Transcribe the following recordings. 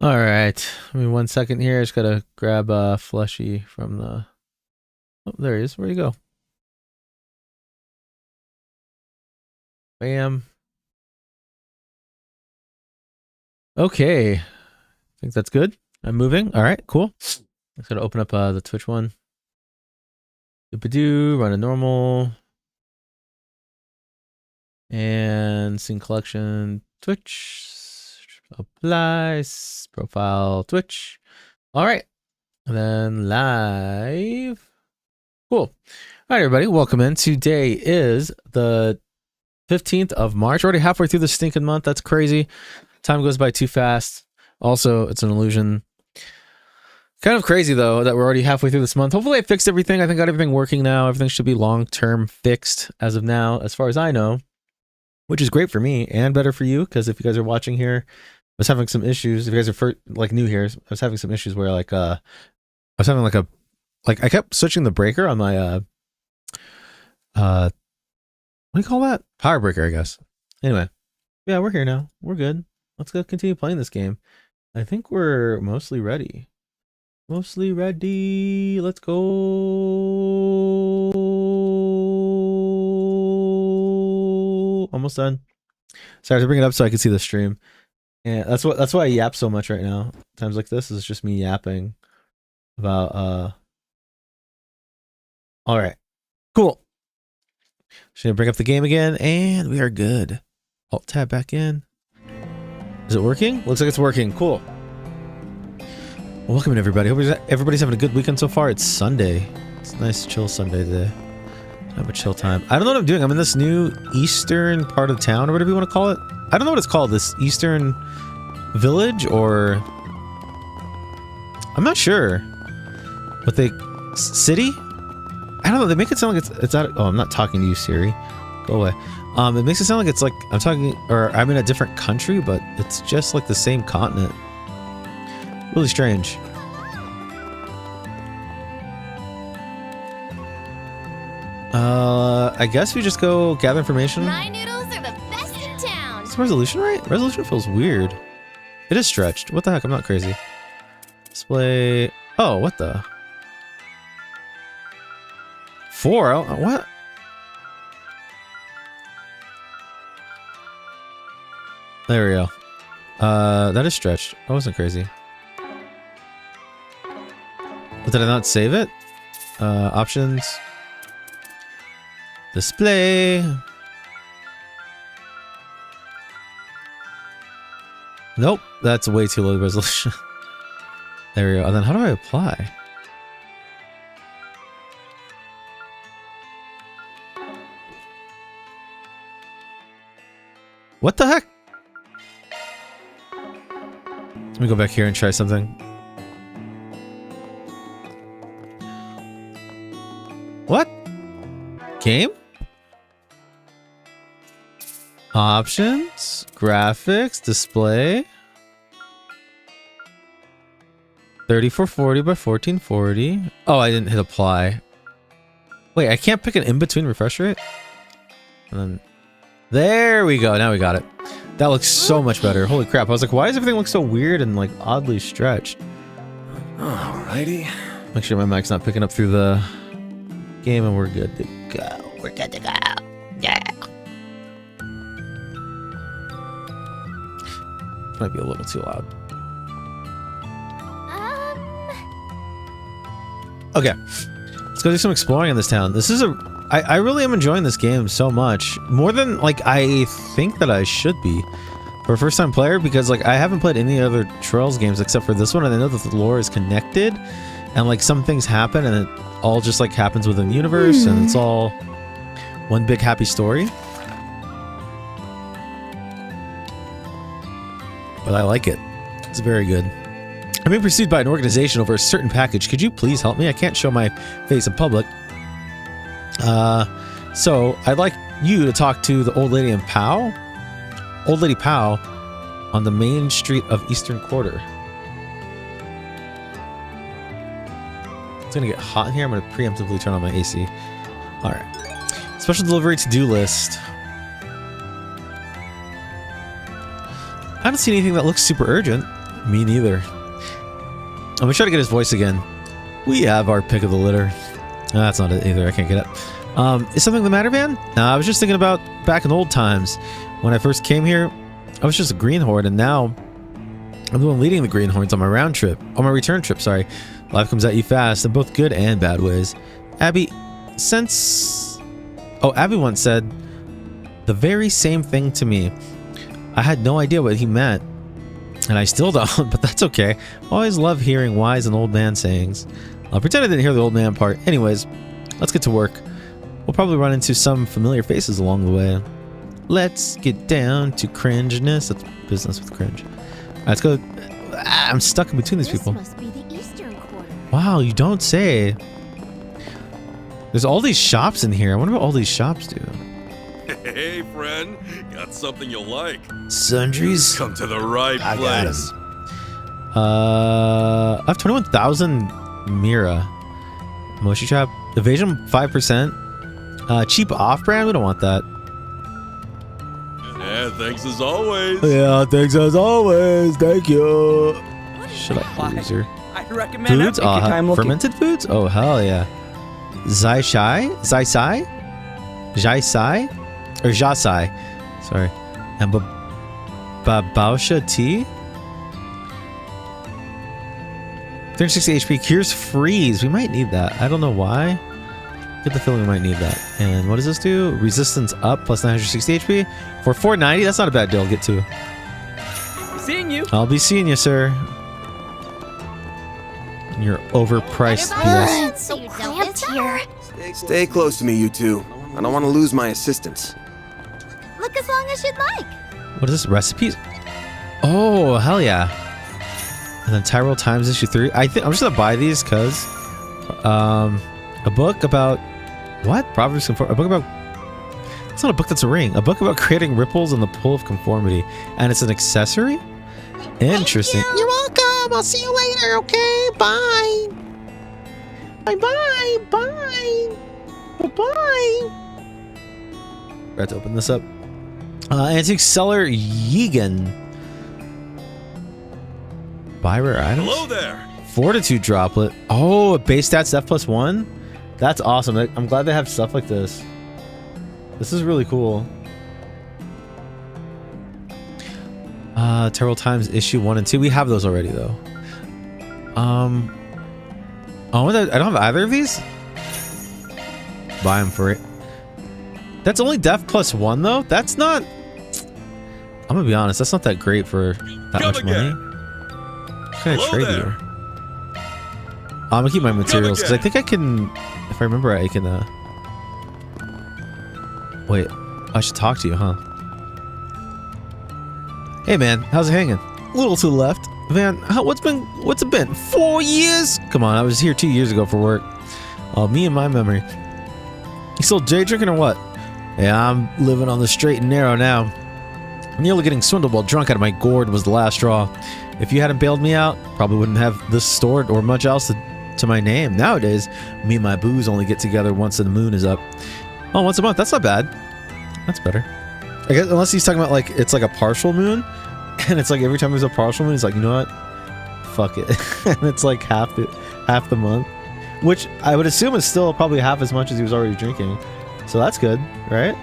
All right. Give me 1 second here. I just gotta grab Fleshy from the. Oh, there he is. Where'd he go? Bam. Okay. I think that's good. I'm moving. All right. Cool. Just gotta open up the Twitch one. Doop-a-doo. Run a normal. And scene collection. Twitch. Apply. Profile. Twitch. All right. And then live. Cool. All right, everybody. Welcome in. Today is the 15th of March. We're already halfway through the stinking month. That's crazy. Time goes by too fast. Also, it's an illusion. Kind of crazy, though, that we're already halfway through this month. Hopefully I fixed everything. I think I got everything working now. Everything should be long-term fixed as of now, as far as I know, which is great for me and better for you, because if you guys are watching here, I was having some issues. If you guys are new here, I was having some issues where I was having I kept switching the breaker on my what do you call that? Power breaker, I guess. Anyway, yeah, we're here now. We're good. Let's go continue playing this game. I think we're mostly ready. Mostly ready. Let's go. Almost done. Sorry to bring it up so I can see the stream. Yeah, that's why I yap so much right now. Times like this is just me yapping about all right. Cool. Just gonna bring up the game again, and we are good. Alt tab back in. Is it working? Looks like it's working. Cool. Welcome in, everybody. Hope everybody's having a good weekend so far. It's Sunday. It's a nice chill Sunday today. Have a chill time. I don't know what I'm doing. I'm in this new eastern part of town, or whatever you want to call it. I don't know what it's called. This eastern village, or I'm not sure. What city? I don't know. They make it sound like it's out. Oh, I'm not talking to you, Siri. Go away. It makes it sound like it's like I'm talking, or I'm in a different country, but it's just like the same continent. Really strange. I guess we just go gather information. My noodles are the best in town. Is the resolution right? Resolution feels weird. It is stretched. What the heck? I'm not crazy. Display. Oh, what the? 4? What? There we go. That is stretched. I wasn't crazy. But did I not save it? Options. Display. Nope, that's way too low resolution. There we go. And then how do I apply? What the heck? Let me go back here and try something. What? Game? Options? Graphics? Display? 3440 by 1440. Oh, I didn't hit apply. Wait, I can't pick an in-between refresh rate? And then... There we go. Now we got it. That looks so much better. Holy crap. I was like, why does everything look so weird and like oddly stretched? Alrighty. Make sure my mic's not picking up through the game and we're good to go. We're good to go. Yeah. Might be a little too loud. Okay. Let's go do some exploring in this town. This is I really am enjoying this game so much. More than like I think that I should be for a first time player, because like I haven't played any other Trails games except for this one, and I know that the lore is connected and like some things happen and it all just like happens within the universe and it's all one big happy story. But I like it. It's very good. I'm being pursued by an organization over a certain package. Could you please help me? I can't show my face in public. So I'd like you to talk to the old lady in Pow. Old Lady Pow on the main street of Eastern Quarter. It's gonna get hot in here. I'm gonna preemptively turn on my AC. Alright. Special delivery to-do list. I don't see anything that looks super urgent. Me neither. I'm gonna try to get his voice again. We have our pick of the litter. No, that's not it either. I can't get it. Is something the matter, man? I was just thinking about back in old times. When I first came here, I was just a greenhorn, and now I'm the one leading the greenhorns on my return trip, sorry. Life comes at you fast in both good and bad ways. Abby once said the very same thing to me. I had no idea what he meant, and I still don't, but that's okay. I always love hearing wise and old man sayings. I'll pretend I didn't hear the old man part. Anyways, let's get to work. We'll probably run into some familiar faces along the way. Let's get down to cringeness. That's business with cringe. Alright, let's go. I'm stuck in between these people. This must be the eastern quarter. Wow, you don't say. There's all these shops in here. I wonder what all these shops do. Hey, friend. Got something you'll like. Sundries? Come to the right I got place. I have 21,000 Mira. Moshi Trap. Evasion 5%. Cheap off-brand? We don't want that. Yeah, thanks as always. Yeah, thanks as always. Thank you. Shut up, loser. I recommend Foods? take your time looking. Fermented foods? Oh, hell yeah. Zai Sai? Zai Sai? Jai Sai? Or Jasai. Sorry. And Babausha tea? 360 HP. Cures freeze. We might need that. I don't know why. Get the feeling we might need that. And what does this do? Resistance up plus 960 HP. For 490, that's not a bad deal to get to. Seeing you. I'll be seeing you, sir. You're overpriced BS. It's so cramped here. Stay close to me, you two. I don't want to lose my assistance. Look as long as you'd like. What is this? Recipes? Oh, hell yeah. And then Tyrell Times issue 3. I think I'm just gonna buy these because a book about what? Proverbs a book about, it's not a book, that's a ring. A book about creating ripples in the pool of conformity. And it's an accessory? Interesting. You're welcome. I'll see you later, okay? Bye. Bye. Bye. Bye. Forgot to open this up. Antique seller Yegan. Buy rare items. Hello there. Fortitude droplet. Oh, a base stats F+1. That's awesome. I'm glad they have stuff like this. This is really cool. Terrible Times issue 1 and 2. We have those already though. Oh, I don't have either of these. Buy them for it. That's only Def +1 though. That's not. I'm gonna be honest. That's not that great for that much money. I'm gonna trade you. I'm gonna keep my materials because I think I can. If I remember, I can. Wait, I should talk to you, huh? Hey man, how's it hanging? A little to the left. Van, what's it been? 4 years? Come on, I was here 2 years ago for work. Oh, me and my memory. You still day drinking or what? Yeah, I'm living on the straight and narrow now. Nearly getting swindled while drunk out of my gourd was the last straw. If you hadn't bailed me out, probably wouldn't have this stored or much else to my name. Nowadays, me and my booze only get together once the moon is up. Oh, once a month. That's not bad. That's better. I guess unless he's talking about like it's like a partial moon, and it's like every time there's a partial moon, he's like, you know what? Fuck it, and it's like half the month, which I would assume is still probably half as much as he was already drinking. So that's good, right?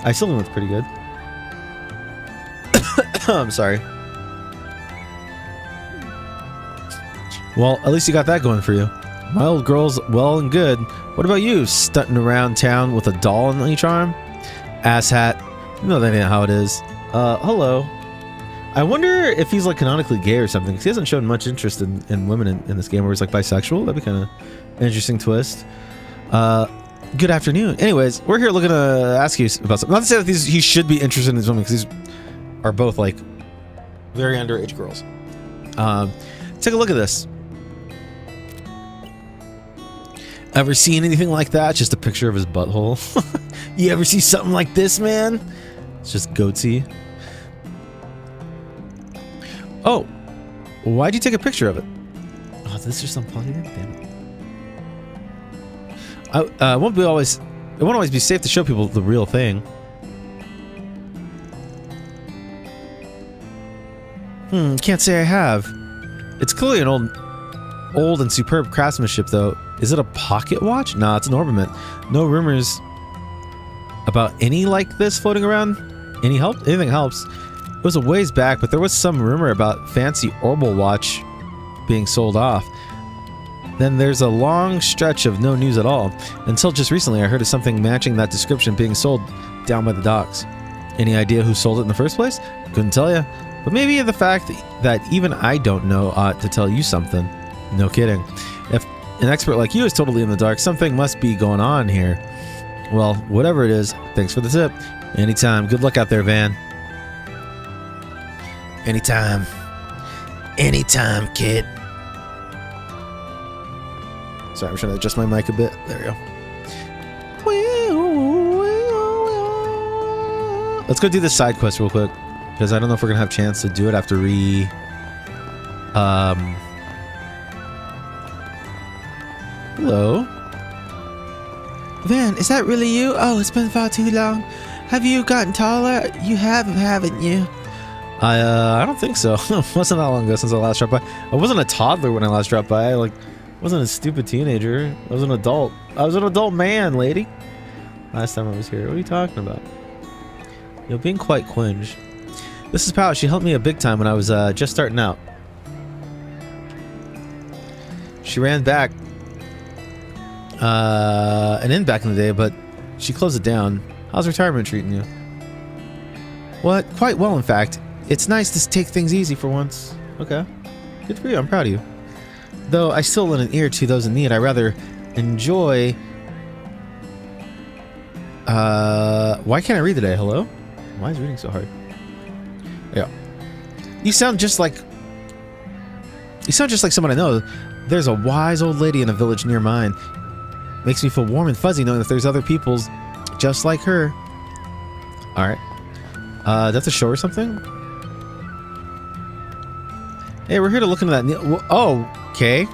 I still think that's pretty good. I'm sorry. Well, at least you got that going for you. My old girl's well and good. What about you, stunting around town with a doll on each arm? Asshat. You know that ain't how it is. Hello. I wonder if he's like canonically gay or something, because he hasn't shown much interest in women in this game, where he's like bisexual. That'd be kind of an interesting twist. Good afternoon. Anyways, we're here looking to ask you about something. Not to say that he should be interested in these women, because these are both like very underage girls. Take a look at this. Ever seen anything like that? Just a picture of his butthole. You ever see something like this, man? It's just goatsy. Oh, why'd you take a picture of it? Oh, is this just unplugging it? Damn it. It won't always be safe to show people the real thing. Can't say I have. It's clearly an old and superb craftsmanship, though. Is it a pocket watch? Nah, it's an ornament. No rumors about any like this floating around? Any help? Anything helps. It was a ways back, but there was some rumor about fancy orbital watch being sold off. Then there's a long stretch of no news at all. Until just recently, I heard of something matching that description being sold down by the docks. Any idea who sold it in the first place? Couldn't tell you. But maybe the fact that even I don't know ought to tell you something. No kidding. If an expert like you is totally in the dark, something must be going on here. Well, whatever it is, thanks for the tip. Anytime. Good luck out there, Van. Anytime. Anytime, kid. Sorry, I'm trying to adjust my mic a bit. There we go. Let's go do this side quest real quick, because I don't know if we're gonna have a chance to do it after Hello? Van, is that really you? Oh, it's been far too long. Have you gotten taller? You haven't you? I don't think so. It wasn't that long ago since I last dropped by. I wasn't a toddler when I last dropped by. I wasn't a stupid teenager. I was an adult. I was an adult man, lady. Last time I was here. What are you talking about? You're being quite quinged. This is Pal. She helped me a big time when I was just starting out. She ran back an inn back in the day, but she closed it down. How's retirement treating you? What? Quite well, in fact. It's nice to take things easy for once. Okay. Good for you. I'm proud of you. Though I still lend an ear to those in need, I rather enjoy... why can't I read today? Hello? Why is reading so hard? Yeah. You sound just like someone I know. There's a wise old lady in a village near mine. Makes me feel warm and fuzzy knowing that there's other people's just like her. Alright. That's a show or something? Hey, we're here to look into that. Oh, okay.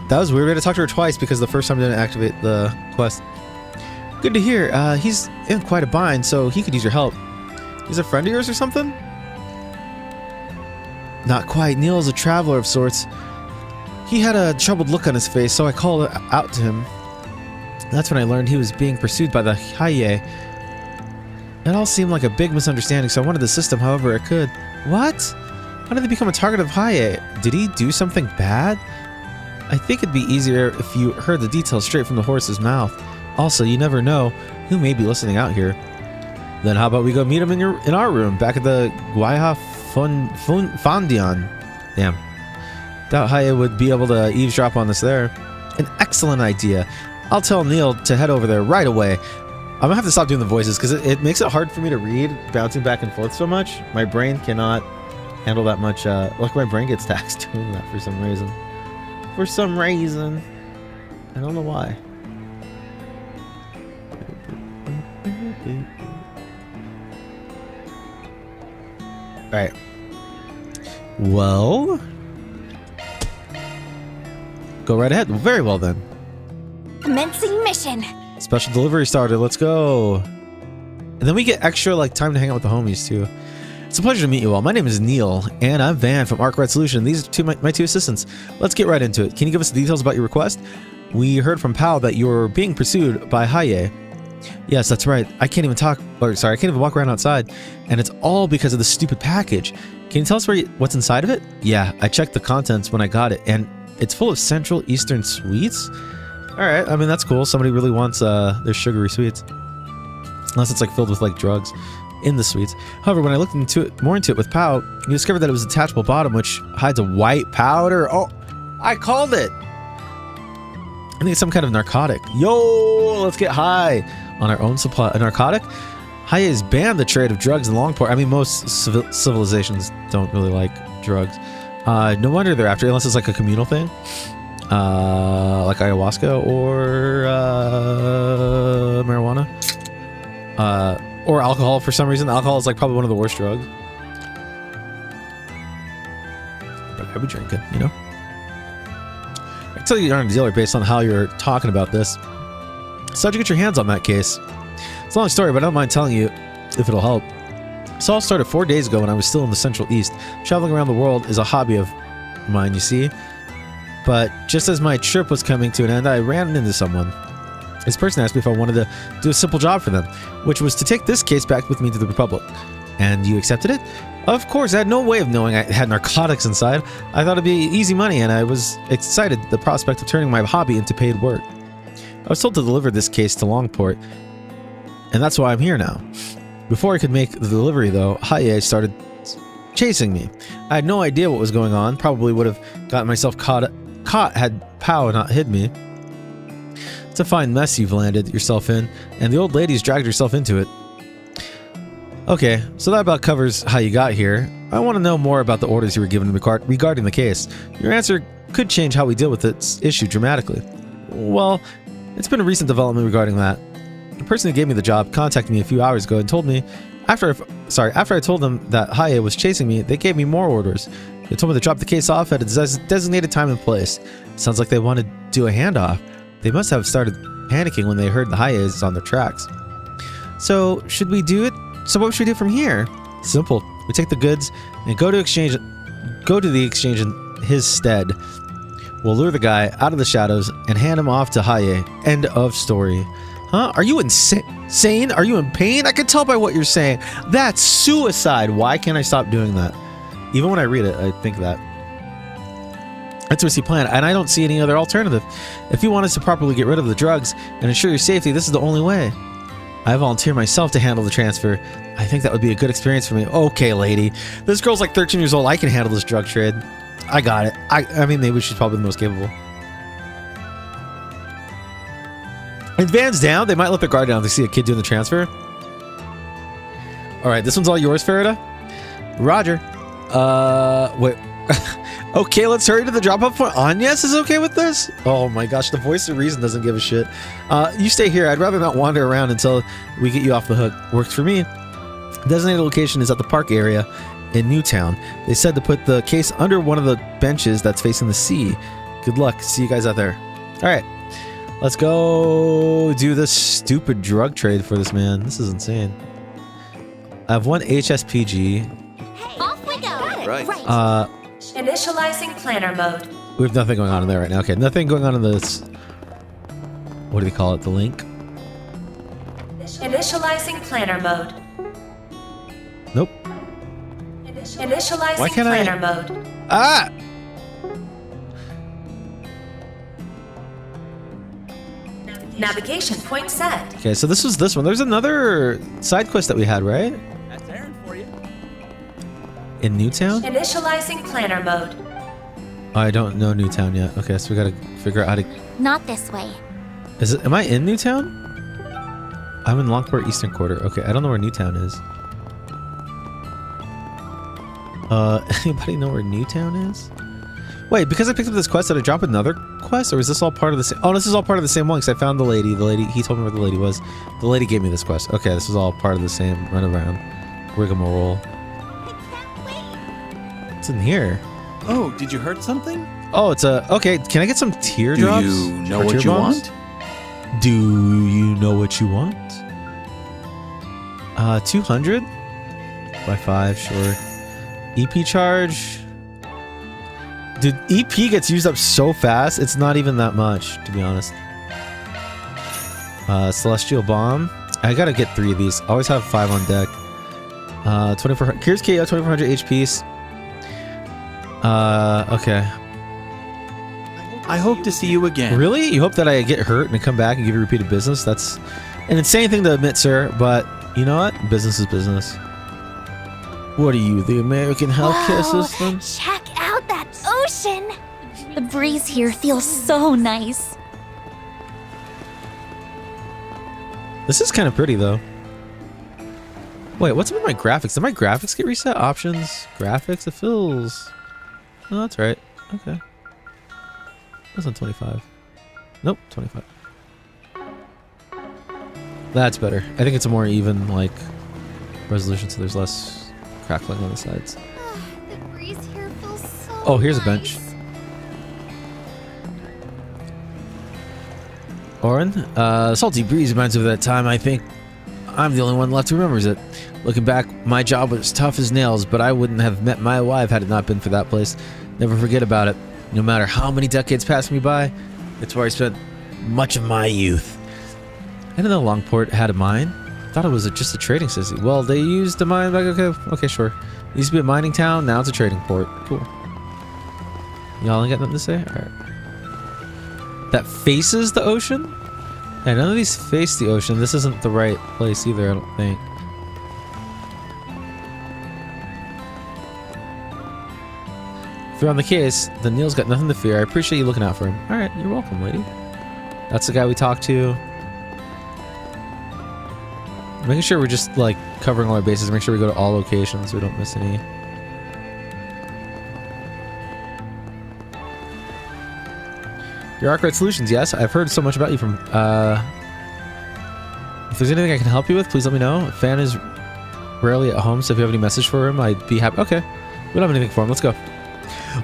That was weird. We had to talk to her twice because the first time didn't activate the quest. Good to hear. He's in quite a bind, so he could use your help. He's a friend of yours or something? Not quite. Neil is a traveler of sorts. He had a troubled look on his face, so I called out to him. That's when I learned he was being pursued by the Haye. It all seemed like a big misunderstanding, so I wanted to assist him however I could. What? How did he become a target of Haye? Did he do something bad? I think it'd be easier if you heard the details straight from the horse's mouth. Also, you never know who may be listening out here. Then how about we go meet him in our room back at the Guaiha Fondion. Damn. Doubt Haye would be able to eavesdrop on us there. An excellent idea. I'll tell Neil to head over there right away. I'm gonna have to stop doing the voices because it makes it hard for me to read, bouncing back and forth so much. My brain cannot handle that much. Like my brain gets taxed doing that for some reason. For some reason. I don't know why. Alright. Well. Go right ahead. Very well then. Commencing mission. Special delivery started. Let's go. And then we get extra like time to hang out with the homies too. It's a pleasure to meet you all. My name is Neil, and I'm Van from ArcRed Solution. These are my two assistants. Let's get right into it. Can you give us the details about your request? We heard from Pal that you're being pursued by Haye. Yes, that's right. I can't even walk around outside, and it's all because of the stupid package. Can you tell us what's inside of it? Yeah, I checked the contents when I got it, and it's full of Central Eastern sweets. All right, I mean that's cool. Somebody really wants their sugary sweets, unless it's like filled with like drugs in the sweets. However, when I looked more into it with Pow, you discovered that it was a detachable bottom which hides a white powder. Oh, I called it. I think it's some kind of narcotic. Yo, let's get high on our own supply. A narcotic? Haye has banned the trade of drugs in Longport. I mean, most civilizations don't really like drugs. No wonder they're after it, unless it's like a communal thing. Like ayahuasca or marijuana. Or alcohol for some reason. Alcohol is like probably one of the worst drugs. But I would drink it, you know? I tell you you're on a dealer based on how you're talking about this. So how'd you get your hands on that case? It's a long story, but I don't mind telling you if it'll help. This all started 4 days ago when I was still in the Central East. Traveling around the world is a hobby of mine, you see. But just as my trip was coming to an end, I ran into someone. This person asked me if I wanted to do a simple job for them, which was to take this case back with me to the Republic. And you accepted it? Of course, I had no way of knowing I had narcotics inside. I thought it'd be easy money, and I was excited at the prospect of turning my hobby into paid work. I was told to deliver this case to Longport, and that's why I'm here now. Before I could make the delivery, though, Haye started chasing me. I had no idea what was going on. Probably would have gotten myself caught had Pow not hid me. It's a fine mess you've landed yourself in, and the old lady's dragged herself into it. Okay, so that about covers how you got here. I want to know more about the orders you were given regarding the case. Your answer could change how we deal with this issue dramatically. Well, it's been a recent development regarding that. The person who gave me the job contacted me a few hours ago and told me, after I told them that Haye was chasing me, they gave me more orders. They told me to drop the case off at a designated time and place. Sounds like they wanted to do a handoff. They must have started panicking when they heard the Haye is on their tracks. So, should we do it? So what should we do from here? Simple. We take the goods and go to the exchange in his stead. We'll lure the guy out of the shadows and hand him off to Haye. End of story. Huh? Are you insane? Are you in pain? I can tell by what you're saying. That's suicide. Why can't I stop doing that? Even when I read it, I think that. That's what he planned, and I don't see any other alternative. If you want us to properly get rid of the drugs and ensure your safety, this is the only way. I volunteer myself to handle the transfer. I think that would be a good experience for me. Okay, lady. This girl's like 13 years old. I can handle this drug trade. I got it. I mean, maybe she's probably the most capable. And Van's down. They might let their guard down if they see a kid doing the transfer. All right, this one's all yours, Farida. Roger. Wait. Okay, let's hurry to the drop-off point. Agnes is okay with this? Oh my gosh, the voice of reason doesn't give a shit. You stay here. I'd rather not wander around until we get you off the hook. Works for me. Designated location is at the park area in Newtown. They said to put the case under one of the benches that's facing the sea. Good luck. See you guys out there. All right. Let's go do this stupid drug trade for this man. This is insane. I have one HSPG. Hey, off we go. Right. Initializing planner mode. We have nothing going on in there right now. Okay, nothing going on in this. What do they call it? The link? Initializing planner mode. Nope. Initializing Why can't planner mode. Ah! Navigation point set. Okay, so this was this one. There's another side quest that we had, right? That's Aaron for you. In Newtown? Initializing planner mode. I don't know Newtown yet. Okay, so we gotta figure out how to... Not this way. Is it? Am I in Newtown? I'm in Longport Eastern Quarter. Okay, I don't know where Newtown is. Anybody know where Newtown is? Wait, because I picked up this quest, did I drop another quest? Or is this all part of the same... Oh, this is all part of the same one, because I found the lady. The lady... He told me where the lady was. The lady gave me this quest. Okay, this is all part of the same runaround. Rigmarole. What's in here? Oh, did you hurt something? Oh, it's a... Okay, can I get some teardrops? Do you know Or what tear you bombs? want? Do you know what you want? 200? By 5, sure. EP charge... Dude, EP gets used up so fast, it's not even that much, to be honest. Celestial Bomb. I gotta get 3 of these. Always have 5 on deck. 2400. Here's KO, 2400 HPs. Okay. I hope to see you again. Really? You hope that I get hurt and come back and give you repeated business? That's an insane thing to admit, sir, but you know what? Business is business. What are you, the American healthcare Whoa, system? check out that ocean. The breeze here feels so nice. This is kind of pretty, though. Wait, what's with my graphics? Did my graphics get reset? Options? Graphics? It feels... Oh, that's right. Okay. That's on 25. Nope, 25. That's better. I think it's a more even, like, resolution, so there's less crackling on the sides. The breeze here feels so Oh, here's a bench. nice. Oren, salty breeze reminds me of that time I think I'm the only one left who remembers it. Looking back, my job was tough as nails, but I wouldn't have met my wife had it not been for that place. Never forget about it. No matter how many decades pass me by, it's where I spent much of my youth. I didn't know Longport had a mine. I thought it was just a trading city. Well, they used a mine back. Okay, sure. It used to be a mining town. Now it's a trading port. Cool. Y'all ain't got nothing to say? Alright. That faces the ocean? Yeah, none of these face the ocean. This isn't the right place either, I don't think. If you're on the case, then Neil's got nothing to fear. I appreciate you looking out for him. Alright, you're welcome, lady. That's the guy we talked to. Making sure we're just, like, covering all our bases. Make sure we go to all locations so we don't miss any. Your Arkwright Solutions, yes. I've heard so much about you from, if there's anything I can help you with, please let me know. Fan is rarely at home, so if you have any message for him, I'd be happy. Okay. We don't have anything for him. Let's go.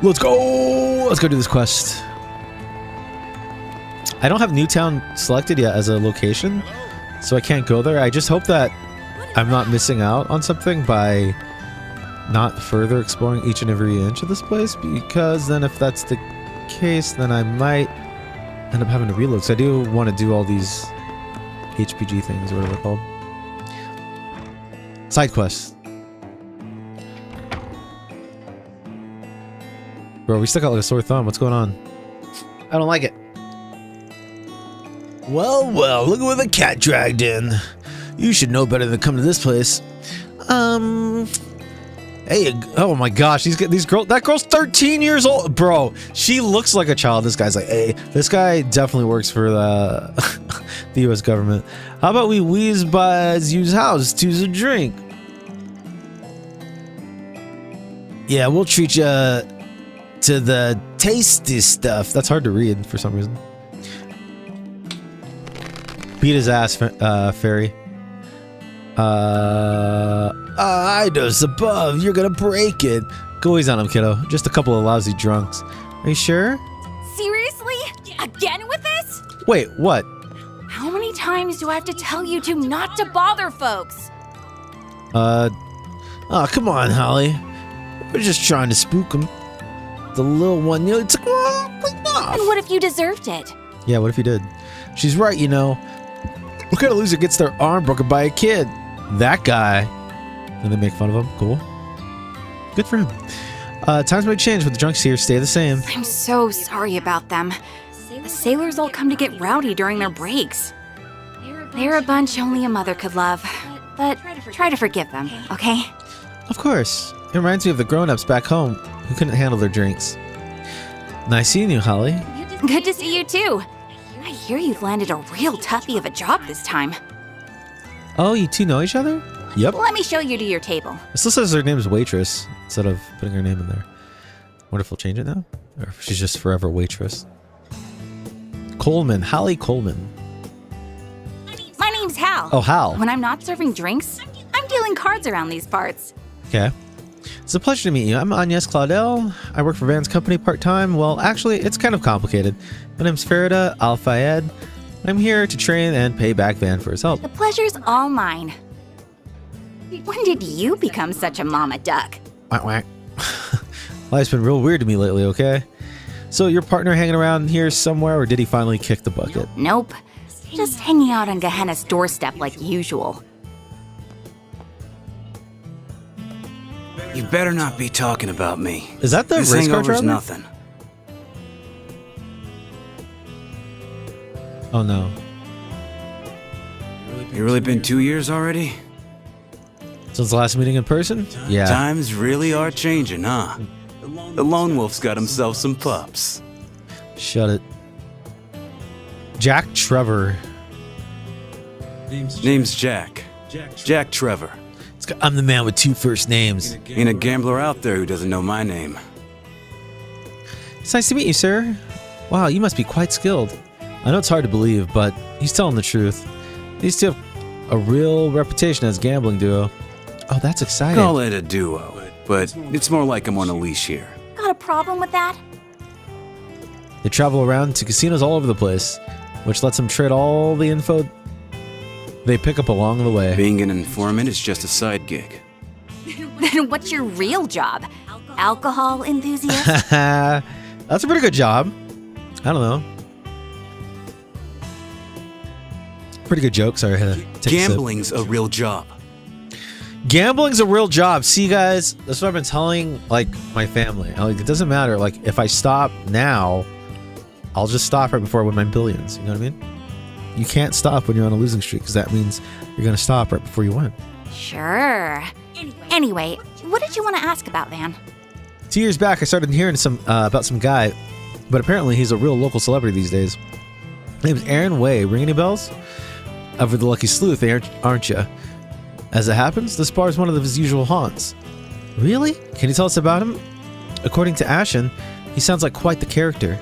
Let's go! Let's go do this quest. I don't have Newtown selected yet as a location, so I can't go there. I just hope that I'm not missing out on something by not further exploring each and every inch of this place, because then if that's the case, then I might end up having to reload. So I do want to do all these HPG things, or whatever they're called. Side quests. Bro, we stuck out like a sore thumb. What's going on? I don't like it. Well, well, look at where the cat dragged in. You should know better than to come to this place. Hey, oh my gosh, that girl's 13 years old. Bro, she looks like a child. This guy's like, hey, this guy definitely works for the, the US government. How about we wheeze by use house to use a drink? Yeah, we'll treat you to the tasty stuff. That's hard to read for some reason. Beat his ass, fairy. Idos above, you're gonna break it. Go easy on him, kiddo. Just a couple of lousy drunks. Are you sure? Seriously? Again with this? Wait, what? How many times do I have to tell you to not to bother folks? Oh, come on, Holly. We're just trying to spook him. The little one nearly took off. And what if you deserved it? Yeah, what if you did? She's right, you know. What kind of loser gets their arm broken by a kid? That guy. And they make fun of him. Cool. Good for him. Times might change, but the drunks here stay the same. I'm so sorry about them. The sailors all come to get rowdy during their breaks. They're a bunch only a mother could love. But try to forgive them, okay? Of course. It reminds me of the grown-ups back home who couldn't handle their drinks. Nice seeing you, Holly. Good to see you too. I hear you've landed a real toughie of a job this time. Oh, you two know each other? Yep. Let me show you to your table. It still says her name is Waitress instead of putting her name in there. Wonder if we'll change it now? Or if she's just forever Waitress. Coleman. Holly Coleman. My name's Hal. Oh, Hal. When I'm not serving drinks, I'm dealing cards around these parts. Okay. It's a pleasure to meet you. I'm Agnes Claudel. I work for Van's company part-time. Well, actually, it's kind of complicated. My name's Farida Al-Fayed. I'm here to train and pay back Van for his help. The pleasure's all mine. When did you become such a mama duck? Whack, whack. Life's been real weird to me lately, okay? So your partner hanging around here somewhere, or did he finally kick the bucket? Nope. Just hanging out on Gehenna's doorstep like usual. You better not be talking about me. Is that the This race car hangover's driver? nothing. Oh no. You really been 2 years already? Since the last meeting in person? Yeah. Times really are changing, huh? The lone wolf's got himself some pups. Shut it. Jack Trevor. Name's Jack. Jack Trevor. I'm the man with two first names. Ain't a gambler out there who doesn't know my name. It's nice to meet you, sir. Wow, you must be quite skilled. I know it's hard to believe, but he's telling the truth. These two have a real reputation as a gambling duo. Oh, that's exciting. Call it a duo, but it's more like I'm on a leash here. Got a problem with that? They travel around to casinos all over the place, which lets them trade all the info they pick up along the way. Being an informant is just a side gig. Then what's your real job? Alcohol enthusiast? That's a pretty good job. I don't know. Pretty good joke. Sorry, I had to take a sip. Gambling's a real job. Gambling's a real job. See, guys, that's what I've been telling, like, my family. Like, it doesn't matter. Like, if I stop now, I'll just stop right before I win my billions. You know what I mean? You can't stop when you're on a losing streak, because that means you're going to stop right before you win. Sure. Anyway, what did you want to ask about, Van? 2 years back, I started hearing about some guy, but apparently he's a real local celebrity these days. His name is Aaron Way. Ring any bells? Over the Lucky Sleuth, aren't you? As it happens, this bar is one of his usual haunts. Really? Can you tell us about him? According to Ashen, he sounds like quite the character.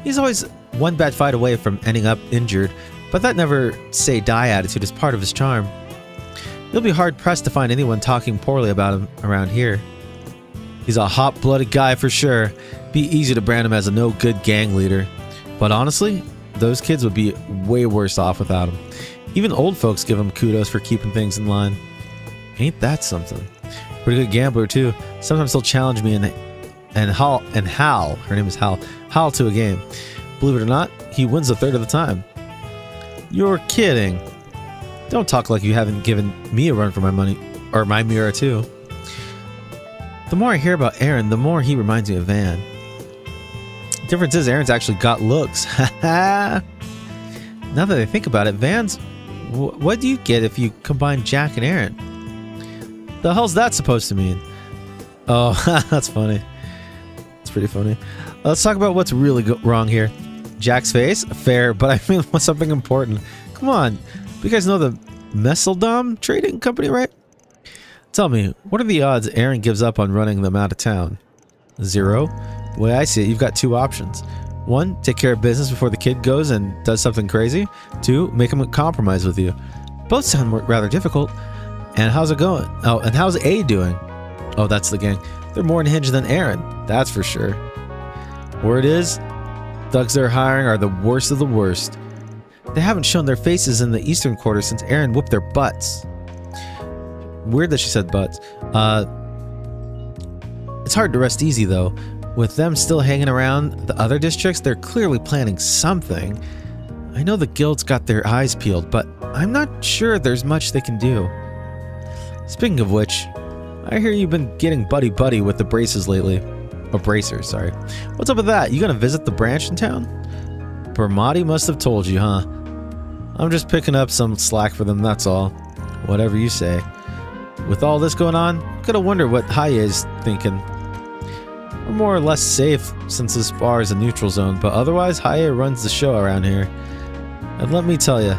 He's always one bad fight away from ending up injured, but that never say die attitude is part of his charm. You'll be hard-pressed to find anyone talking poorly about him around here. He's a hot-blooded guy for sure. Be easy to brand him as a no-good gang leader. But honestly, those kids would be way worse off without him. Even old folks give him kudos for keeping things in line. Ain't that something? Pretty good gambler too. Sometimes he'll challenge me and Hal, her name is Hal to a game. Believe it or not, he wins a third of the time. You're kidding. Don't talk like you haven't given me a run for my money, or my mirror too. The more I hear about Aaron, the more he reminds me of Van. Difference is Aaron's actually got looks. Now that I think about it, Van's... what do you get if you combine Jack and Aaron? The hell's that supposed to mean? Oh, that's funny. It's pretty funny. Let's talk about what's really wrong here. Jack's face? Fair, but I mean something important. Come on. You guys know the Messeldom Trading Company, right? Tell me, what are the odds Aaron gives up on running them out of town? 0? The way I see it, you've got two options. 1, take care of business before the kid goes and does something crazy. 2, make him compromise with you. Both sound rather difficult. And how's it going? Oh, and how's A doing? Oh, that's the gang. They're more unhinged than Aaron, that's for sure. Word is, thugs they're hiring are the worst of the worst. They haven't shown their faces in the Eastern Quarter since Aaron whooped their butts. Weird that she said butts. It's hard to rest easy though. With them still hanging around the other districts, they're clearly planning something. I know the guild's got their eyes peeled, but I'm not sure there's much they can do. Speaking of which, I hear you've been getting buddy-buddy with the braces lately. Or bracers, sorry. What's up with that? You gonna visit the branch in town? Bermati must have told you, huh? I'm just picking up some slack for them, that's all. Whatever you say. With all this going on, gotta wonder what Haye's thinking. We're more or less safe since this bar is a neutral zone, but otherwise Haye runs the show around here. And let me tell you,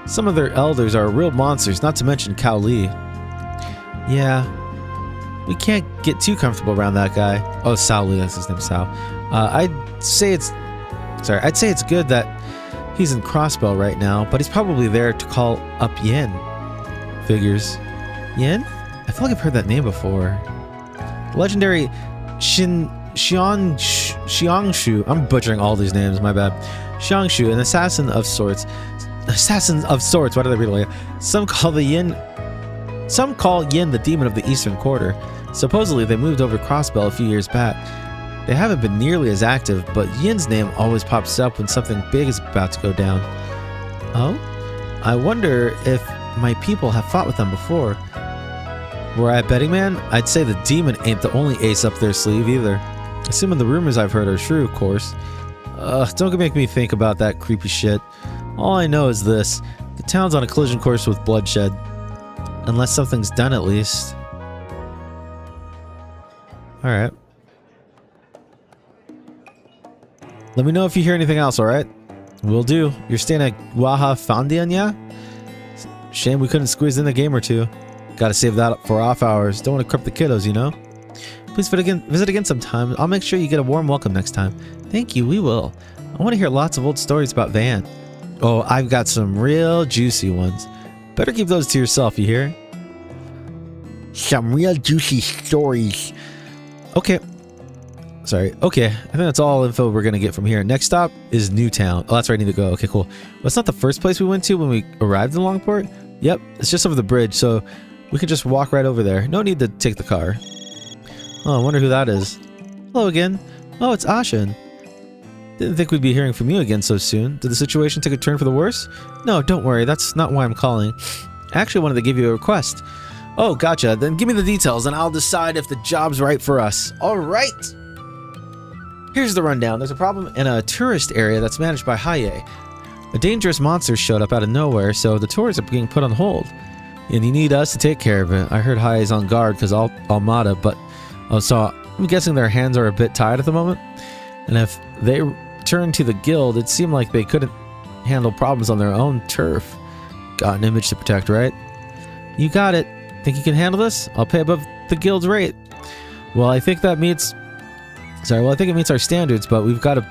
some of their elders are real monsters, not to mention Cao Li. Yeah, we can't get too comfortable around that guy. Oh, Cao Li, that's his name, Cao. I'd say it's good that he's in Crossbell right now, but he's probably there to call up Yin. Figures. Yin? I feel like I've heard that name before. Legendary Xiangshu. I'm butchering all these names, my bad. Xiangshu, an assassin of sorts. Assassins of sorts, why do they read it like that? Some call Yin the demon of the Eastern Quarter. Supposedly they moved over Crossbell a few years back. They haven't been nearly as active, but Yin's name always pops up when something big is about to go down. Oh? I wonder if my people have fought with them before. Were I a betting man, I'd say the demon ain't the only ace up their sleeve either. Assuming the rumors I've heard are true, of course. Don't make me think about that creepy shit. All I know is this. The town's on a collision course with bloodshed. Unless something's done at least. Alright. Let me know if you hear anything else, alright? Will do. You're staying at Waha Fandian, yeah? Shame we couldn't squeeze in a game or two. Gotta save that up for off hours. Don't want to cripple the kiddos, you know? Please visit again sometime. I'll make sure you get a warm welcome next time. Thank you, we will. I want to hear lots of old stories about Van. Oh, I've got some real juicy ones. Better keep those to yourself, you hear? Some real juicy stories. Okay. Sorry. Okay, I think that's all info we're gonna get from here. Next stop is Newtown. Oh, that's where I need to go. Okay, cool. Well, it's not the first place we went to when we arrived in Longport. Yep, it's just over the bridge, so we can just walk right over there. No need to take the car. Oh, I wonder who that is. Hello again. Oh, it's Ashen. Didn't think we'd be hearing from you again so soon. Did the situation take a turn for the worse? No, don't worry. That's not why I'm calling. I actually wanted to give you a request. Oh, gotcha. Then give me the details and I'll decide if the job's right for us. All right. Here's the rundown. There's a problem in a tourist area that's managed by Haye. A dangerous monster showed up out of nowhere, so the tours are being put on hold. And you need us to take care of it. I heard Haye's on guard because Almada, but so I'm guessing their hands are a bit tied at the moment. And if they turned to the guild, it seemed like they couldn't handle problems on their own turf. Got an image to protect, right? You got it. Think you can handle this? I'll pay above the guild's rate. Well, I think it meets our standards, but we've got a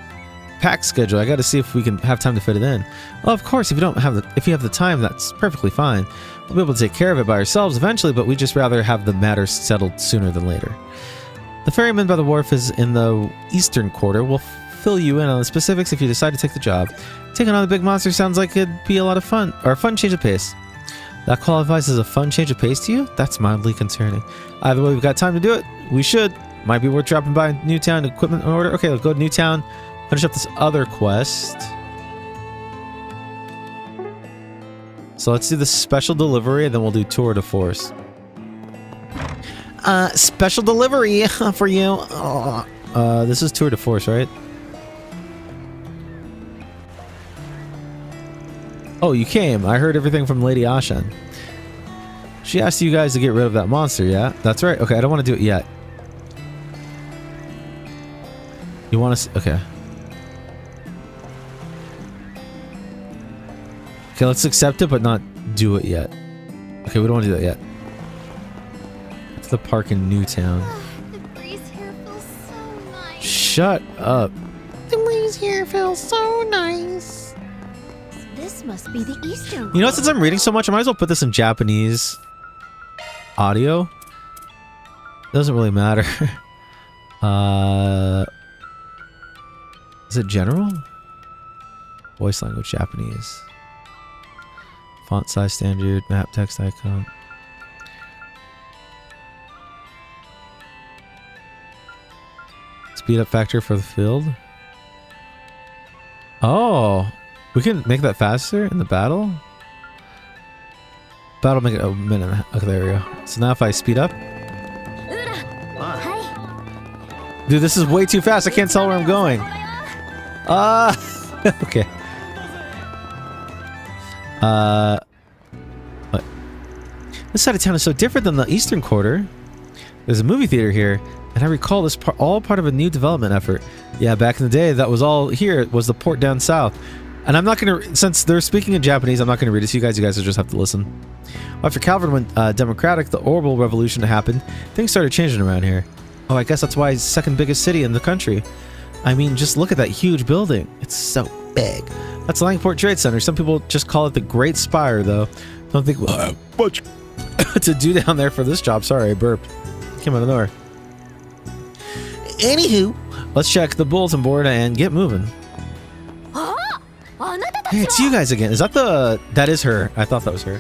packed schedule. I got to see if we can have time to fit it in. Well, of course, if you have the time, that's perfectly fine. We'll be able to take care of it by ourselves eventually, but we'd just rather have the matter settled sooner than later. The ferryman by the wharf is in the eastern quarter. We'll fill you in on the specifics if you decide to take the job. Taking on the big monster sounds like it'd be a lot of fun, or a fun change of pace. That qualifies as a fun change of pace to you? That's mildly concerning. Either way, we've got time to do it. We should. Might be worth dropping by Newtown equipment order. Okay, let's go to Newtown. Finish up this other quest. So let's do the special delivery, and then we'll do tour de force. Special delivery for you. This is tour de force, right? Oh, you came. I heard everything from Lady Ashen. She asked you guys to get rid of that monster, yeah? That's right. Okay, I don't want to do it yet. You want to... Okay. Okay, let's accept it, but not do it yet. Okay, we don't want to do that yet. It's the park in Newtown. The breeze here feels so nice. Shut up. The breeze here feels so nice. This must be the eastern. You know, since I'm reading so much, I might as well put this in Japanese audio. Doesn't really matter. Is it general? Voice language Japanese. Font size standard, map text icon. Speed up factor for the field. Oh, we can make that faster in the battle? Battle make it a minute. Okay, there we go. So now if I speed up. Dude, this is way too fast. I can't tell where I'm going. Okay. What? This side of town is so different than the eastern quarter. There's a movie theater here, and I recall this all part of a new development effort. Yeah, back in the day, that was all here. It was the port down south. And I'm not gonna, since they're speaking in Japanese, I'm not gonna read it to you guys. You guys will just have to listen. After Calvin went democratic, the Orbital Revolution happened. Things started changing around here. Oh, I guess that's why it's the second biggest city in the country. I mean, just look at that huge building. It's so big. That's the Langport Trade Center. Some people just call it the Great Spire, though. Don't think we'll have much to do down there for this job. Sorry, I burped. Came out of nowhere. Anywho, let's check the bulletin board and get moving. Hey, it's you guys again. Is that the... That is her. I thought that was her.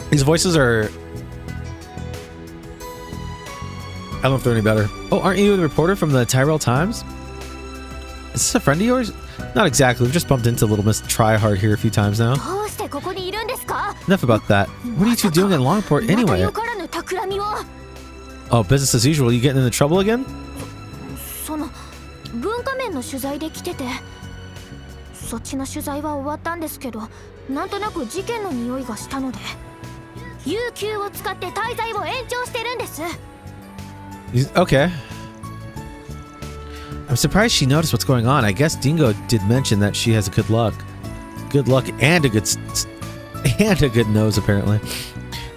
These voices are... I don't know if they're any better. Oh, aren't you the reporter from the Tyrell Times? Is this a friend of yours? Not exactly. We've just bumped into Little Miss Tryhard here a few times now. Enough about that. What are you two doing in Longport anyway? Oh, business as usual. You getting into trouble again? Okay. I'm surprised she noticed what's going on. I guess Dingo did mention that she has a good luck. Good luck and a good nose, apparently.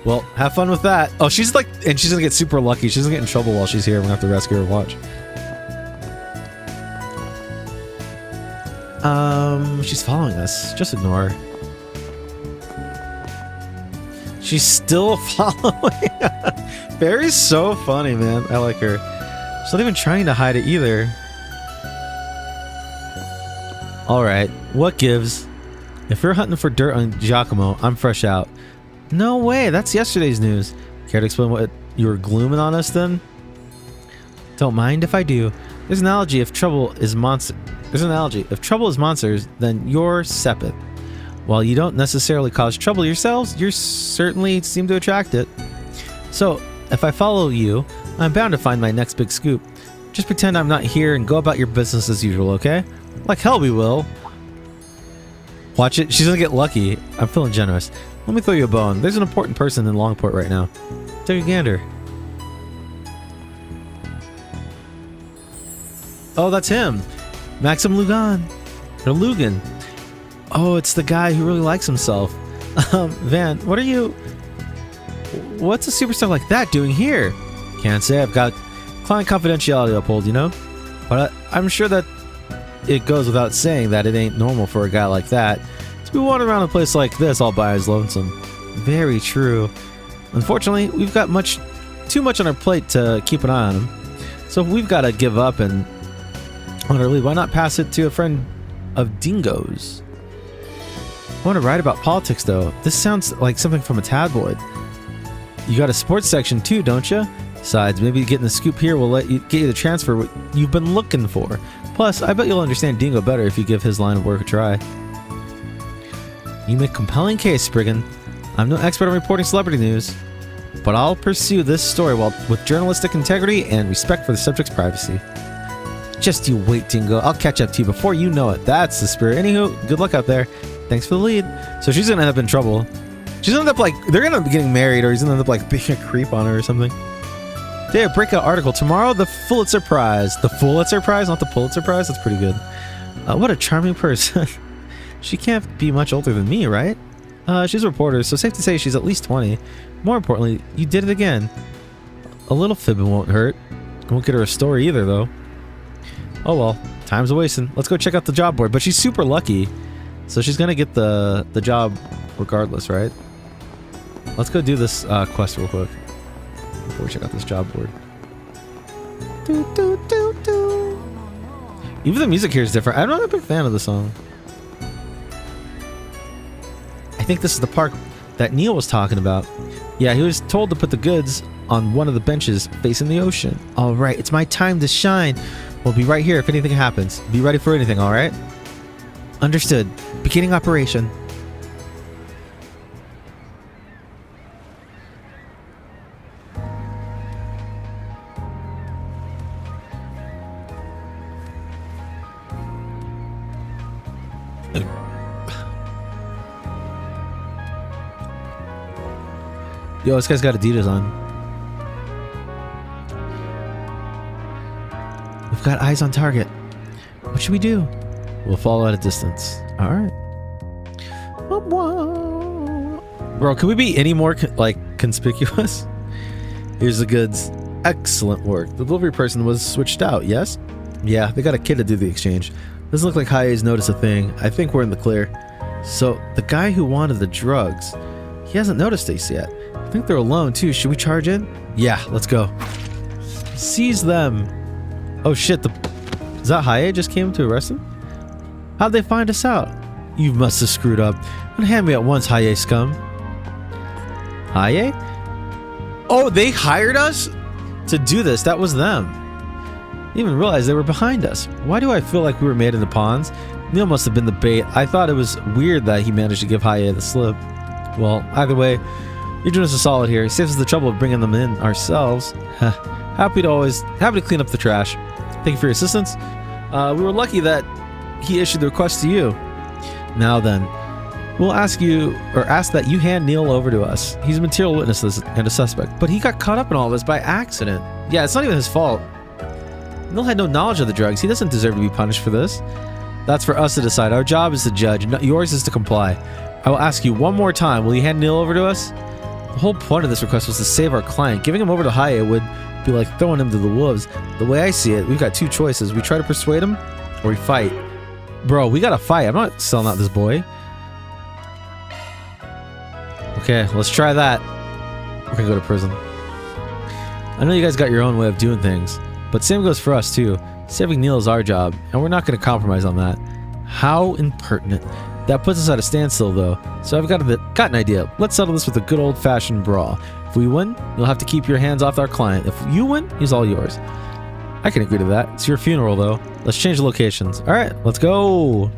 Well, have fun with that. Oh, she's like, and she's gonna get super lucky. She's gonna get in trouble while she's here. We're gonna have to rescue her. Watch. She's following us. Just ignore her. She's still following. Barry's so funny, man. I like her. She's not even trying to hide it either. Alright, what gives? If you're hunting for dirt on Giacomo, I'm fresh out. No way, that's yesterday's news. Care to explain what you were glooming on us then? Don't mind if I do. There's an analogy if trouble is monsters, then you're Sepith. While you don't necessarily cause trouble yourselves, you certainly seem to attract it. So, if I follow you, I'm bound to find my next big scoop. Just pretend I'm not here and go about your business as usual, okay? Like hell we will. Watch it. She's gonna get lucky. I'm feeling generous. Let me throw you a bone. There's an important person in Longport right now. Take a gander. Oh, that's him. Maxim Lugan. Or Lugan. Oh, it's the guy who really likes himself. Van, what are you... What's a superstar like that doing here? Can't say. I've got client confidentiality to uphold, you know? But I'm sure that it goes without saying that it ain't normal for a guy like that to be wandering around a place like this all by his lonesome. Very true. Unfortunately, we've got too much on our plate to keep an eye on him. So if we've got to give up and on our lead, why not pass it to a friend of Dingo's? I want to write about politics, though. This sounds like something from a tabloid. You got a sports section, too, don't you? Besides, maybe getting the scoop here will get you the transfer what you've been looking for. Plus, I bet you'll understand Dingo better if you give his line of work a try. You make a compelling case, Spriggan. I'm no expert on reporting celebrity news, but I'll pursue this story with journalistic integrity and respect for the subject's privacy. Just you wait, Dingo. I'll catch up to you before you know it. That's the spirit. Anywho, good luck out there. Thanks for the lead. So she's gonna end up in trouble. She's gonna end up like, they're gonna be getting married, or he's gonna end up like being a creep on her or something. Today, a breakout article. Tomorrow, the Pulitzer Prize. The Pulitzer Prize, not the Pulitzer Prize? That's pretty good. What a charming person. She can't be much older than me, right? She's a reporter, so safe to say she's at least 20. More importantly, you did it again. A little fibbing won't hurt. Won't get her a story either, though. Oh well, time's a-wasting. Let's go check out the job board. But she's super lucky, so she's gonna get the job regardless, right? Let's go do this quest real quick before we check out this job board. Even the music here is different. I'm not a big fan of the song. I think this is the park that Neil was talking about. Yeah, he was told to put the goods on one of the benches facing the ocean. All right, it's my time to shine. We'll be right here if anything happens. Be ready for anything, all right? Understood. Beginning operation. Yo, this guy's got Adidas on. We've got eyes on target. What should we do? We'll follow at a distance. All right. Bro, can we be any more conspicuous? Here's the goods. Excellent work. The delivery person was switched out, yes? Yeah, they got a kid to do the exchange. Doesn't look like Haye's noticed a thing. I think we're in the clear. So, the guy who wanted the drugs, he hasn't noticed us yet. I think they're alone too. Should we charge in? Yeah, let's go. Seize them. Oh shit, is that Haye just came to arrest him? How'd they find us out? You must have screwed up. Unhand me at once, Haye scum. Haye? Oh, they hired us to do this. That was them. Didn't even realize they were behind us. Why do I feel like we were made into pawns? Neil must have been the bait. I thought it was weird that he managed to give Haye the slip. Well, either way, you're doing us a solid here. It saves us the trouble of bringing them in ourselves. Happy to clean up the trash. Thank you for your assistance. We were lucky that he issued the request to you. Now then, we'll ask that you hand Neil over to us. He's a material witness and a suspect, but he got caught up in all this by accident. Yeah, it's not even his fault. Neil had no knowledge of the drugs. He doesn't deserve to be punished for this. That's for us to decide. Our job is to judge. Yours is to comply. I will ask you one more time. Will you hand Neil over to us? The whole point of this request was to save our client. Giving him over to Haye would be like throwing him to the wolves. The way I see it, we've got two choices. We try to persuade him, or we fight. Bro, we gotta fight. I'm not selling out this boy. Okay, let's try that. We're gonna go to prison. I know you guys got your own way of doing things, but same goes for us too. Saving Neil is our job, and we're not gonna compromise on that. How impertinent. That puts us at a standstill though, so I've got an idea. Let's settle this with a good old-fashioned brawl. If we win, you'll have to keep your hands off our client. If you win, he's all yours. I can agree to that. It's your funeral though. Let's change the locations. Alright, let's go.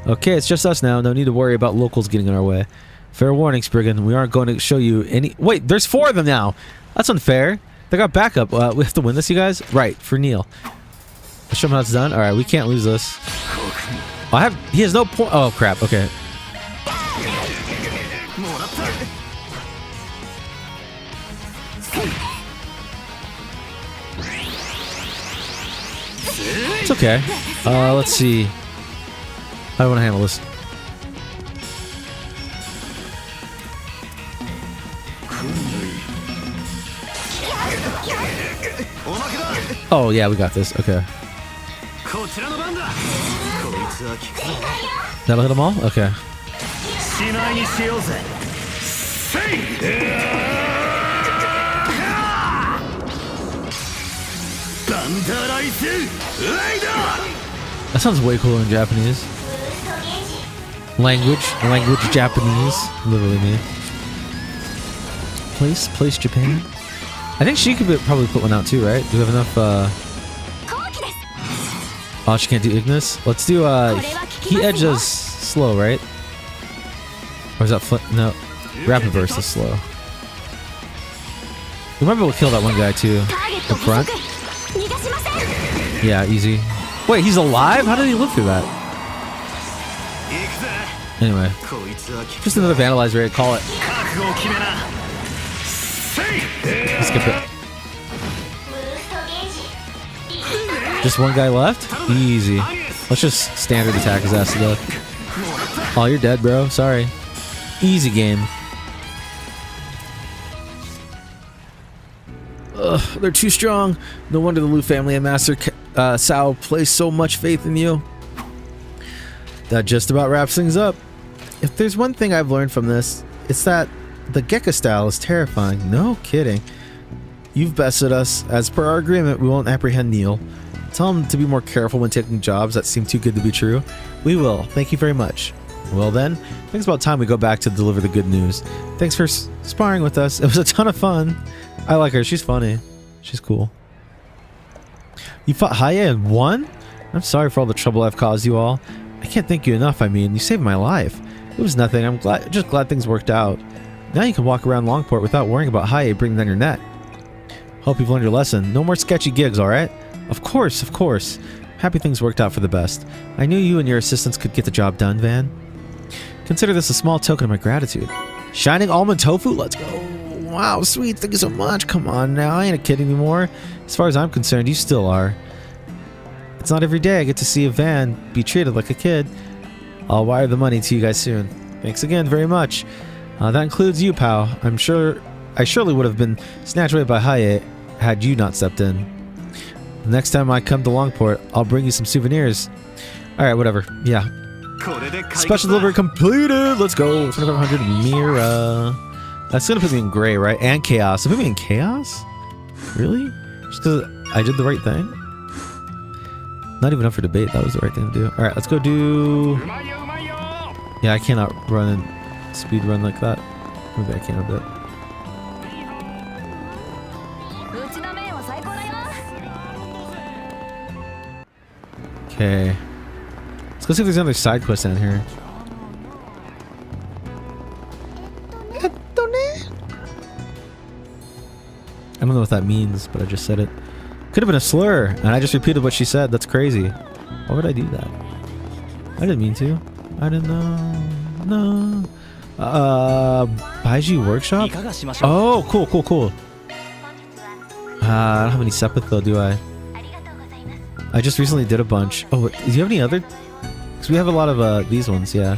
Okay, it's just us now. No need to worry about locals getting in our way. Fair warning, Spriggan. We aren't going to show you any... Wait, there's 4 of them now. That's unfair. They got backup. We have to win this, you guys? Right, for Neil. Let's show him how it's done. Alright, we can't lose this. He has no point. Oh, crap. Okay. It's okay. Let's see. How do I want to handle this? Oh, yeah, we got this. Okay. That'll hit them all? Okay. That sounds way cooler in Japanese. Language Japanese. Literally me. Place Japan. I think she could probably put one out too, right? Do we have enough, Oh, she can't do Ignis? Let's do, Heat Edge does slow, right? Or is that no. Rapid Burst is slow. We might be able to kill that one guy too. Up front. Yeah, easy. Wait, he's alive? How did he live through that? Anyway. Just another Vandalize raid, call it. Let's skip it. Just one guy left? Easy. Let's just standard attack his ass to death. Oh, you're dead, bro. Sorry. Easy game. Ugh, they're too strong. No wonder the Liu family and Master Sao place so much faith in you. That just about wraps things up. If there's one thing I've learned from this, it's that the Gekka style is terrifying. No kidding. You've bested us. As per our agreement, we won't apprehend Neil. Tell him to be more careful when taking jobs that seem too good to be true. We will. Thank you very much. Well then, I think it's about time we go back to deliver the good news. Thanks for sparring with us. It was a ton of fun. I like her. She's funny. She's cool. You fought Haya and won? I'm sorry for all the trouble I've caused you all. I can't thank you enough. I mean, you saved my life. It was nothing. I'm just glad things worked out. Now you can walk around Longport without worrying about Haya bringing down your net. Hope you've learned your lesson. No more sketchy gigs, alright? Of course, of course. Happy things worked out for the best. I knew you and your assistants could get the job done, Van. Consider this a small token of my gratitude. Shining almond tofu? Let's go. Wow, sweet. Thank you so much. Come on now. I ain't a kid anymore. As far as I'm concerned, you still are. It's not every day I get to see a Van be treated like a kid. I'll wire the money to you guys soon. Thanks again very much. That includes you, pal. I surely would have been snatched away by Haya had you not stepped in. The next time I come to Longport, I'll bring you some souvenirs. Alright, whatever. Yeah. Special delivery completed! Let's go! 2500 Mira. That's gonna put me in gray, right? And chaos. It put me in chaos? Really? Just because I did the right thing? Not even up for debate. That was the right thing to do. Alright, let's go do... Yeah, I cannot run and speed run like that. Maybe I can a bit. Okay. Let's go see if there's another side quest down here. I don't know what that means, but I just said it. Could have been a slur, and I just repeated what she said. That's crazy. Why would I do that? I didn't mean to. I didn't know. No. Baiji Workshop? Oh, cool, cool, cool. I don't have any Sepith though, do I? I just recently did a bunch. Oh, do you have any other? Because we have a lot of these ones, yeah.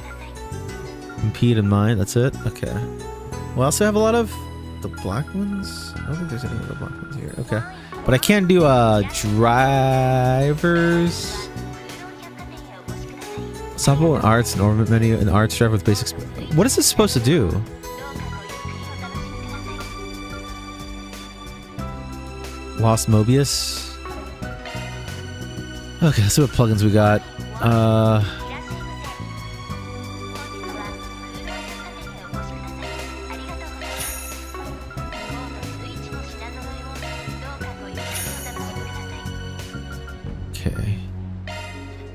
Impede and mine, that's it? Okay. We also have a lot of the black ones. I don't think there's any of the black ones here. Okay. But I can do drivers. Supplemental and arts and ornament menu and arts driver with basics. What is this supposed to do? Lost Mobius. Okay, let's see what plugins we got. Okay.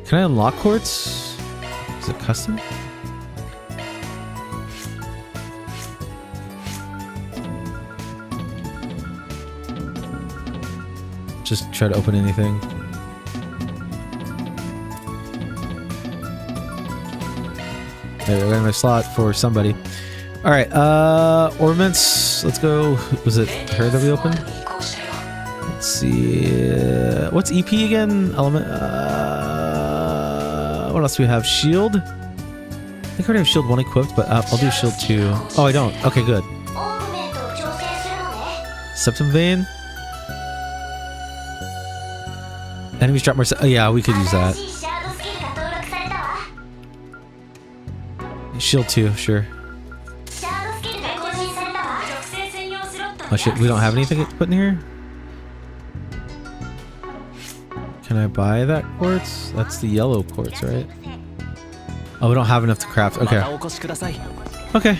Can I unlock quartz? Is it custom? Just try to open anything. There, we got another slot for somebody. All right, ornaments. Let's go. Was it her that we opened? Let's see. What's EP again? Element. What else do we have? Shield. I think I already have shield 1 equipped, but I'll do shield 2. Oh, I don't. Okay, good. Septum vein. Enemies drop more. Oh, yeah, we could use that. Shield 2, sure. Oh shit, we don't have anything to put in here? Can I buy that quartz? That's the yellow quartz, right? Oh, we don't have enough to craft. Okay. Okay,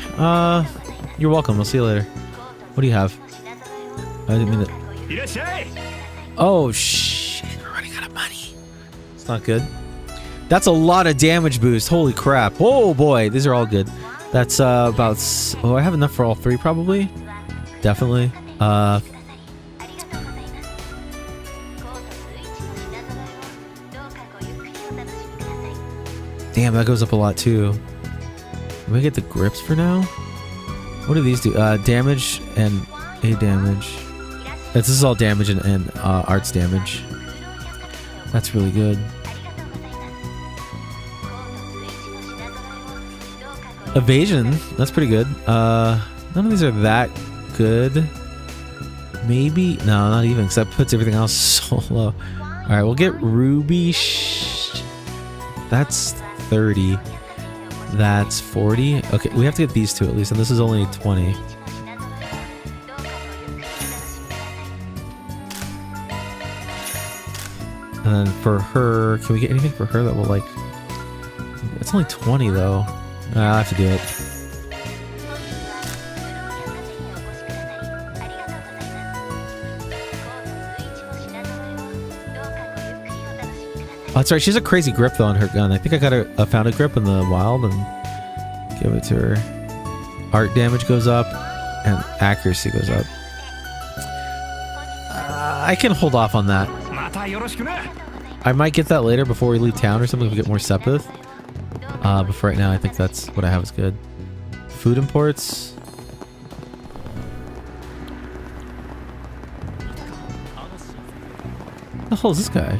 you're welcome. I'll see you later. What do you have? I didn't mean it. Oh, shit. We're running out of money. It's not good. That's a lot of damage boost. Holy crap. Oh boy, these are all good. That's about... Oh, I have enough for all 3 probably. Definitely. Damn, that goes up a lot too. Can we get the grips for now? What do these do? Damage and A damage. This is all damage and arts damage. That's really good. Evasion, that's pretty good. None of these are that good. Maybe, no, not even, because that puts everything else so low. All right, we'll get Ruby. That's 30. That's 40. Okay, we have to get these 2 at least, and this is only 20. And then for her, can we get anything for her that will like... It's only 20 though. I'll have to do it. Oh, that's right. She has a crazy grip though on her gun. I think I got I found a grip in the wild and give it to her. Art damage goes up and accuracy goes up. I can hold off on that. I might get that later before we leave town or something if we get more Sepith. But for right now, I think that's what I have is good. Food imports. What the hell is this guy?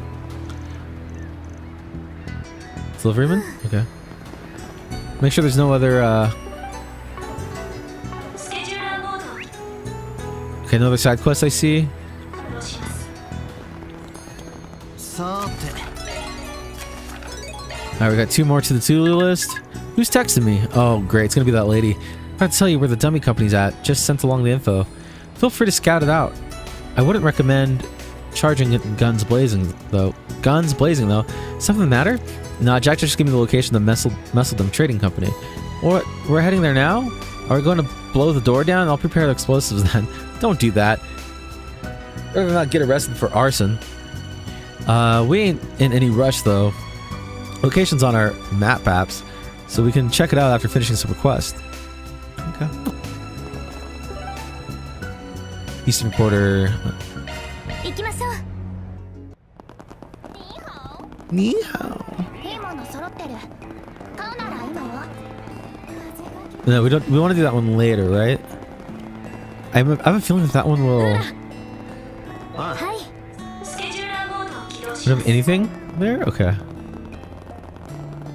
Deliveryman? Okay. Make sure there's no other, Okay, no other side quests I see. Alright, we got 2 more to the to-do list. Who's texting me? Oh, great. It's gonna be that lady. I'm about to tell you where the dummy company's at. Just sent along the info. Feel free to scout it out. I wouldn't recommend charging it guns blazing, though. Guns blazing, though. Something the matter? Nah, Jack just gave me the location of the Messeldom Trading Company. What? We're heading there now? Are we going to blow the door down? I'll prepare the explosives then. Don't do that. Rather not get arrested for arson. We ain't in any rush, though. Location's on our map apps, so we can check it out after finishing some requests. Okay. Eastern Quarter. Ni hao. No, we don't. We want to do that one later, right? I have a feeling that one will. We don't have anything there? Okay.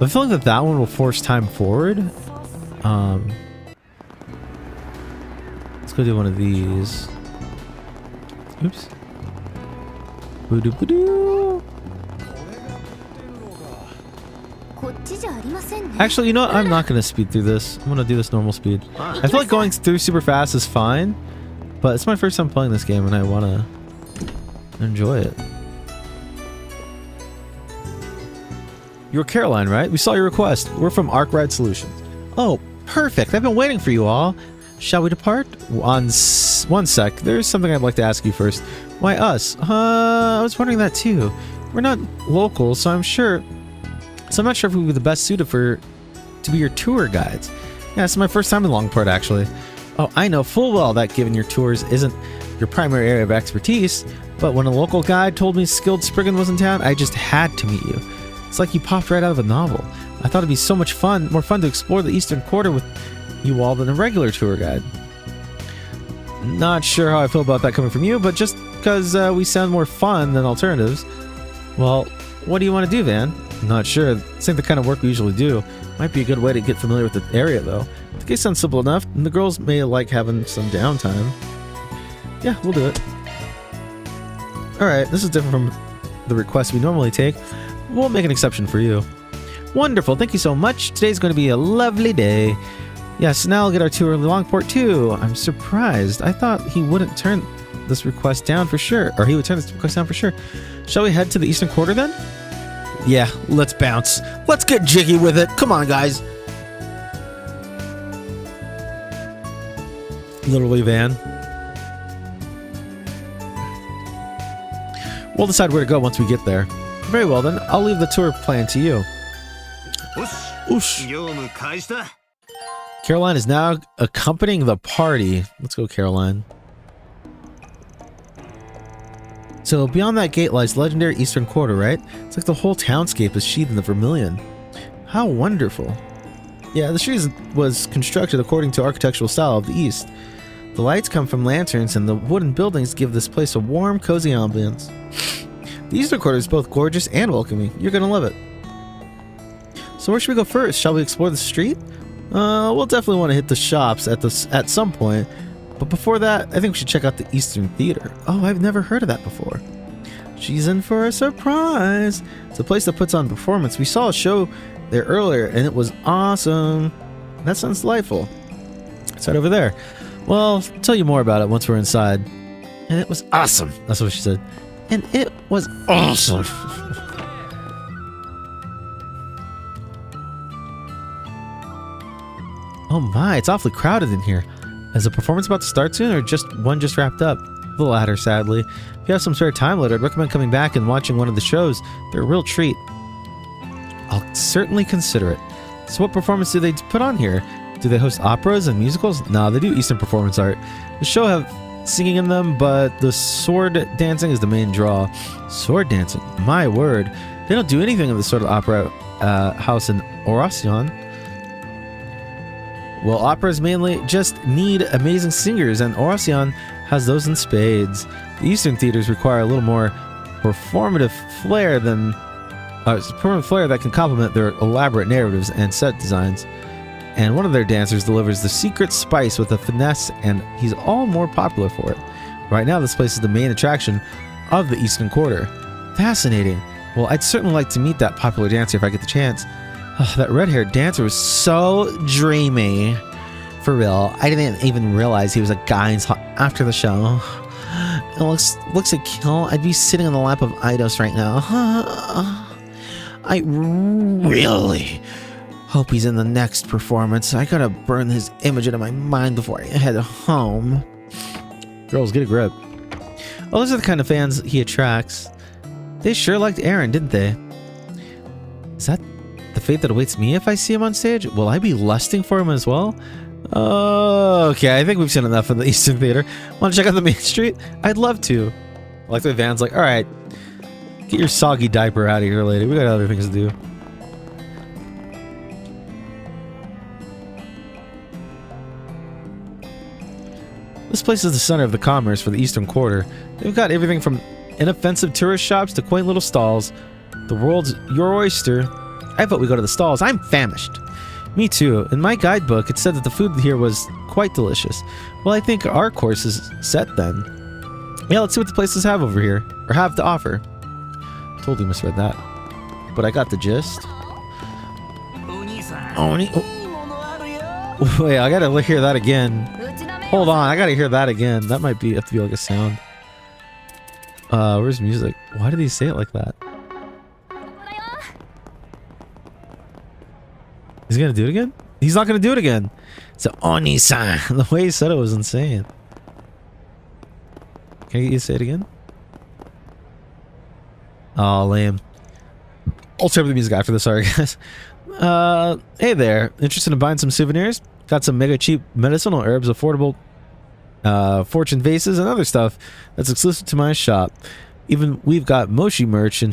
I feel like that one will force time forward. Let's go do one of these. Oops. Boo-doo-boo-doo. Actually, you know what? I'm not going to speed through this. I'm going to do this normal speed. I feel like going through super fast is fine, but it's my first time playing this game and I want to enjoy it. You're Caroline, right? We saw your request. We're from ArcRide Solutions. Oh, perfect. I've been waiting for you all. Shall we depart? One sec. There's something I'd like to ask you first. Why us? I was wondering that too. We're not local, so I'm not sure if we'd be the best suited to be your tour guides. Yeah, it's my first time in Longport, actually. Oh, I know full well that given your tours isn't your primary area of expertise, but when a local guide told me Skilled Spriggan was in town, I just had to meet you. It's like you popped right out of a novel. I thought it'd be so much more fun to explore the Eastern Quarter with you all than a regular tour guide. Not sure how I feel about that coming from you, but just because we sound more fun than alternatives. Well, what do you want to do, Van? Not sure. This ain't the kind of work we usually do. Might be a good way to get familiar with the area, though. The case sounds simple enough, and the girls may like having some downtime. Yeah, we'll do it. Alright, this is different from the requests we normally take. We'll make an exception for you. Wonderful, thank you so much. Today's going to be a lovely day. Yes, now I'll get our tour of Longport too. I'm surprised. I thought he wouldn't turn this request down for sure. Or he would turn this request down for sure. Shall we head to the Eastern Quarter then? Yeah, let's bounce. Let's get jiggy with it. Come on, guys. Literally, Van. We'll decide where to go once we get there. Very well then, I'll leave the tour plan to you. Oosh. Caroline is now accompanying the party. Let's go, Caroline. So beyond that gate lies legendary Eastern Quarter, right? It's like the whole townscape is sheathed in the vermilion. How wonderful. Yeah, the street was constructed according to architectural style of the East. The lights come from lanterns and the wooden buildings give this place a warm, cozy ambience. The Eastern Quarter is both gorgeous and welcoming. You're gonna love it. So where should we go first? Shall we explore the street? We'll definitely want to hit the shops at some point. But before that, I think we should check out the Eastern Theater. Oh, I've never heard of that before. She's in for a surprise. It's a place that puts on performance. We saw a show there earlier, and it was awesome. That sounds delightful. It's right over there. Well, I'll tell you more about it once we're inside. And it was awesome. That's what she said. And it was awesome. Oh my, it's awfully crowded in here. Is the performance about to start soon, or just wrapped up? The latter, sadly. If you have some spare time later, I'd recommend coming back and watching one of the shows. They're a real treat. I'll certainly consider it. So what performance do they put on here? Do they host operas and musicals? No, they do Eastern performance art. The show have singing in them, but the sword dancing is the main draw. Sword dancing? My word. They don't do anything of the sort of opera house in Oracion. Well, operas mainly just need amazing singers, and Oracion has those in spades. The Eastern theaters require a little more performative flair that can complement their elaborate narratives and set designs. And one of their dancers delivers the secret spice with a finesse, and he's all more popular for it. Right now, this place is the main attraction of the Eastern Quarter. Fascinating. Well, I'd certainly like to meet that popular dancer if I get the chance. Oh, that red-haired dancer was so dreamy. For real, I didn't even realize he was a guy after the show. It looks like kill. I'd be sitting on the lap of Eidos right now. I really hope he's in the next performance. I gotta burn his image out of my mind before I head home. Girls, get a grip. Oh, those are the kind of fans he attracts. They sure liked Aaron, didn't they? Is that the fate that awaits me if I see him on stage? Will I be lusting for him as well? Okay, I think we've seen enough of the Eastern Theater. Want to check out the main street? I'd love to. Like the van's like, alright, get your soggy diaper out of here, lady. We got other things to do. This place is the center of the commerce for the Eastern Quarter. They've got everything from inoffensive tourist shops to quaint little stalls. The world's your oyster. I vote we go to the stalls. I'm famished. Me too. In my guidebook, it said that the food here was quite delicious. Well, I think our course is set then. Yeah, let's see what the places have over here. Or have to offer. Totally misread that. But I got the gist. Oni. Oh. Wait, I gotta hear that again. Hold on, I gotta hear that again. That might have to be like a sound. Where's music? Why did he say it like that? He's gonna do it again? He's not gonna do it again. It's an Oni-san. The way he said it was insane. Can I get you to say it again? Oh, lame. I'll turn up the music after this, sorry guys. Hey there. Interested in buying some souvenirs? Got some mega cheap medicinal herbs, affordable fortune vases, and other stuff that's exclusive to my shop. Even we've got Moshi merch in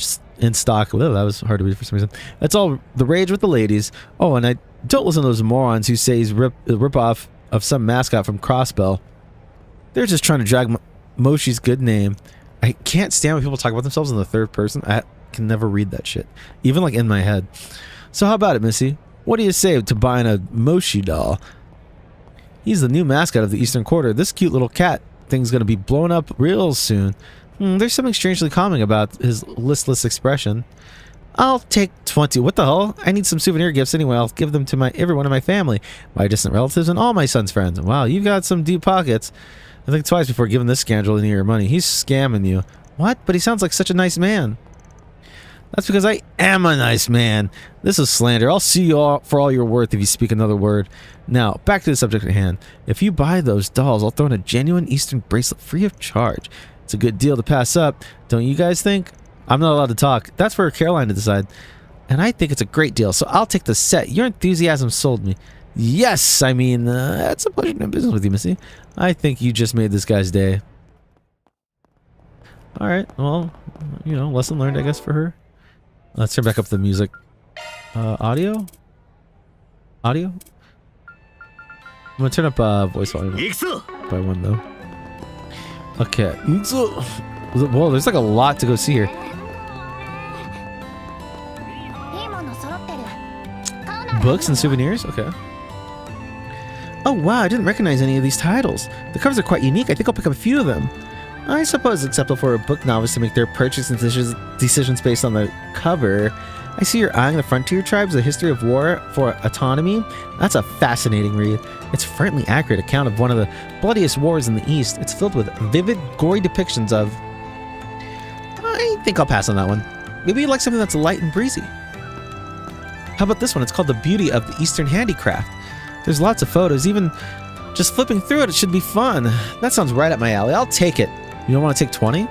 stock. Whoa, that was hard to read for some reason. That's all the rage with the ladies. Oh, and I don't listen to those morons who say he's rip off of some mascot from Crossbell. They're just trying to drag Moshi's good name. I can't stand when people talk about themselves in the third person. I can never read that shit, even like in my head. So how about it, Missy? What do you say to buying a Moshi doll? He's the new mascot of the Eastern Quarter. This cute little cat thing's gonna be blown up real soon. There's something strangely calming about his listless expression. I'll take 20. What the hell? I need some souvenir gifts anyway. I'll give them to everyone in my family, my distant relatives, and all my son's friends. Wow, you've got some deep pockets. I think twice before giving this scoundrel any of your money. He's scamming you. What? But he sounds like such a nice man. That's because I am a nice man. This is slander. I'll sue you all for all you're worth if you speak another word. Now, back to the subject at hand. If you buy those dolls, I'll throw in a genuine Eastern bracelet free of charge. It's a good deal to pass up, don't you guys think? I'm not allowed to talk. That's for Caroline to decide. And I think it's a great deal, so I'll take the set. Your enthusiasm sold me. Yes, I mean, it's a pleasure doing business with you, Missy. I think you just made this guy's day. Alright, well, you know, lesson learned, I guess, for her. Let's turn back up the music. Audio? Audio? I'm gonna turn up voice volume by one, though. Okay. Whoa, there's like a lot to go see here. Books and souvenirs? Okay. Oh wow, I didn't recognize any of these titles. The covers are quite unique. I think I'll pick up a few of them. I suppose it's acceptable for a book novice to make their purchase decisions based on the cover. I see you're eyeing the Frontier Tribes, The History of War for Autonomy. That's a fascinating read. It's a friendly, accurate account of one of the bloodiest wars in the East. It's filled with vivid, gory depictions of... I think I'll pass on that one. Maybe you'd like something that's light and breezy. How about this one? It's called The Beauty of the Eastern Handicraft. There's lots of photos. Even just flipping through it should be fun. That sounds right up my alley. I'll take it. You don't want to take 20?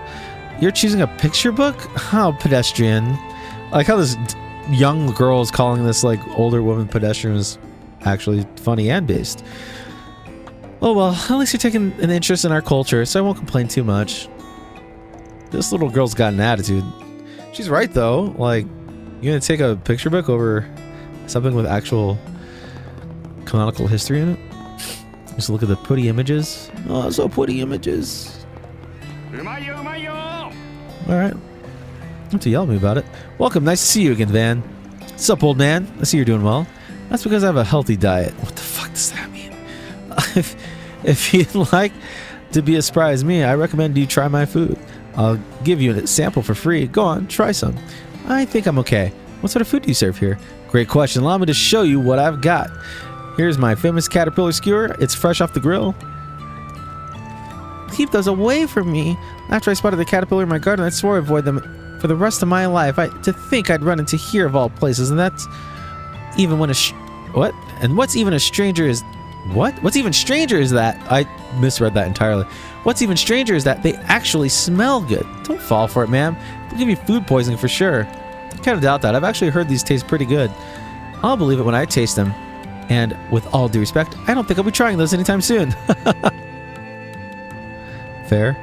You're choosing a picture book? How pedestrian. I like how this young girl is calling this like older woman pedestrian is actually funny and based. Oh well, at least you're taking an interest in our culture, so I won't complain too much. This little girl's got an attitude. She's right though. Like, you're gonna take a picture book over something with actual canonical history in it? Just look at the pretty images. Oh, so pretty images. Alright. Don't have to yell at me about it. Welcome, nice to see you again, Van. What's up, old man? I see you're doing well. That's because I have a healthy diet. What the fuck does that mean? If you'd like to be as spry as me, I recommend you try my food. I'll give you a sample for free. Go on, try some. I think I'm okay. What sort of food do you serve here? Great question. Allow me to show you what I've got. Here's my famous caterpillar skewer. It's fresh off the grill. Keep those away from me. After I spotted the caterpillar in my garden, I swore I'd avoid them for the rest of my life. To think I'd run into here of all places, and that's even when what? And what's even a stranger is... What? What's even stranger is that... I misread that entirely. What's even stranger is that they actually smell good. Don't fall for it, ma'am. They'll give you food poisoning for sure. I kind of doubt that. I've actually heard these taste pretty good. I'll believe it when I taste them. And with all due respect, I don't think I'll be trying those anytime soon. Fair.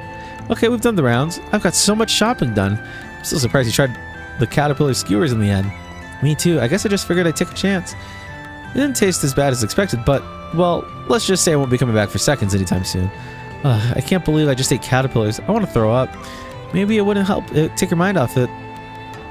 Okay, we've done the rounds. I've got so much shopping done. I'm still surprised you tried the caterpillar skewers in the end. Me too. I guess I just figured I'd take a chance. It didn't taste as bad as expected, but, well, let's just say I won't be coming back for seconds anytime soon. I can't believe I just ate caterpillars. I want to throw up. Maybe it wouldn't help take your mind off it.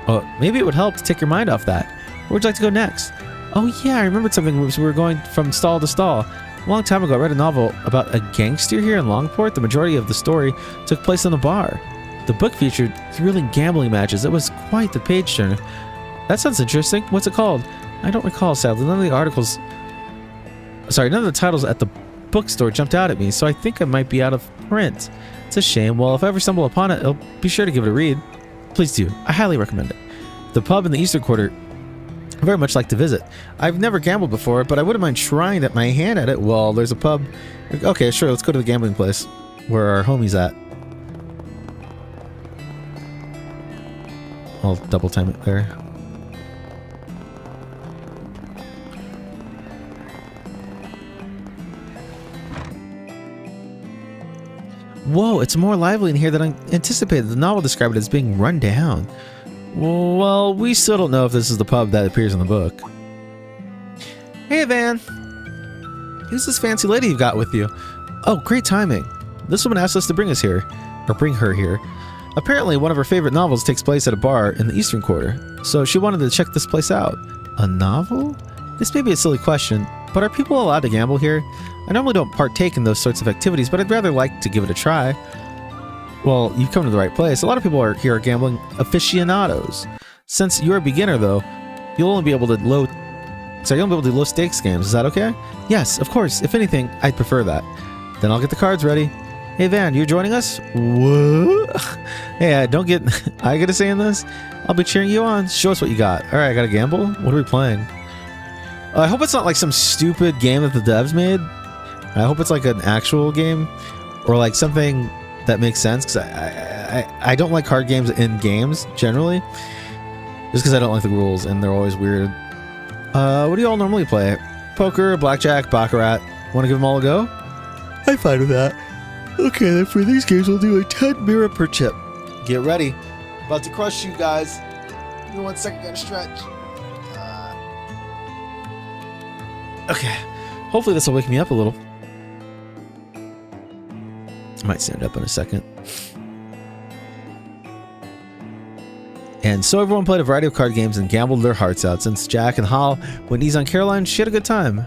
Oh, maybe it would help to take your mind off that. Where would you like to go next? Oh yeah, I remembered something. We were going from stall to stall. A long time ago, I read a novel about a gangster here in Longport. The majority of the story took place in a bar. The book featured thrilling gambling matches. It was quite the page turner. That sounds interesting. What's it called? I don't recall, sadly. None of the titles at the bookstore jumped out at me, so I think I might be out of print. It's a shame. Well, if I ever stumble upon it, I'll be sure to give it a read. Please do. I highly recommend it. The pub in the Eastern Quarter, I very much like to visit. I've never gambled before, but I wouldn't mind trying my hand at it. Well, there's a pub. Okay, sure, let's go to the gambling place where our homie's at. I'll double time it there. Whoa, it's more lively in here than I anticipated. The novel described it as being run down. Well, we still don't know if this is the pub that appears in the book. Hey, Van. Who's this fancy lady you've got with you? Oh, great timing. This woman asked us to bring us here. Or bring her here. Apparently, one of her favorite novels takes place at a bar in the Eastern Quarter. So she wanted to check this place out. A novel? This may be a silly question, but are people allowed to gamble here? I normally don't partake in those sorts of activities, but I'd rather like to give it a try. Well, you've come to the right place. A lot of people here are gambling aficionados. Since you're a beginner, though, you'll only be able to do low stakes games. Is that okay? Yes, of course. If anything, I'd prefer that. Then I'll get the cards ready. Hey, Van, you joining us? What? Hey, don't get I gotta say in this. I'll be cheering you on. Show us what you got. All right, I gotta gamble. What are we playing? I hope it's not like some stupid game that the devs made. I hope it's like an actual game or like something that makes sense, because I don't like card games in games generally, just because I don't like the rules and they're always weird. What do you all normally play? Poker, blackjack, baccarat. Want to give them all a go? I'm fine with that. Okay, then for these games we'll do a 10 mirror per chip. Get ready. About to crush you guys. Give me 1 second, gotta stretch. Okay. Hopefully this will wake me up a little. I might stand up in a second. And so everyone played a variety of card games and gambled their hearts out. Since Jack and Hal went easy on Caroline, she had a good time.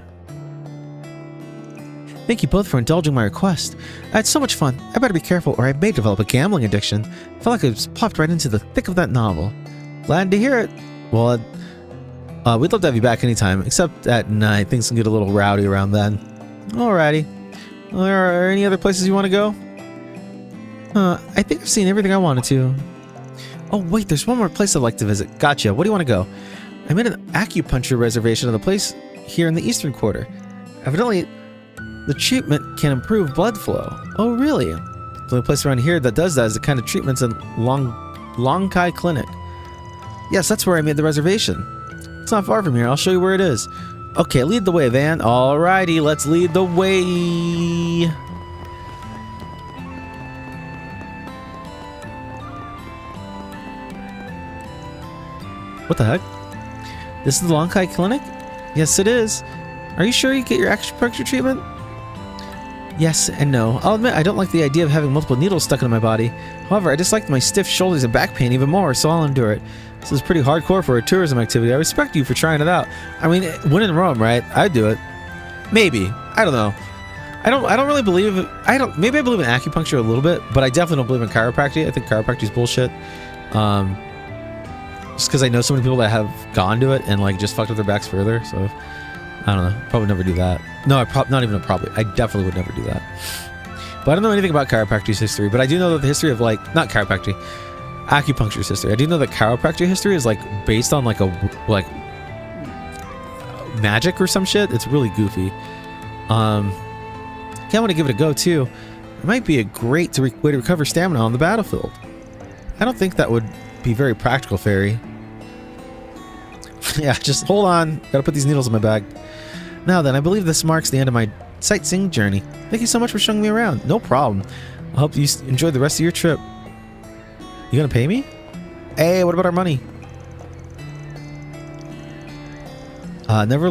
Thank you both for indulging my request. I had so much fun. I better be careful or I may develop a gambling addiction. I felt like I just popped right into the thick of that novel. Glad to hear it. Well, we'd love to have you back anytime, except at night. Things can get a little rowdy around then. Alrighty. Are there any other places you want to go? I think I've seen everything I wanted to. Oh, wait, there's one more place I'd like to visit. Gotcha. What do you want to go? I made an acupuncture reservation at a place here in the Eastern Quarter. Evidently, the treatment can improve blood flow. Oh, really? The only place around here that does that is the kind of treatments in Longkai Clinic. Yes, that's where I made the reservation. It's not far from here. I'll show you where it is. Okay, lead the way, Van. Alrighty, let's lead the way. What the heck? This is the Longkai Clinic? Yes, it is. Are you sure you get your acupuncture treatment? Yes and no. I'll admit I don't like the idea of having multiple needles stuck into my body. However, I dislike my stiff shoulders and back pain even more, so I'll endure it. This is pretty hardcore for a tourism activity. I respect you for trying it out. I mean, when in Rome, right? I'd do it. Maybe. I don't know. I don't really believe... Maybe I believe in acupuncture a little bit, but I definitely don't believe in chiropractic. I think chiropractic is bullshit. Just because I know so many people that have gone to it and like just fucked up their backs further, so I don't know. Probably never do that. No, not even a probably. I definitely would never do that. But I don't know anything about chiropractic's history, but I do know that the history of like, not chiropractic, acupuncture's history. I do know that chiropractic history is like based on like magic or some shit. It's really goofy. I want to give it a go too. It might be a great way to recover stamina on the battlefield. I don't think that would be very practical, Fairy. Yeah, just hold on. Gotta put these needles in my bag. Now then, I believe this marks the end of my sightseeing journey. Thank you so much for showing me around. No problem. I hope you enjoy the rest of your trip. You gonna pay me? Hey, what about our money? Never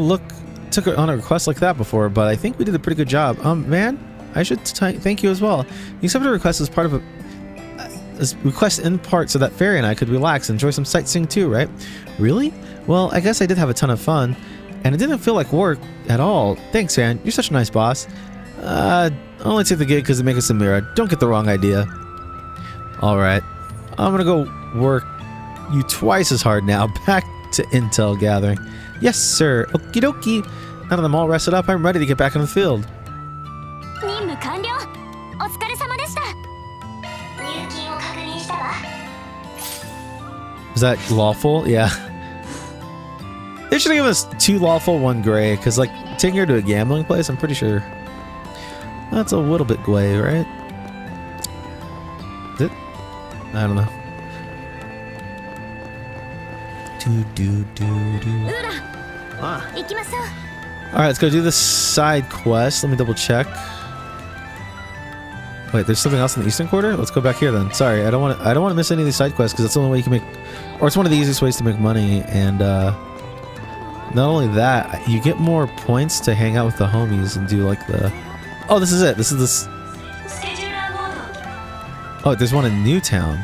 took on a request like that before, but I think we did a pretty good job. Man, I should thank you as well. You accepted a request as part of a request in part so that Fairy and I could relax and enjoy some sightseeing too, right? Really? Well, I guess I did have a ton of fun, and it didn't feel like work at all. Thanks, Fan. You're such a nice boss. I only take the gig because they make us a mirror. Don't get the wrong idea. Alright. I'm gonna go work you twice as hard now. Back to intel gathering. Yes, sir. Okie dokie. Now that I'm all rested up, I'm ready to get back in the field. 任務完了。お疲れ様で Is that lawful? Yeah. They should have given us 2 lawful, 1 gray, because like taking her to a gambling place, I'm pretty sure that's a little bit gray, right? Is it? I don't know. Alright, let's go do this side quest. Let me double check. Wait, there's something else in the eastern quarter? Let's go back here then. Sorry, I don't want to miss any of these side quests because that's the only way you can make, or it's one of the easiest ways to make money. And not only that, you get more points to hang out with the homies and do like the. Oh, this is it. This is this. Oh, there's one in Newtown.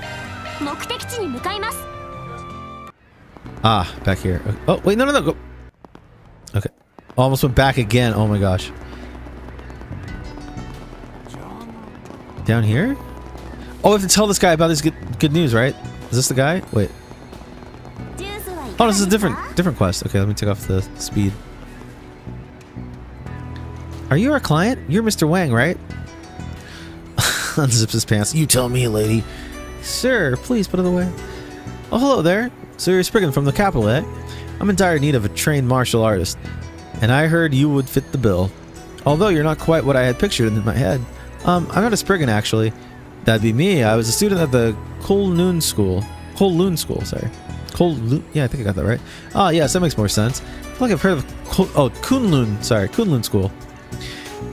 Ah, back here. Oh, wait, no, go. Okay. Almost went back again. Oh my gosh. Down here? Oh, we have to tell this guy about this good news, right? Is this the guy? Wait. Oh, this is a different quest. Okay, let me take off the speed. Are you our client? You're Mr. Wang, right? Unzips his pants. You tell me, lady. Sir, please put it away. Oh, hello there. So you're Spriggan from the capital, eh? I'm in dire need of a trained martial artist, and I heard you would fit the bill. Although you're not quite what I had pictured in my head. I'm not a Spriggan, actually. That'd be me. I was a student at the Kowloon School, sorry. Yeah, I think I got that right. Ah, yes, that makes more sense. I feel like I've heard of Kowloon School.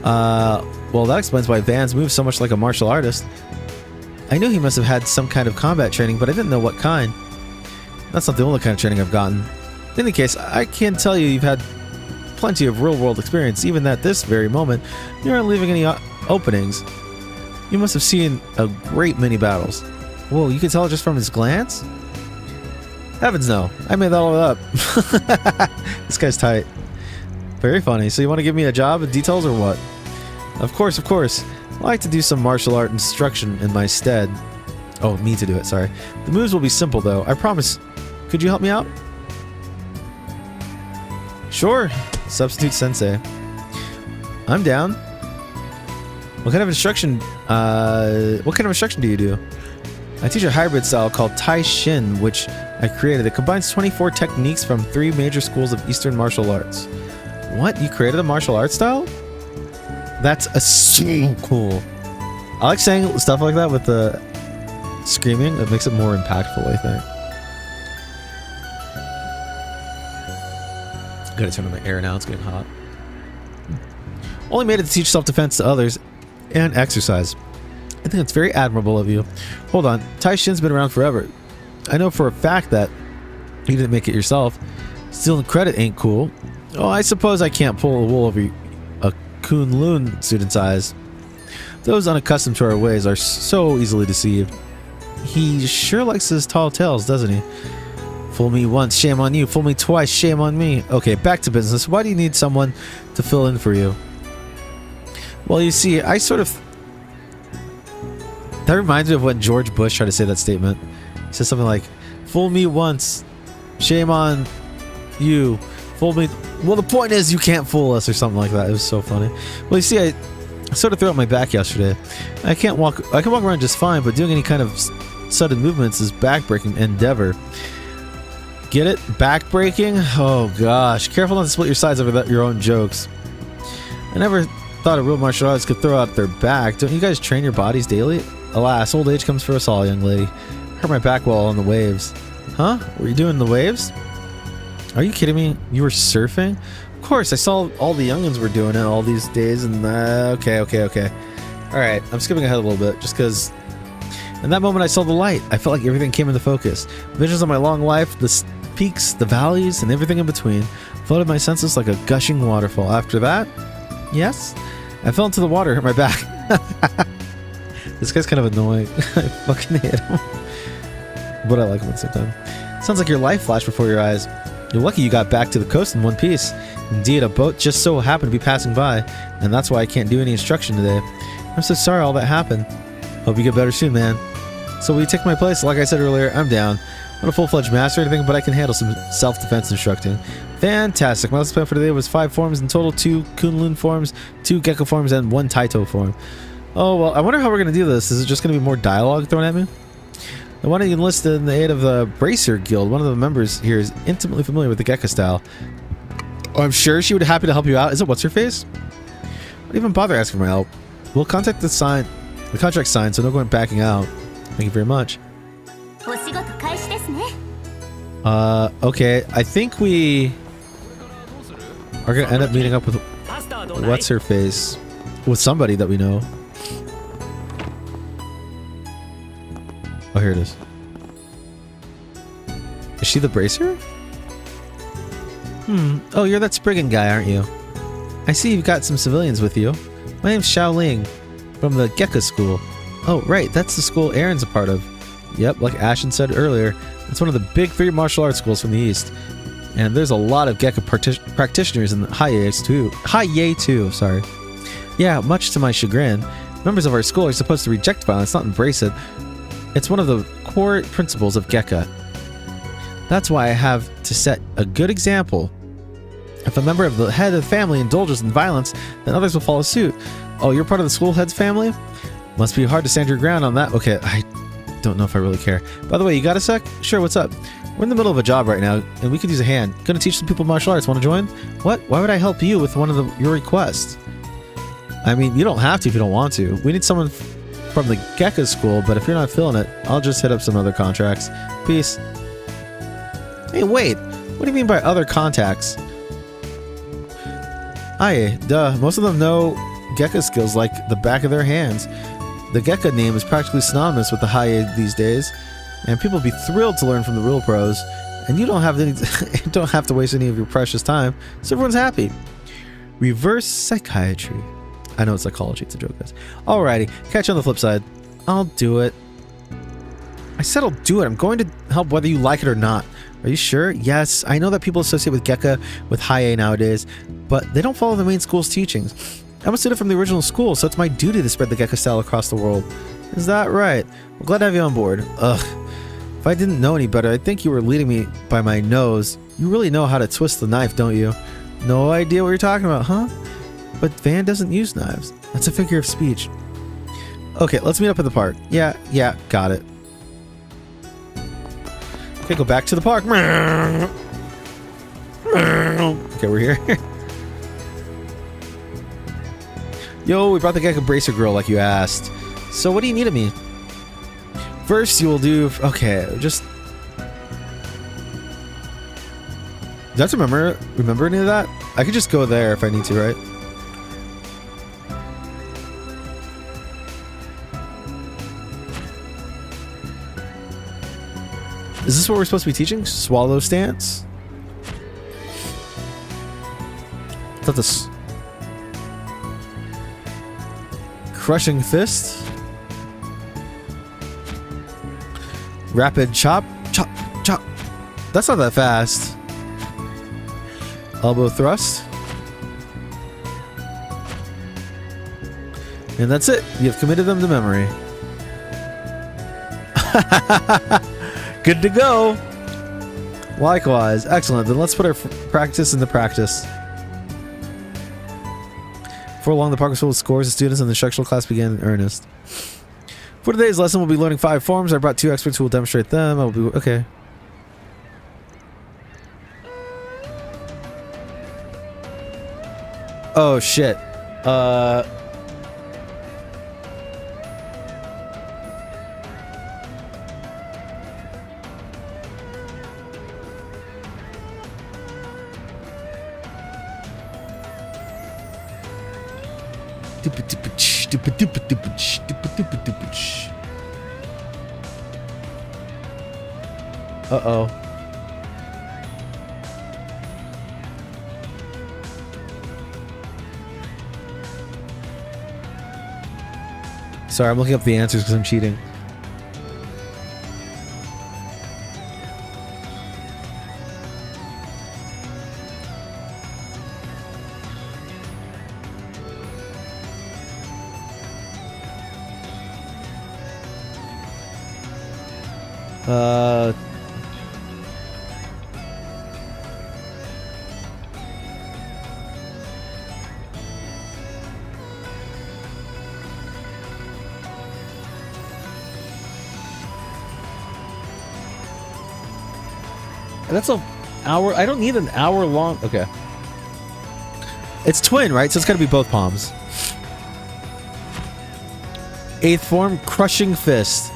Well, that explains why Vans moves so much like a martial artist. I knew he must have had some kind of combat training, but I didn't know what kind. That's not the only kind of training I've gotten. In any case, I can tell you you've had plenty of real-world experience, even at this very moment. You aren't leaving any openings. You must have seen a great many battles. Whoa, you can tell just from his glance? Heavens no, I made that all up. This guy's tight. Very funny. So you want to give me a job and details or what? Of course. I'd like to do some martial art instruction in my stead. Oh, me to do it, sorry. The moves will be simple though, I promise. Could you help me out? Sure. Substitute sensei. I'm down. What kind of instruction do you do? I teach a hybrid style called Tai Shin, which I created. It combines 24 techniques from 3 major schools of Eastern martial arts. What? You created a martial arts style? That's so cool. I like saying stuff like that with the screaming. It makes it more impactful, I think. Gotta turn on my air now, it's getting hot. Only made it to teach self-defense to others and exercise. I think it's very admirable of you. Hold on, Tai Shin's been around forever. I know for a fact that you didn't make it yourself. Stealing credit ain't cool. Oh, I suppose I can't pull the wool over a Kowloon student's eyes. Those unaccustomed to our ways are so easily deceived. He sure likes his tall tales, doesn't he? Fool me once, shame on you. Fool me twice, shame on me. Okay, back to business. Why do you need someone to fill in for you? Well, you see, that reminds me of when George Bush tried to say that statement. He says something like, fool me once, shame on you. Fool me. Well, the point is you can't fool us or something like that. It was so funny. Well, you see, I sort of threw out my back yesterday. I can walk around just fine, but doing any kind of sudden movements is back-breaking endeavor. Get it? Back-breaking? Oh gosh. Careful not to split your sides over your own jokes. I never thought a real martial artist could throw out their back. Don't you guys train your bodies daily? Alas, old age comes for us all, young lady. Hurt my back while on the waves. Huh? Were you doing the waves? Are you kidding me? You were surfing? Of course, I saw all the youngins were doing it all these days and okay. Alright, I'm skipping ahead a little bit just because in that moment I saw the light. I felt like everything came into focus. Visions of my long life, the peaks, the valleys, and everything in between flooded my senses like a gushing waterfall. After that, yes, I fell into the water, hurt my back. This guy's kind of annoying. I fucking hate him. But I like him at the same time. Sounds like your life flashed before your eyes. You're lucky you got back to the coast in one piece. Indeed, a boat just so happened to be passing by, and that's why I can't do any instruction today. I'm so sorry all that happened. Hope you get better soon, man. So will you take my place? Like I said earlier, I'm down. I'm not a full-fledged master or anything, but I can handle some self-defense instructing. Fantastic. My last plan for today was 5 forms in total, 2 Kowloon forms, 2 Gecko forms, and 1 Taito form. Oh, well, I wonder how we're going to do this. Is it just going to be more dialogue thrown at me? Then why don't you enlist in the aid of the Bracer Guild? One of the members here is intimately familiar with the Gecko style. Oh, I'm sure she would be happy to help you out. Is it what's her face? Don't even bother asking for my help. We'll contact the contract signed, so no going backing out. Thank you very much. Okay. I think we are gonna end up meeting up with what's her face, with somebody that we know. Oh, here it is. Is she the Bracer? Oh, you're that Spriggan guy, aren't you? I see you've got some civilians with you. My name's Xiaoling, from the Gecko School. Oh, right, that's the school Aaron's a part of. Yep, like Ashen said earlier, it's one of the big 3 martial arts schools from the East. And there's a lot of Gecko practitioners in the High Yay too, sorry. Yeah, much to my chagrin, members of our school are supposed to reject violence, not embrace it. It's one of the core principles of Gecko. That's why I have to set a good example. If a member of the head of the family indulges in violence, then others will follow suit. Oh, you're part of the school head's family? Must be hard to stand your ground on that. Okay, I don't know if I really care. By the way, you got a sec? Sure, what's up? We're in the middle of a job right now, and we could use a hand. Gonna teach some people martial arts. Want to join? What? Why would I help you with one of your requests? I mean, you don't have to if you don't want to. We need someone from the Gecko School, but if you're not feeling it, I'll just hit up some other contracts. Peace. Hey, wait. What do you mean by other contacts? Aye, duh. Most of them know Gecko skills like the back of their hands. The Gecko name is practically synonymous with the High these days, and people would be thrilled to learn from the real pros. And you don't have don't have to waste any of your precious time, so everyone's happy. Reverse psychiatry. I know it's psychology. It's a joke, guys. Alrighty, catch you on the flip side. I'll do it. I said I'll do it. I'm going to help whether you like it or not. Are you sure? Yes, I know that people associate with Gecko with High A nowadays, but they don't follow the main school's teachings. I'm a student from the original school, so it's my duty to spread the Gecko style across the world. Is that right? Well, glad to have you on board. Ugh. If I didn't know any better, I'd think you were leading me by my nose. You really know how to twist the knife, don't you? No idea what you're talking about, huh? But Van doesn't use knives. That's a figure of speech. Okay, let's meet up at the park. Yeah, got it. Okay, go back to the park. Okay, we're here. Yo, we brought the Gecko Bracer girl like you asked. So what do you need of me? First, you will do... Okay, just... Do I have to remember any of that? I could just go there if I need to, right? Is this what we're supposed to be teaching? Swallow stance? I thought this... Crushing fist? Rapid chop? Chop, chop. That's not that fast. Elbow thrust. And that's it. You've committed them to memory. Good to go. Likewise. Excellent. Then let's put our practice into practice. Before long, the park was full of scores of students and the instructional class began in earnest. For today's lesson, we'll be learning 5 forms. I brought 2 experts who will demonstrate them. I will be... Okay. Oh, shit. Uh-oh. Sorry, I'm looking up the answers because I'm cheating. That's a hour. I don't need an hour long. Okay. It's twin, right? So it's got to be both palms. 8th form, crushing fist.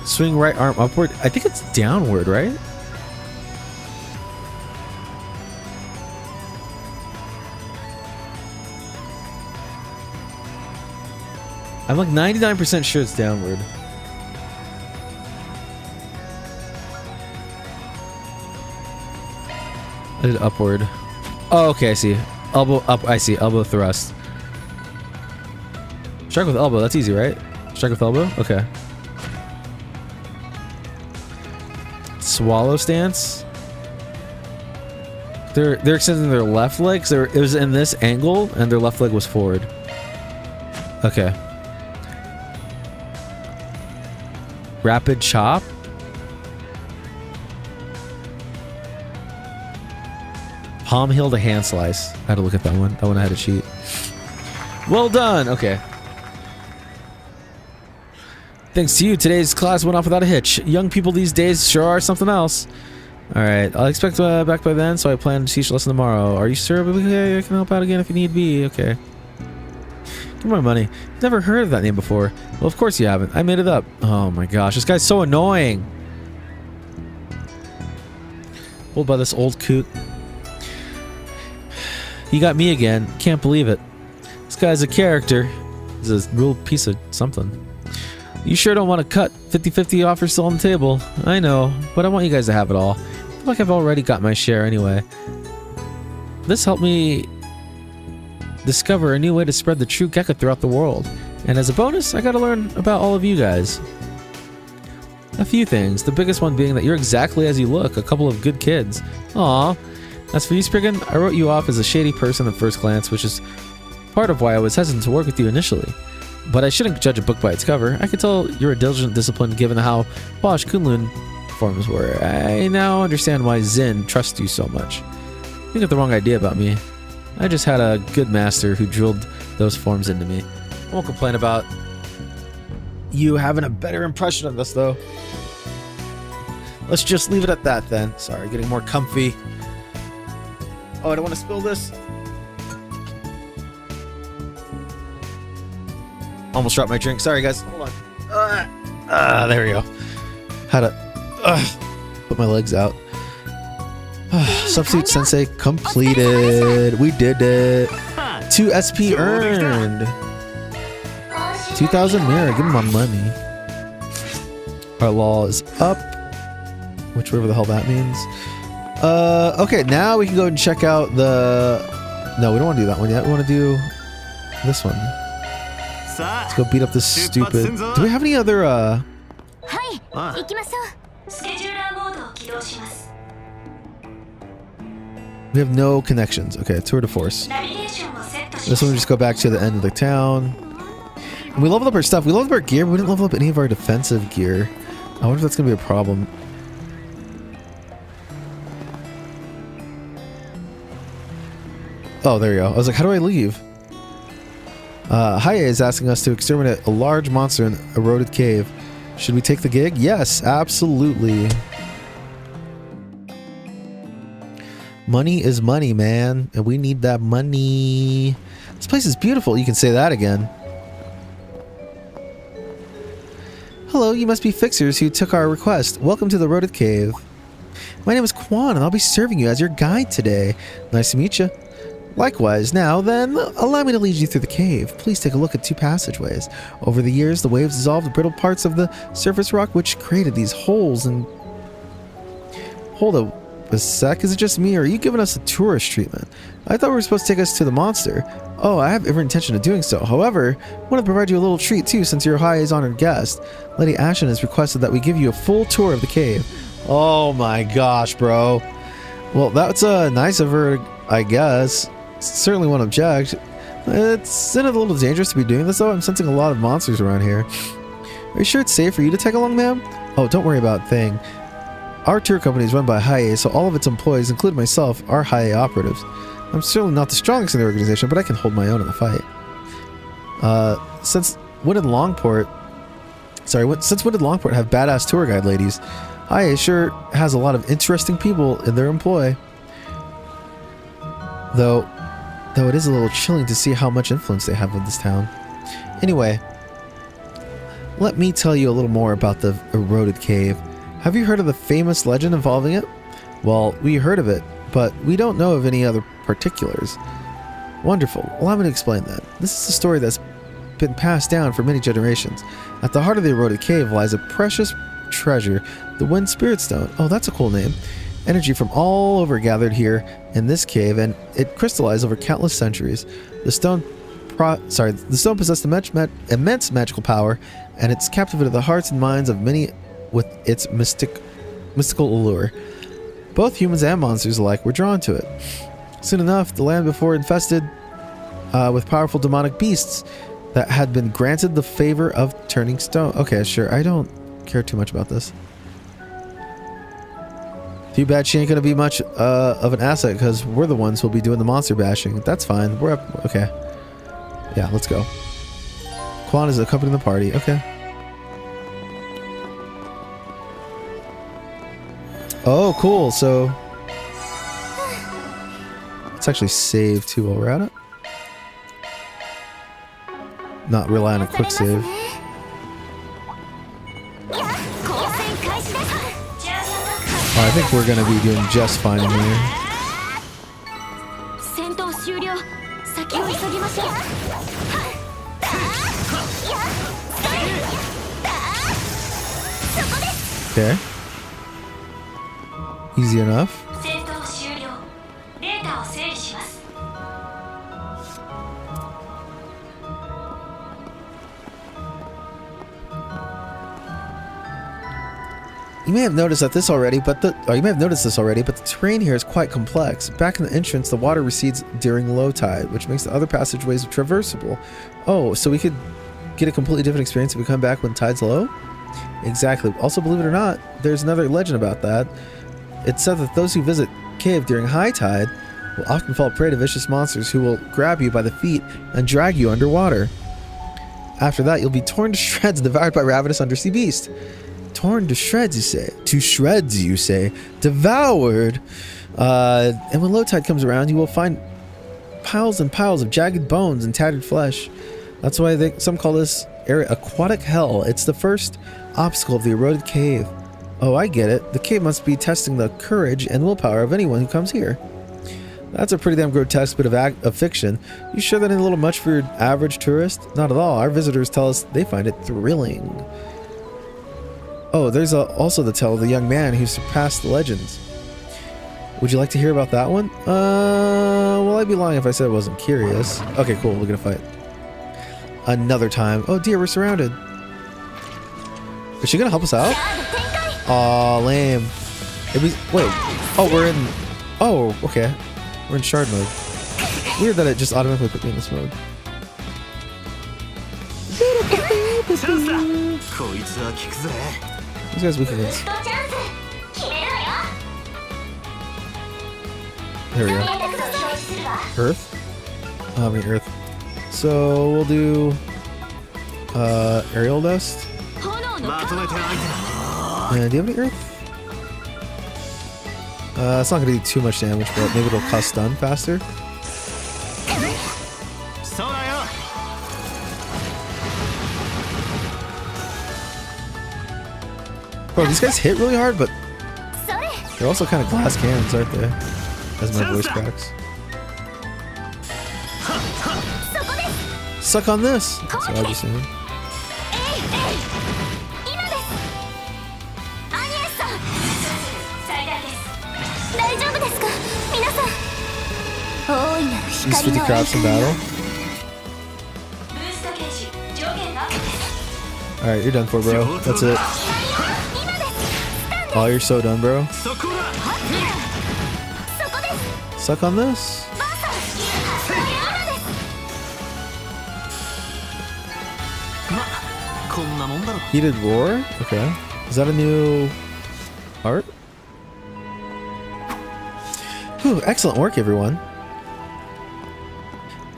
Swing right arm upward. I think it's downward, right? I'm like 99% sure it's downward. I did upward. Oh, okay, I see. Elbow up, I see. Elbow thrust. Strike with elbow, that's easy, right? Strike with elbow? Okay. Swallow stance. They're extending their left leg. So it was in this angle, and their left leg was forward. Okay. Rapid chop. Palm heel to hand slice. I had to look at that one. That one I had to cheat. Well done. Okay. Thanks to you, today's class went off without a hitch. Young people these days sure are something else. Alright, I'll expect back by then, so I plan to teach a lesson tomorrow. Are you sure? Okay, I can help out again if you need be. Okay. Give me my money. Never heard of that name before. Well, of course you haven't. I made it up. Oh my gosh, this guy's so annoying. Pulled by this old coot. He got me again. Can't believe it. This guy's a character. He's a real piece of something. You sure don't want to cut 50-50 offer still on the table. I know, but I want you guys to have it all. I feel like I've already got my share anyway. This helped me discover a new way to spread the true Gekka throughout the world. And as a bonus, I got to learn about all of you guys. A few things, the biggest one being that you're exactly as you look, a couple of good kids. Aww. As for you, Spriggan, I wrote you off as a shady person at first glance, which is part of why I was hesitant to work with you initially. But I shouldn't judge a book by its cover. I could tell you're a diligent discipline given how posh Kunlun forms were. I now understand why Zin trusts you so much. You got the wrong idea about me. I just had a good master who drilled those forms into me. I won't complain about you having a better impression of us, though. Let's just leave it at that, then. Sorry, getting more comfy. Oh, I don't want to spill this. Almost dropped my drink. Sorry, guys. Hold on. There we go. Had to put my legs out. Substitute Sensei completed. We did it. 2 SP earned. 2,000 mirror. Give me my money. Our law is up. Which whatever the hell that means. Okay, now we can go and check out the... No, we don't want to do that one yet. We want to do this one. Let's go beat up this stupid... Do we have any other, We have no connections. Okay, tour de force. This one we just go back to the end of the town. And we leveled up our stuff. We leveled up our gear, but we didn't level up any of our defensive gear. I wonder if that's going to be a problem. Oh, there you go. I was like, how do I leave? Hiya is asking us to exterminate a large monster in an eroded cave. Should we take the gig? Yes, absolutely. Money is money, man. And we need that money. This place is beautiful. You can say that again. Hello, you must be fixers who took our request. Welcome to the eroded cave. My name is Quan, and I'll be serving you as your guide today. Nice to meet you. Likewise, now then, allow me to lead you through the cave. Please take a look at 2 passageways. Over the years, the waves dissolved the brittle parts of the surface rock, which created these holes and... Hold a sec, is it just me, or are you giving us a tourist treatment? I thought we were supposed to take us to the monster. Oh, I have every intention of doing so. However, I want to provide you a little treat too, since you're High's honored guest. Lady Ashen has requested that we give you a full tour of the cave. Oh my gosh, bro. Well, that's nice of her, I guess. Certainly won't object. Isn't it a little dangerous to be doing this though? I'm sensing a lot of monsters around here. Are you sure it's safe for you to tag along, ma'am? Oh, don't worry about a thing. Our tour company is run by Haie, so all of its employees, including myself, are Haie operatives. I'm certainly not the strongest in the organization, but I can hold my own in the fight. Since when did Longport have badass tour guide ladies? Hi sure has a lot of interesting people in their employ. Though it is a little chilling to see how much influence they have in this town. Anyway, let me tell you a little more about the eroded cave. Have you heard of the famous legend involving it? Well, we heard of it, but we don't know of any other particulars. Wonderful. Well, I'm going to explain that. This is a story that's been passed down for many generations. At the heart of the eroded cave lies a precious treasure, the Wind Spirit Stone. Oh, that's a cool name. Energy from all over gathered here in this cave, and it crystallized over countless centuries. The stone possessed immense magical power, and it's captivated the hearts and minds of many with its mystical allure. Both humans and monsters alike were drawn to it. Soon enough, the land before infested with powerful demonic beasts that had been granted the favor of turning stone. Okay, sure. I don't care too much about this. Too bad she ain't gonna be much of an asset because we're the ones who'll be doing the monster bashing. That's fine. We're up. Okay. Yeah, let's go. Quan is accompanying the party. Okay. Oh, cool. So let's actually save too while we're at it. Not rely on a quick save. Oh, I think we're gonna be doing just fine in here. Okay. Easy enough. You may have noticed this already, but the terrain here is quite complex. Back in the entrance, the water recedes during low tide, which makes the other passageways traversable. Oh, so we could get a completely different experience if we come back when tide's low? Exactly. Also, believe it or not, there's another legend about that. It's said that those who visit cave during high tide will often fall prey to vicious monsters who will grab you by the feet and drag you underwater. After that, you'll be torn to shreds and devoured by ravenous undersea beasts. Torn to shreds, you say? To shreds, you say? Devoured! And when low tide comes around, you will find piles and piles of jagged bones and tattered flesh. That's why some call this area aquatic hell. It's the first obstacle of the eroded cave. Oh, I get it. The cave must be testing the courage and willpower of anyone who comes here. That's a pretty damn grotesque bit of fiction. You sure that ain't a little much for your average tourist? Not at all. Our visitors tell us they find it thrilling. Oh, there's also the tale of the young man who surpassed the legends. Would you like to hear about that one? Well, I'd be lying if I said I wasn't curious. Okay, cool. We're gonna fight. Another time. Oh dear, we're surrounded. Is she gonna help us out? Aw, lame. Wait. Oh, we're in... Oh, okay. We're in shard mode. Weird that it just automatically put me in this mode. These guys weak against. There we go. Earth? I mean Earth. So we'll do aerial dust. And do you have any Earth? It's not gonna do too much damage, but maybe it'll cause stun faster. Bro, these guys hit really hard, but they're also kind of glass cannons, aren't they? As my voice cracks. Suck on this! That's what I was just saying. Use 50 crafts in battle. Alright, you're done for, bro. That's it. Oh, you're so done, bro. Suck on this. Heated roar? Okay. Is that a new art? Whew, excellent work, everyone.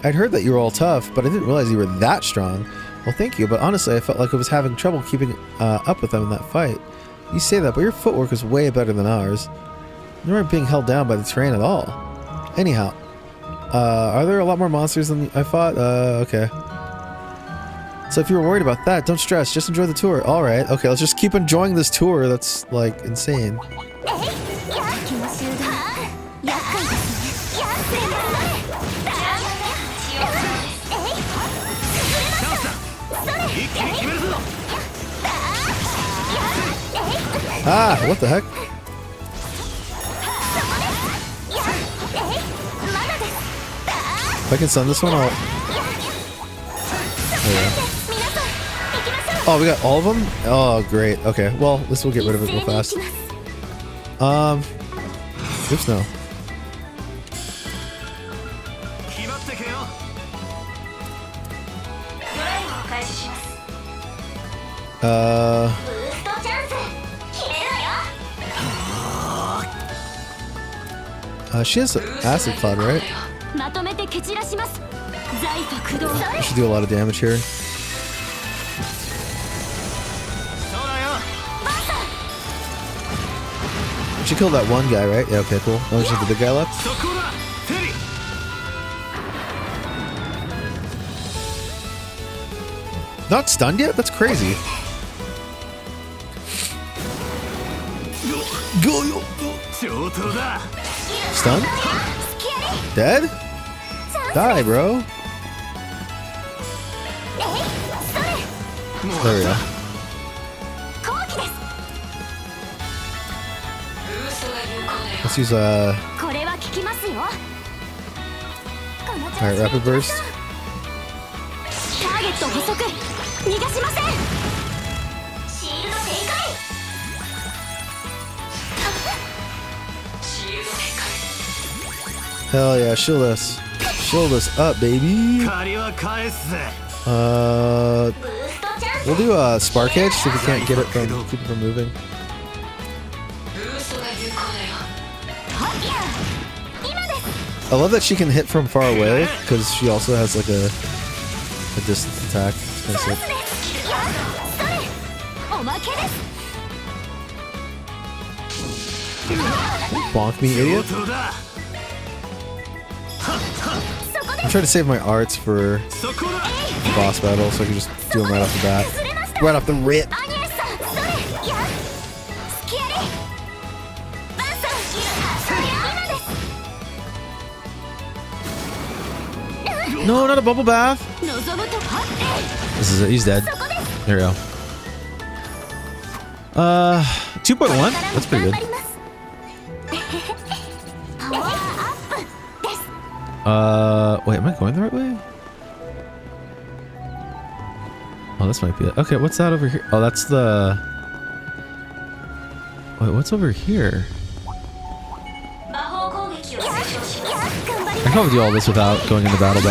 I'd heard that you were all tough, but I didn't realize you were that strong. Well, thank you, but honestly, I felt like I was having trouble keeping up with them in that fight. You say that, but your footwork is way better than ours. You weren't being held down by the terrain at all. Anyhow, are there a lot more monsters than I thought? Okay. So if you were worried about that, don't stress. Just enjoy the tour. All right. Okay, let's just keep enjoying this tour. That's like insane. Ah, what the heck? If I can stun this one, I'll... Oh, we got all of them? Oh, great. Okay, well, this will get rid of it real fast. Oops, no. She has acid cloud, right? I should do a lot of damage here. She killed that one guy, right? Yeah, okay, cool. Oh, there's just the big guy left. Not stunned yet? That's crazy. Stunned? Dead? Die, bro. There we go. Let's use alright, rapid burst. Hell yeah, shield us. Shield us up, baby. We'll do a spark edge so we can't get it from keep it from moving. I love that she can hit from far away because she also has like a distance attack. It's kind of sick. Bonk me, idiot. I'm trying to save my arts for the boss battle so I can just do them right off the bat. Right off the rip. No, not a bubble bath. This is it. He's dead. There we go. 2.1. That's pretty good. Wait, am I going the right way? Oh, this might be it. Okay, what's that over here? Oh, that's the... Wait, what's over here? I can probably do all this without going into battle.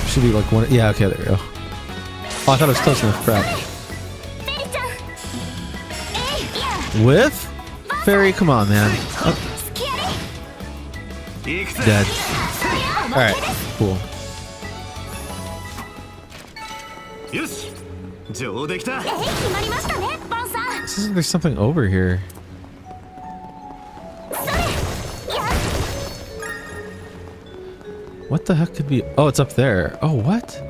Should be like one. Yeah, okay, there we go. Oh, I thought it was close enough. Crap. With? Fairy, come on, man. Oh. Dead. Alright, cool. This is like there's something over here. What the heck could be? Oh, it's up there. Oh, what?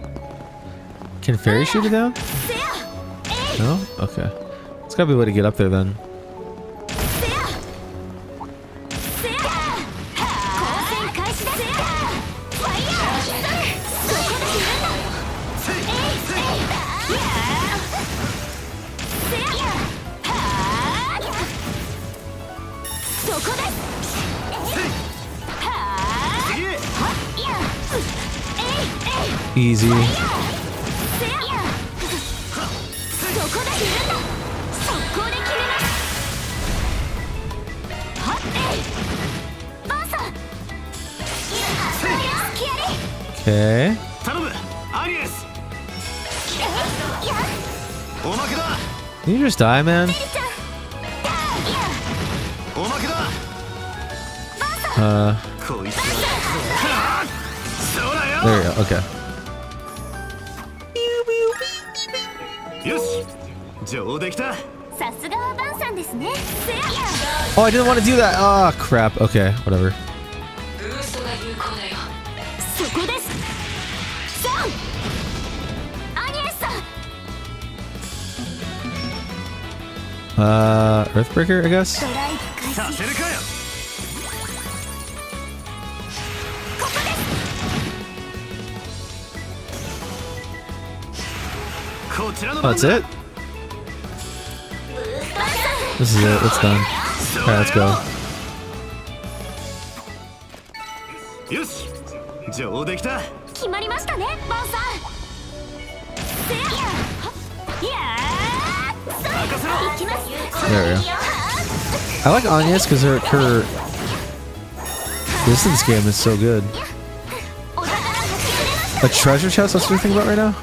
Can Fairy shoot it down? No? Okay. It's gotta be a way to get up there then. Easy. Okay. Can you just die, man? There you go. Okay. Oh, I didn't want to do that. Oh, crap. Okay, whatever. Earthbreaker, I guess. Oh, that's it? This is it. It's done. Alright, let's go. There we go. I like Anya's because her distance game is so good. A treasure chest? That's what you think about right now?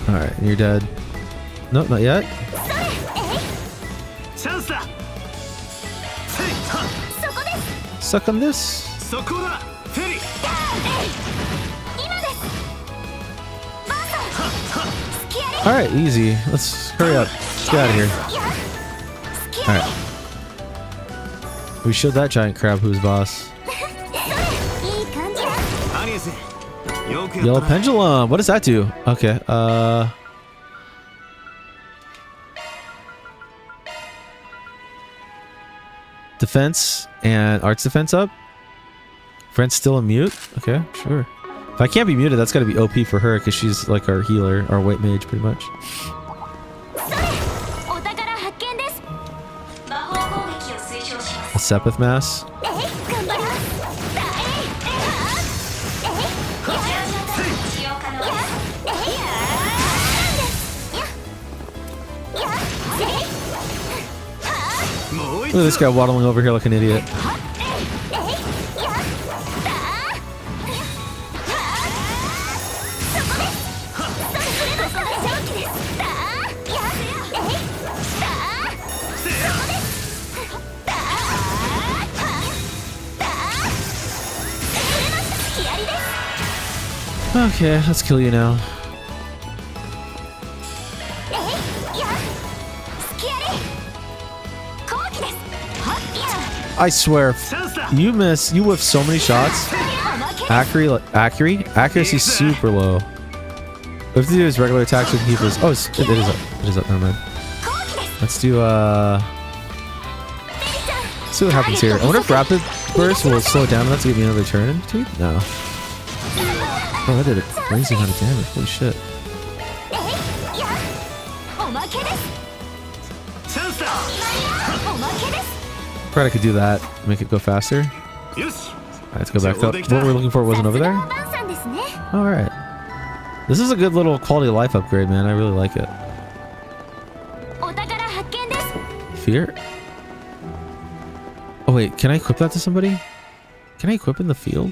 Alright, you're dead. Nope, not yet. Suck on this. Alright, easy. Let's hurry up. Let's get out of here. Alright. We showed that giant crab who's boss. Yellow pendulum. What does that do? Okay. Defense and arts defense up. Friend's still in mute. Okay, sure. If I can't be muted, that's gotta be OP for her because she's like our healer, our white mage, pretty much. A Sepith Mass. Look at this guy waddling over here like an idiot. Okay, let's kill you now. I swear, you whiff so many shots. Accuracy super low. We have to do his regular attacks with keep his. Oh, it is up. It is up. Never mind. Let's do see what happens here. I wonder if rapid burst will slow it down enough to give me another turn in between. No. Oh, that did a crazy amount of damage. Holy shit. Probably could do that. Make it go faster. Alright, let's go back up. What we're looking for wasn't over there? Alright. This is a good little quality of life upgrade, man. I really like it. Fear? Oh wait, can I equip that to somebody? Can I equip in the field?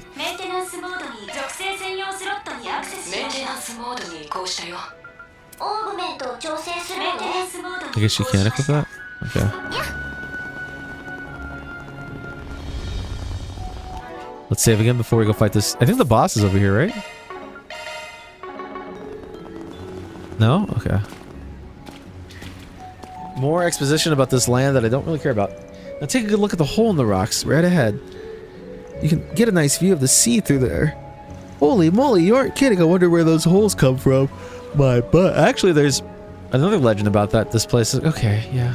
I guess you can equip that? Okay. Let's save again before we go fight this. I think the boss is over here, right? No? Okay. More exposition about this land that I don't really care about. Now take a good look at the hole in the rocks right ahead. You can get a nice view of the sea through there. Holy moly, you aren't kidding. I wonder where those holes come from. My butt. Actually, there's another legend about that. This place is... Okay, yeah.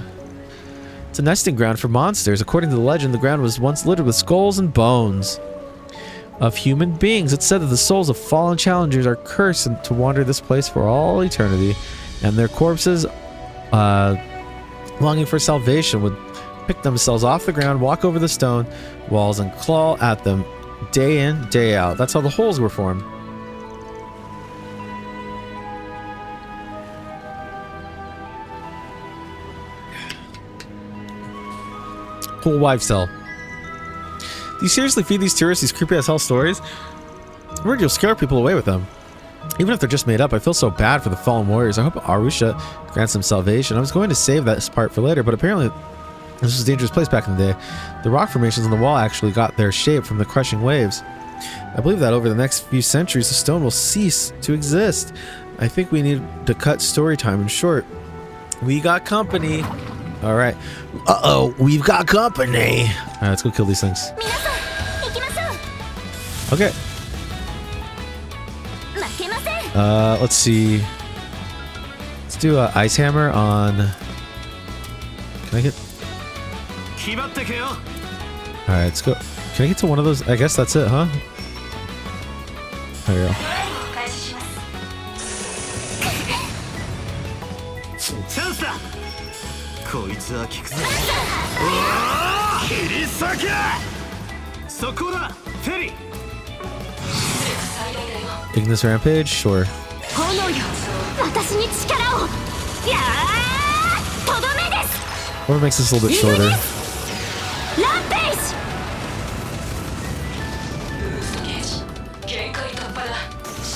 It's a nesting ground for monsters. According to the legend, the ground was once littered with skulls and bones of human beings. It's said that the souls of fallen challengers are cursed to wander this place for all eternity, and their corpses, longing for salvation, would pick themselves off the ground, walk over the stone walls, and claw at them day in, day out. That's how the holes were formed. Cool wives tale. Do you seriously feed these tourists these creepy as hell stories? I'm worried you'll scare people away with them. Even if they're just made up, I feel so bad for the fallen warriors. I hope Arusha grants them salvation. I was going to save that part for later, but apparently this was a dangerous place back in the day. The rock formations on the wall actually got their shape from the crushing waves. I believe that over the next few centuries, the stone will cease to exist. I think we need to cut story time in short. We got company. All right. Uh-oh, we've got company. All right, let's go kill these things. Okay. Let's see. Let's do a ice hammer on. Can I get? All right, let's go. Can I get to one of those? I guess that's it, huh? There you go. Ignis Rampage? Sure. Whatever makes this a little bit shorter.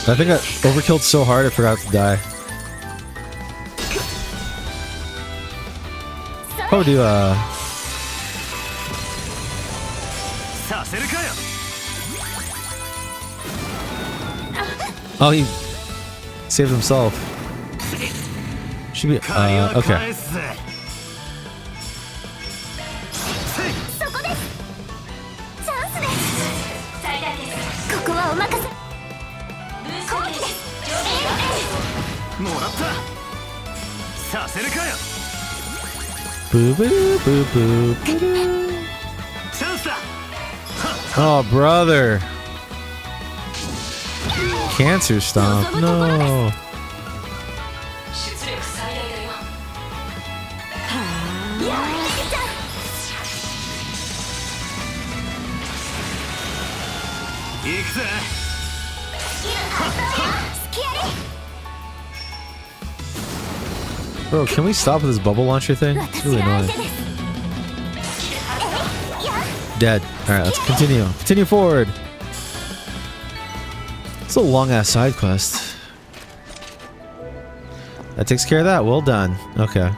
I think I overkilled so hard I forgot to die. Probably do oh, he saved himself. Should be okay. Boo boo boo boo boo. Oh, brother. Cancer stomp. No. Bro, can we stop with this bubble launcher thing? It's really annoying. Dead. Alright, let's continue. Continue forward. It's a long ass side quest. That takes care of that. Well done. Okay.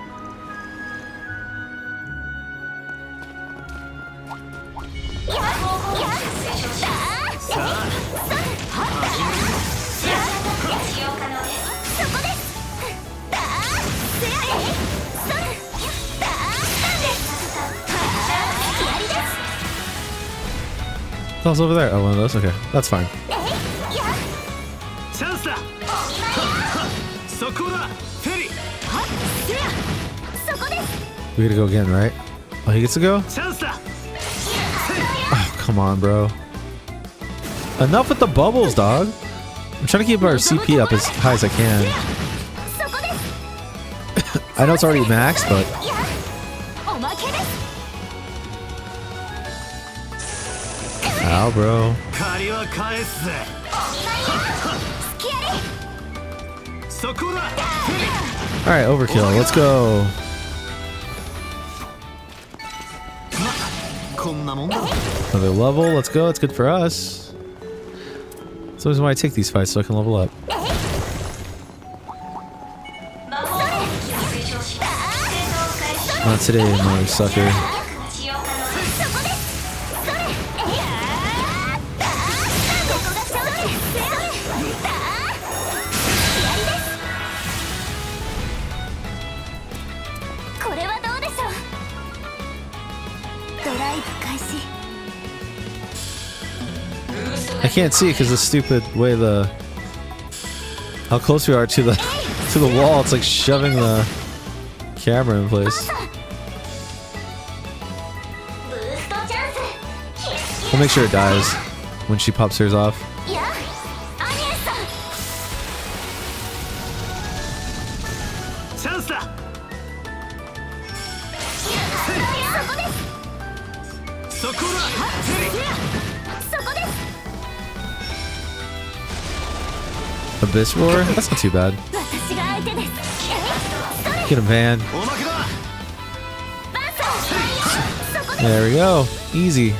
What's over there? Oh, one of those? Okay, that's fine. We gotta go again, right? Oh, he gets to go? Oh, come on, bro. Enough with the bubbles, dog. I'm trying to keep our CP up as high as I can. I know it's already maxed, but... Ow, bro. Alright, overkill. Let's go. Another level. Let's go. It's good for us. That's always why I take these fights, so I can level up. Not today, mother sucker. I can't see because the stupid way how close we are to the wall. It's like shoving the camera in place. We'll make sure it dies when she pops hers off. Abyss Roar? That's not too bad. Get him, Van. There we go. Easy.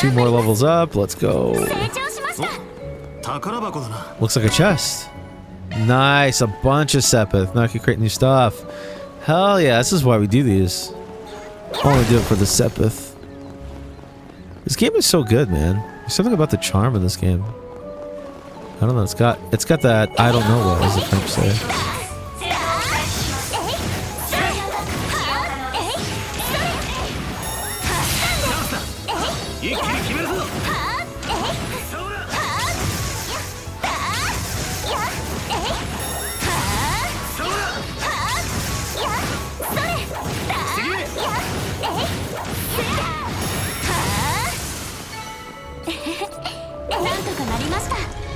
2 more levels up. Let's go. 成長しました。 Looks like a chest. Nice, a bunch of Sepith. Now I can create new stuff. Hell yeah, this is why we do these. Only do it for the Sepith. This game is so good, man. There's something about the charm of this game. I don't know, it's got that I don't know what, as the French say.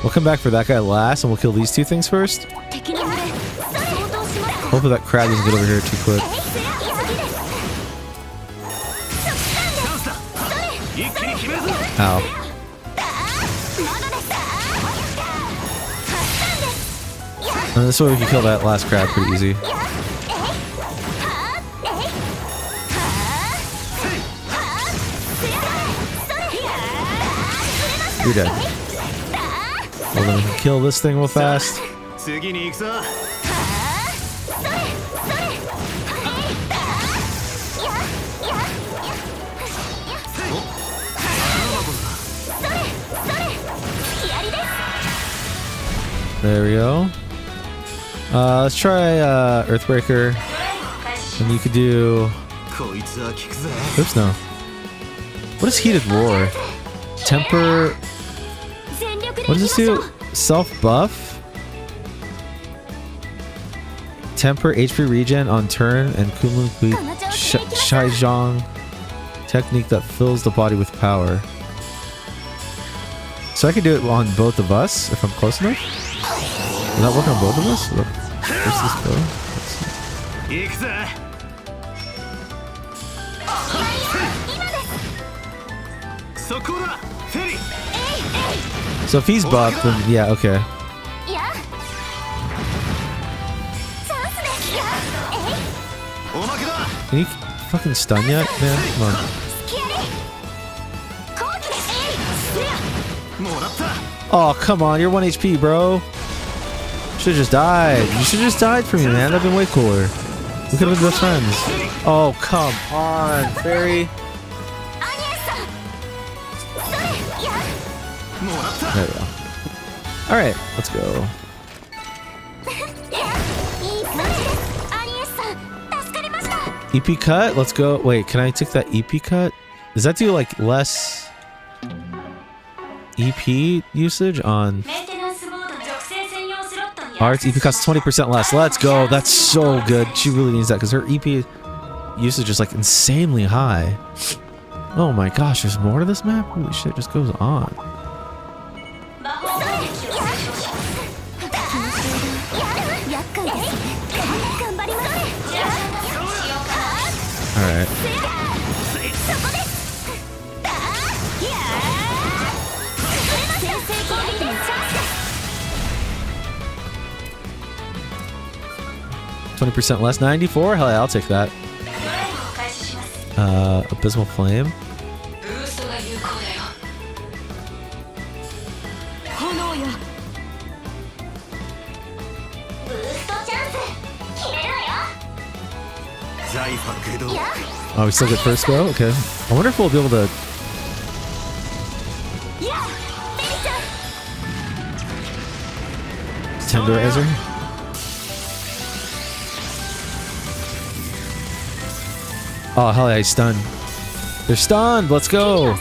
We'll come back for that guy last, and we'll kill these 2 things first. 敵の群れ相当しました。 Hopefully that crab doesn't get over here too quick. Ow. And this way we can kill that last crab pretty easy. You're dead. Well, then we can kill this thing real fast. There we go. Let's try Earthbreaker. And you could do... Oops, no. What is Heated Roar? Temper... What does this do? Self-buff? Temper HP regen on turn and Kunlun Shaizhong technique that fills the body with power. So I can do it on both of us if I'm close enough? Will that work on both of us? Where's this go? So if he's buffed, then yeah, okay. Can you fucking stun yet, man? Come on. Oh, come on, you're 1 HP, bro. Should've just died. You should've just died for me, man. That'd been way cooler. We could've been best friends. Oh, come on, Fairy. There we go. Alright, let's go. EP cut? Let's go. Wait, can I take that EP cut? Does that do like less EP usage on Art's EP costs 20% less. Let's go. That's so good. She really needs that because her EP usage is like insanely high. Oh my gosh, there's more to this map? Holy shit, it just goes on. Alright. %, less 94? Hell yeah, I'll take that. Abysmal Flame. Oh, we still get first go? Okay. I wonder if we'll be able to... Tenderizer? Oh, hell yeah, he's stunned. They're stunned! Let's go!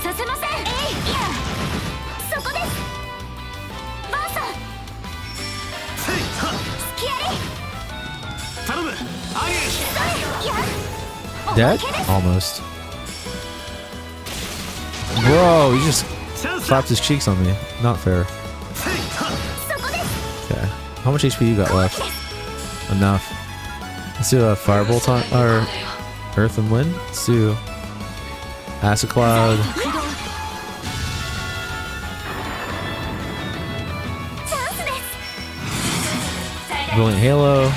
Dead? Almost. Bro, he just clapped his cheeks on me. Not fair. Okay. How much HP you got left? Enough. Let's do a Firebolt on... or Earth and Wind? Let's do... Acid Cloud. Brilliant Halo.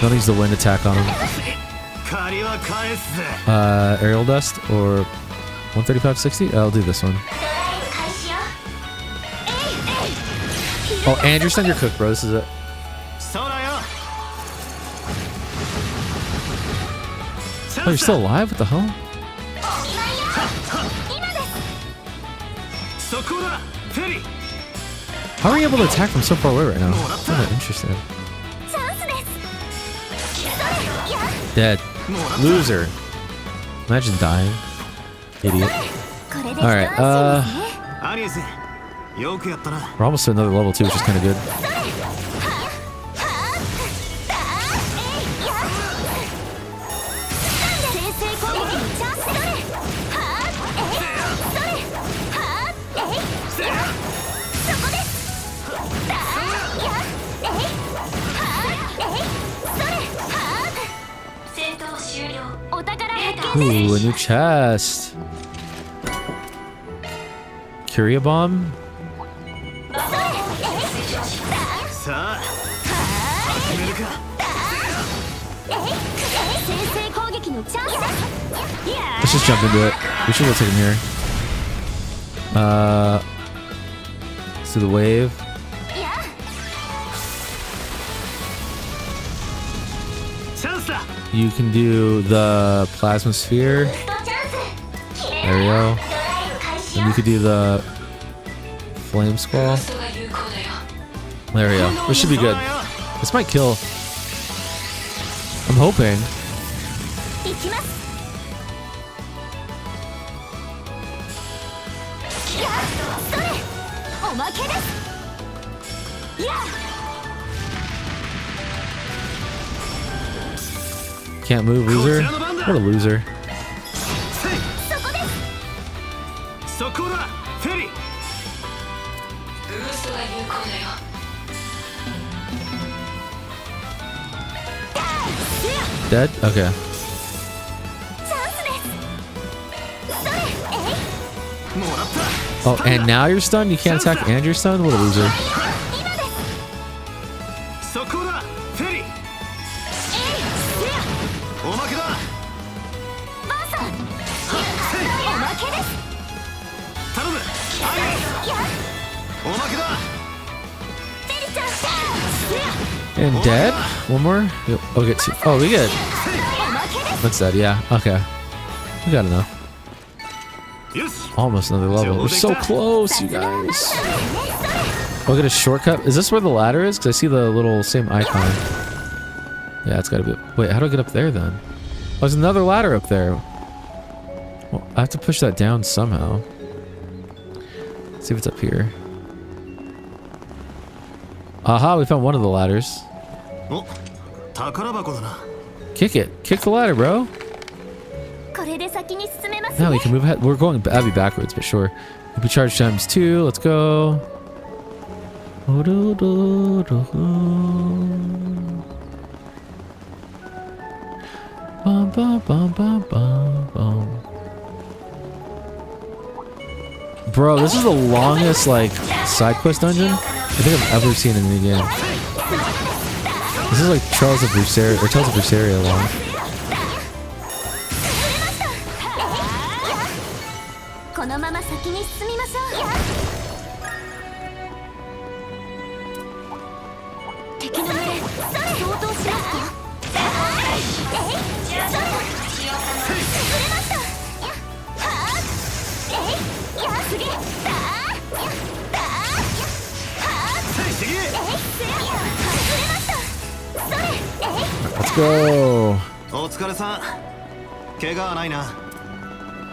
Don't use the wind attack on him. Aerial dust or 135-60? I'll do this one. Oh, and you're sending your cook, bro. This is it. Oh, you're still alive? What the hell? How are you able to attack from so far away right now? I'm kind of interested. Dead. Loser. Imagine dying. Idiot. Alright, we're almost to another level too, which is kind of good. Ooh, a new chest. Curia bomb? Let's just jump into it. We should go take him here. Let's do the wave. You can do the plasma sphere. There we go. And you could do the flame squall. There we go. This should be good. This might kill. I'm hoping. Can't move, loser. What a loser. Dead? Okay. Oh, and now you're stunned? You can't attack and you're stunned? What a loser. And dead? One more? Oh, we get two. Oh, we get. That's dead, yeah. Okay. We got enough. Almost another level. We're so close, you guys. We'll get a shortcut. Is this where the ladder is? Because I see the little same icon. Yeah, it's got to be. Wait, how do I get up there then? Oh, there's another ladder up there. Well, I have to push that down somehow. Let's see if it's up here. Aha, we found one of the ladders. Kick it. Kick the ladder, bro. Now we can move ahead. We're going Abby backwards, but sure. We charge times 2. Let's go. Bum, bum, bum, bum, bum, bum. Bro, this is the longest, like, side quest dungeon I think I've ever seen in any game. This is like Tales of Berseria long. Let's go.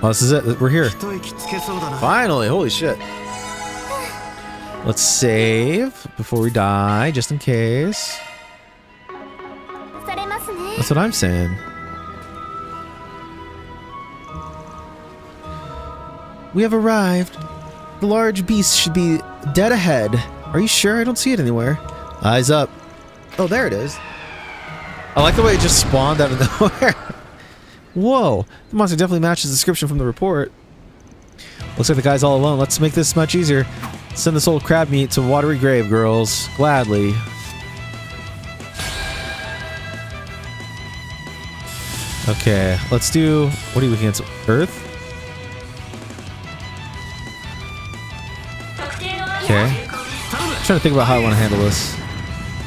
Oh, this is it. We're here. Finally. Holy shit. Let's save before we die, just in case. That's what I'm saying. We have arrived. The large beast should be dead ahead. Are you sure? I don't see it anywhere. Eyes up. Oh, there it is. I like the way it just spawned out of nowhere. Whoa. The monster definitely matches the description from the report. Looks like the guy's all alone. Let's make this much easier. Send this old crab meat to watery grave, girls. Gladly. Okay, let's do. What are you against? Earth? Okay. I'm trying to think about how I want to handle this.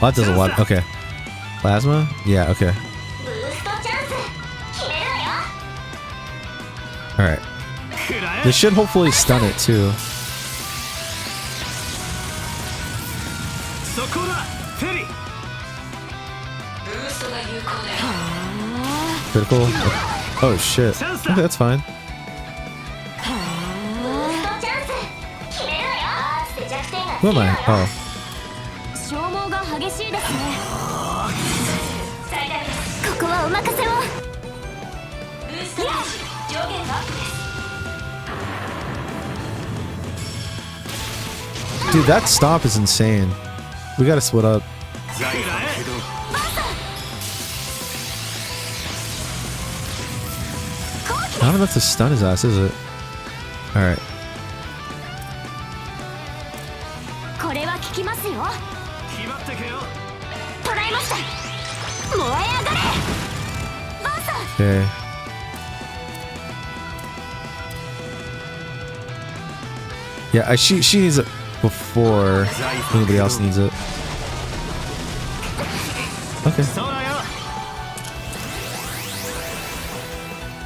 Oh, that does a lot. Okay. Plasma? Yeah, okay. ブーストチャンス決めるわよ Alright. They should hopefully stun it too. Critical? Oh shit. Okay, that's fine. ブーストチャンス決めるわよ弱点が Who am I? Oh. 消耗が激しいですねここはお任せを Dude, that stop is insane. We gotta split up. Not enough to stun his ass, is it? Alright. これは効きますよ捉えました燃え上がれバーサ Okay. Yeah, she needs it before anybody else needs it. Okay.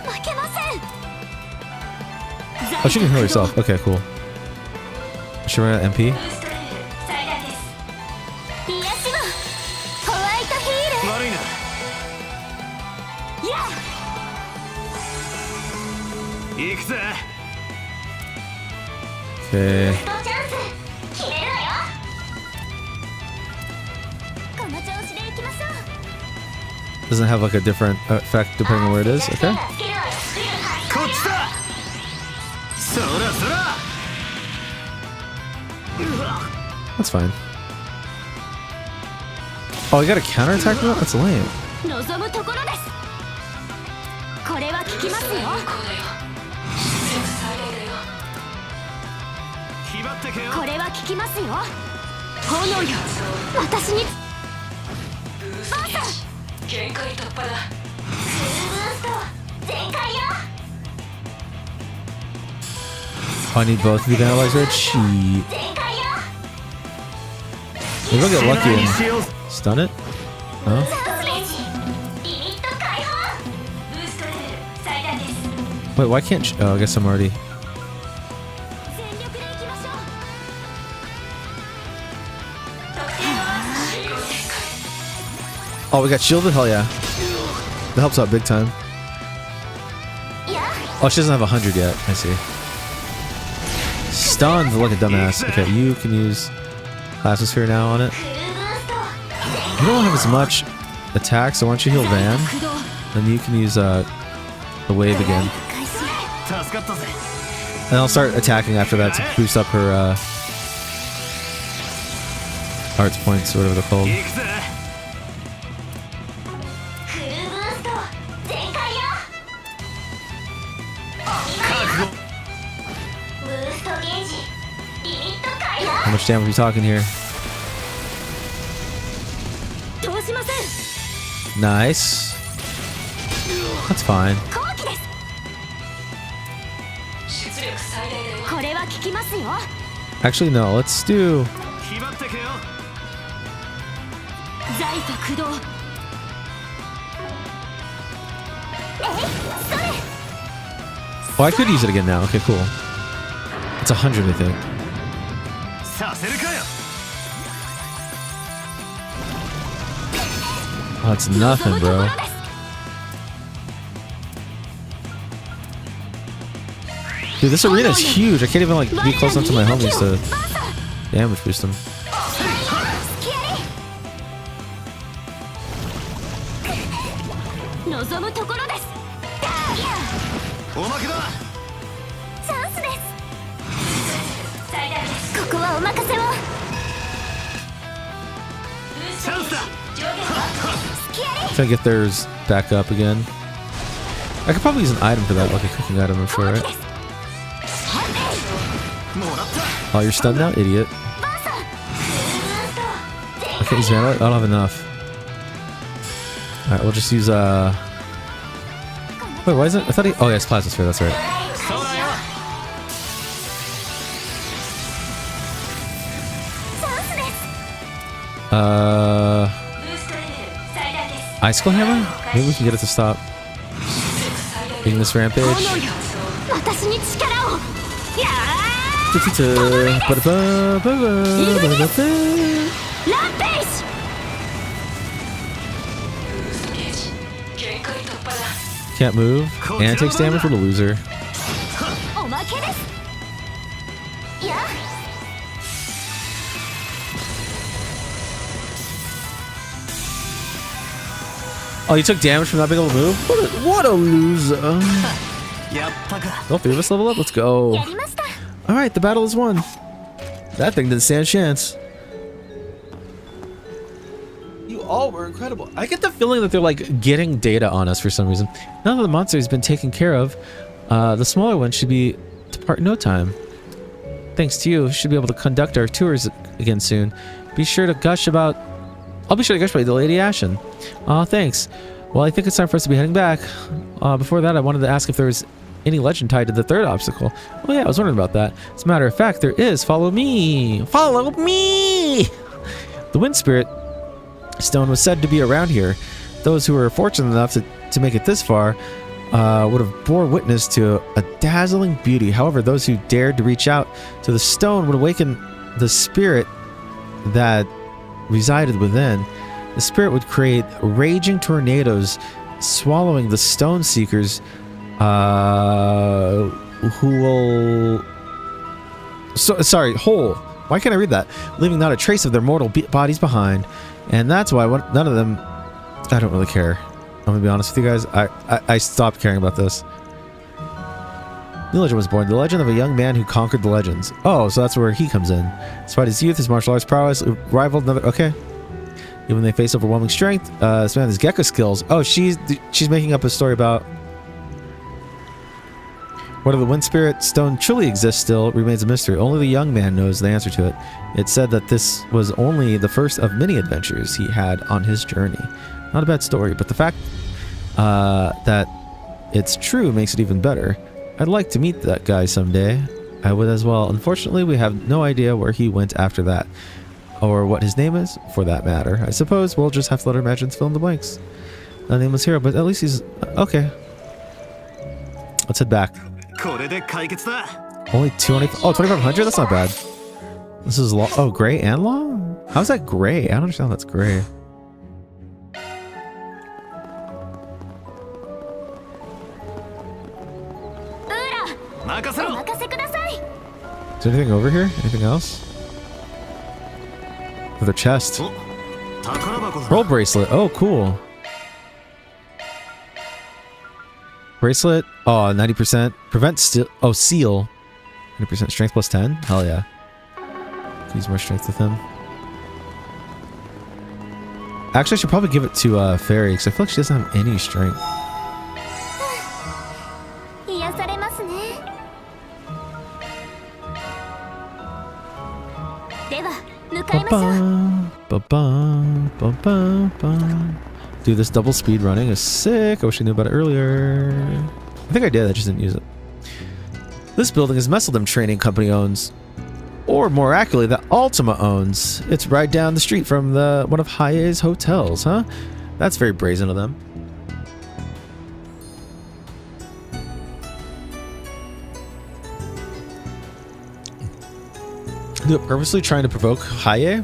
負けません Oh, she can heal herself. Okay, cool. Should we run out MP? 癒しはホワイトヒール悪いな。や行くぜ。 Okay. ストチャンス決めるわよこの調子でいきましょう Doesn't have like a different effect depending on where it is. Okay. こっちだ。そらそら。 That's fine. Oh, I got a counterattack now? That's lame. 望むところですこれは効きますよこれは効きますよ炎よ私にバーサ限界突破だブースト全開よ Oh, I need both of the analyzer. Cheat. 全開よ Maybe I'll get lucky and stun it. No? チャンスレンジリミット解放ブーストレベル最大です Wait, why can't? Oh, I guess I'm already. 全力でいきましょう Oh, we got shielded. Hell yeah. That helps out big time. いや Oh, she doesn't have 100 yet. I see. Stunned like a dumbass. Okay, you can use Plasma Sphere now on it. フルブースト You don't have as much attack, so why don't you heal Van? 駆動 Then you can use the wave again. 開始 助かったぜ。 And I'll start attacking after that to boost up her arts points, or whatever they're called. 行くぜ。フルブースト全開よブーストゲージリミット解 How 放 much damage are we talking here? 通しません Nice. That's fine. 後期です出力最大だよこれは効きますよ Actually, no. Let's do. 決まってけよ。財と駆動それ Oh, I could use it again now. Okay, cool. It's 100, I think. させるかよ。 Oh, it's nothing, bro. Dude, this arena is huge. I can't even like be close enough to my homies to damage boost them. 望むところですおまけだ。チャンスです最大ですここはお任せをチャンスだ。 Try to get theirs back up again. I could probably use an item for that, like a cooking item, I'm sure, right? もらった。 Oh, you're stunned now? Idiot. バーサ I can't use mana. I don't have enough. Alright, we'll just use Wait, why isn't? I thought he. Oh, yeah, it's plasma sphere. That's right. Icicle hammer? Maybe we can get it to stop being this rampage. Can't move and takes damage for the loser. Oh, you took damage from that big of a move? What a loser. All three of us level up? Let's go. Alright, the battle is won. That thing didn't stand a chance. You all were incredible. I get the feeling that they're like getting data on us for some reason. Now that the monster has been taken care of, the smaller one should be depart in no time. Thanks to you, we should be able to conduct our tours again soon. Be sure to gush about... I'll be sure to gush about the Lady Ashen. Aw, thanks. Well, I think it's time for us to be heading back. Before that, I wanted to ask if there was any legend tied to the third obstacle. Oh yeah, I was wondering about that. As a matter of fact, there is. Follow me! Follow me! The Wind Spirit Stone was said to be around here. Those who were fortunate enough to make it this far would have bore witness to a dazzling beauty. However, those who dared to reach out to the stone would awaken the spirit that resided within. The spirit would create raging tornadoes, swallowing the stone seekers, who will... whole. Why can't I read that? Leaving not a trace of their mortal bodies behind. And that's why none of them... I don't really care. I'm gonna be honest with you guys. I stopped caring about this. New legend was born. The legend of a young man who conquered the legends. Oh, so that's where he comes in. Despite his youth, his martial arts prowess rivaled another... Okay. Even when they face overwhelming strength, this man has Gecko skills. Oh, she's making up a story about... Whether the Wind Spirit Stone truly exists still remains a mystery. Only the young man knows the answer to it. It's said that this was only the first of many adventures he had on his journey. Not a bad story, but the fact that it's true makes it even better. I'd like to meet that guy someday. I would as well. Unfortunately, we have no idea where he went after that. Or what his name is, for that matter. I suppose we'll just have to let our imaginations fill in the blanks. A nameless hero, but at least he's... Okay. Let's head back. Only 200... Oh, 2,500? That's not bad. This is long... Oh, gray and long? How's that gray? I don't understand how that's gray. Is there anything over here? Anything else? Another chest. Roll bracelet. Oh, cool. Bracelet. Oh, 90%. Prevent still. Oh, seal. 90% strength plus 10. Hell yeah. Use more strength with him. Actually, I should probably give it to Fairy because I feel like she doesn't have any strength. Dude, this double speed running is sick. I wish I knew about it earlier. I think I did, I just didn't use it. This building is Messeldom Training Company owns. Or more accurately, that Ultima owns. It's right down the street from one of Haye's hotels, huh? That's very brazen of them. Do it purposely trying to provoke Haye?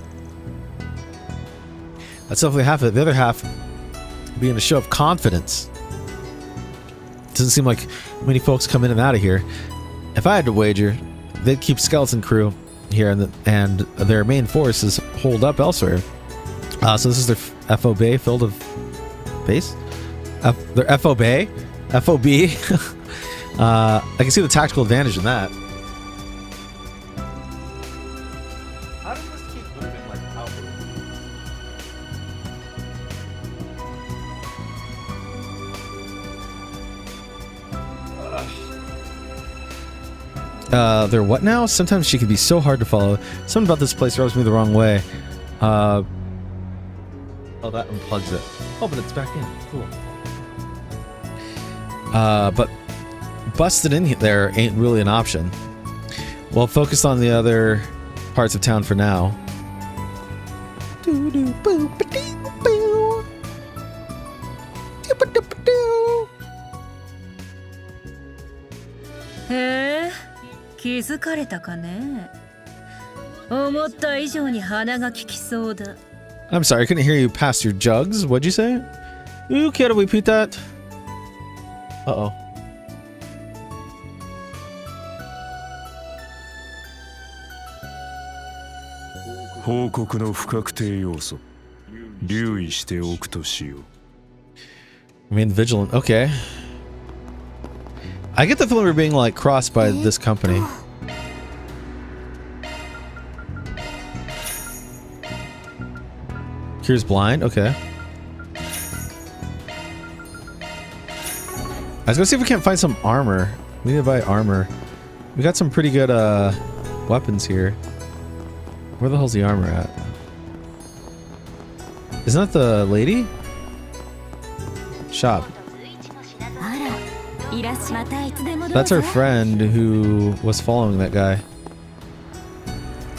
That's definitely half of it. The other half being a show of confidence. Doesn't seem like many folks come in and out of here. If I had to wager, they'd keep skeleton crew here and their main force is holed up elsewhere. So this is their FOB field of base? Their FOB? FOB? I can see the tactical advantage in that. How does this keep moving like they're what now? Sometimes she can be so hard to follow. Something about this place rubs me the wrong way. Oh, that unplugs it. Oh, but it's back in. Cool. But busted in there ain't really an option. We'll focus on the other parts of town for now.へえ、気づかれたかね。思った以上に鼻が利きそうだ。I'm sorry, I couldn't hear you past your jugs. What'd you say? You care to repeat that? Uh-oh. 報告の不確定要素。留意しておくとしよう。Remain vigilant. Okay. I get the feeling we're being like crossed by this company. Cure's blind. Okay. I was gonna see if we can't find some armor. We need to buy armor. We got some pretty good weapons here. Where the hell's the armor at? Isn't that the lady? Shop. That's our friend who was following that guy.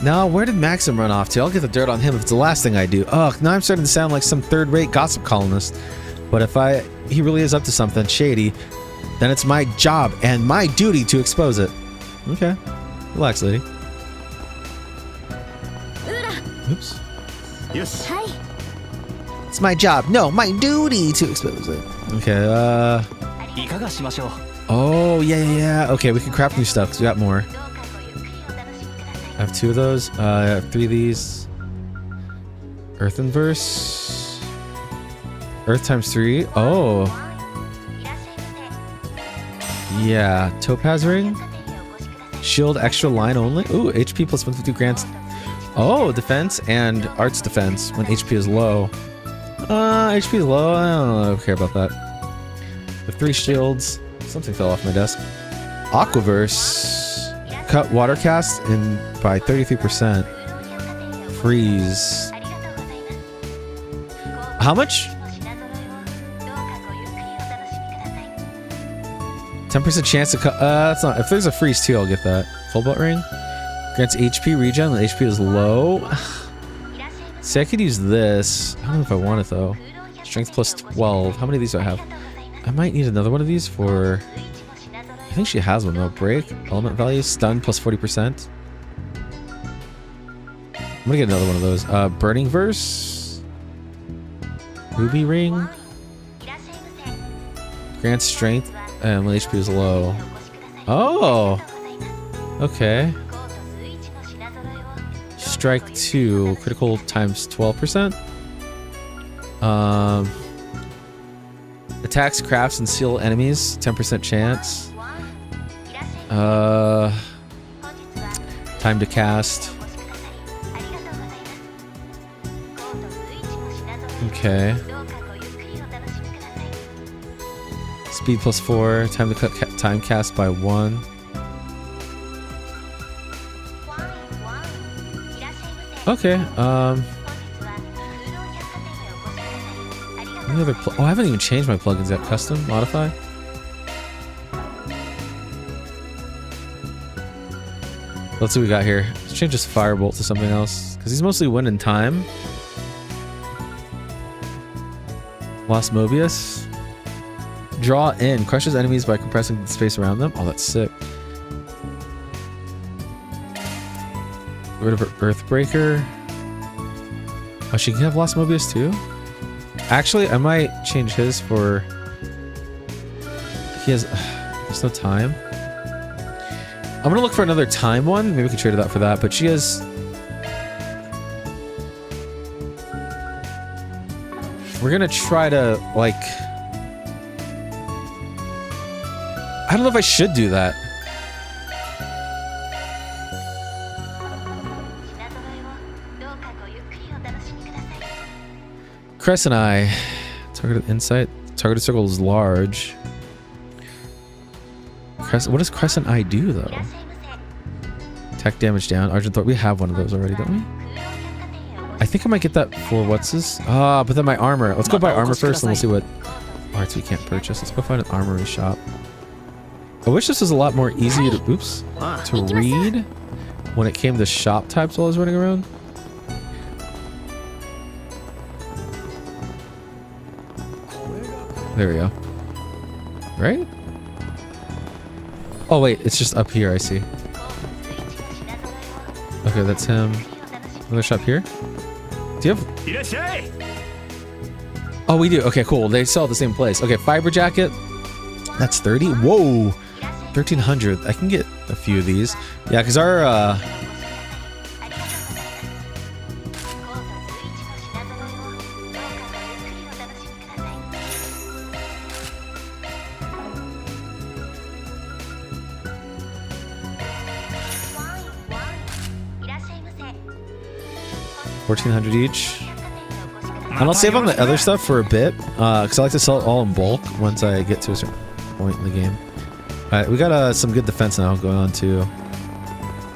Now, where did Maxim run off to? I'll get the dirt on him if it's the last thing I do. Ugh, now I'm starting to sound like some third-rate gossip columnist. But if he really is up to something shady, then it's my job and my duty to expose it. Okay. Relax, lady. Oops. Yes. It's my job. No, my duty to expose it. Okay, oh, yeah. Okay, we can craft new stuff because we got more. I have 2 of those. I have 3 of these. Earthen verse. Earth times 3. Oh. Yeah. Topaz ring. Shield extra line only. Ooh, HP plus 150 grants. Oh, defense and arts defense when HP is low. HP is low. I don't care about that. The 3 shields. Something fell off my desk. Aquaverse. Cut water cast in by 33%. Freeze. How much? 10% chance to cut. That's not. If there's a freeze too, I'll get that. Full butt ring. Grants HP regen when HP is low. See, I could use this. I don't know if I want it though. Strength plus 12. How many of these do I have? I might need another one of these for... I think she has one though. Break. Element value. Stun plus 40%. I'm gonna get another one of those. Burning verse. Ruby ring. Grants strength and when HP is low. Oh! Okay. Strike 2. Critical times 12%. Attacks, crafts, and seal enemies. 10% chance. Time to cast. Okay. Speed plus 4. Time to cut time cast by 1. Okay. Any other oh, I haven't even changed my plugins yet. Custom, modify. Let's see what we got here. Let's change this Firebolt to something else because he's mostly winning time. Lost Mobius. Draw in. Crushes enemies by compressing the space around them. Oh, that's sick. Get rid of her Earthbreaker. Oh, she can have Lost Mobius too? Actually, I might change his for... He has... There's no time. I'm gonna look for another time one. Maybe we can trade it out for that, but she has... We're gonna try to, like... I don't know if I should do that. Crescent Eye. Targeted insight. Targeted circle is large. What does Crescent Eye do, though? Attack damage down. Argent Thorn. We have one of those already, don't we? I think I might get that for what's this? Ah, but then my armor. Let's go buy armor first and we'll see what... Parts we can't purchase. Let's go find an armory shop. I wish this was a lot more easy to read when it came to shop types while I was running around. There we go. Right? Oh wait, it's just up here, I see. Okay, that's him. Another shop here? Do you have... Oh, we do. Okay, cool. They sell at the same place. Okay, fiber jacket. That's 30. Whoa! 1,300. I can get a few of these. Yeah, because our... $1,400 each. And I'll save on the other stuff for a bit, because I like to sell it all in bulk once I get to a certain point in the game. Alright, we got some good defense now going on too.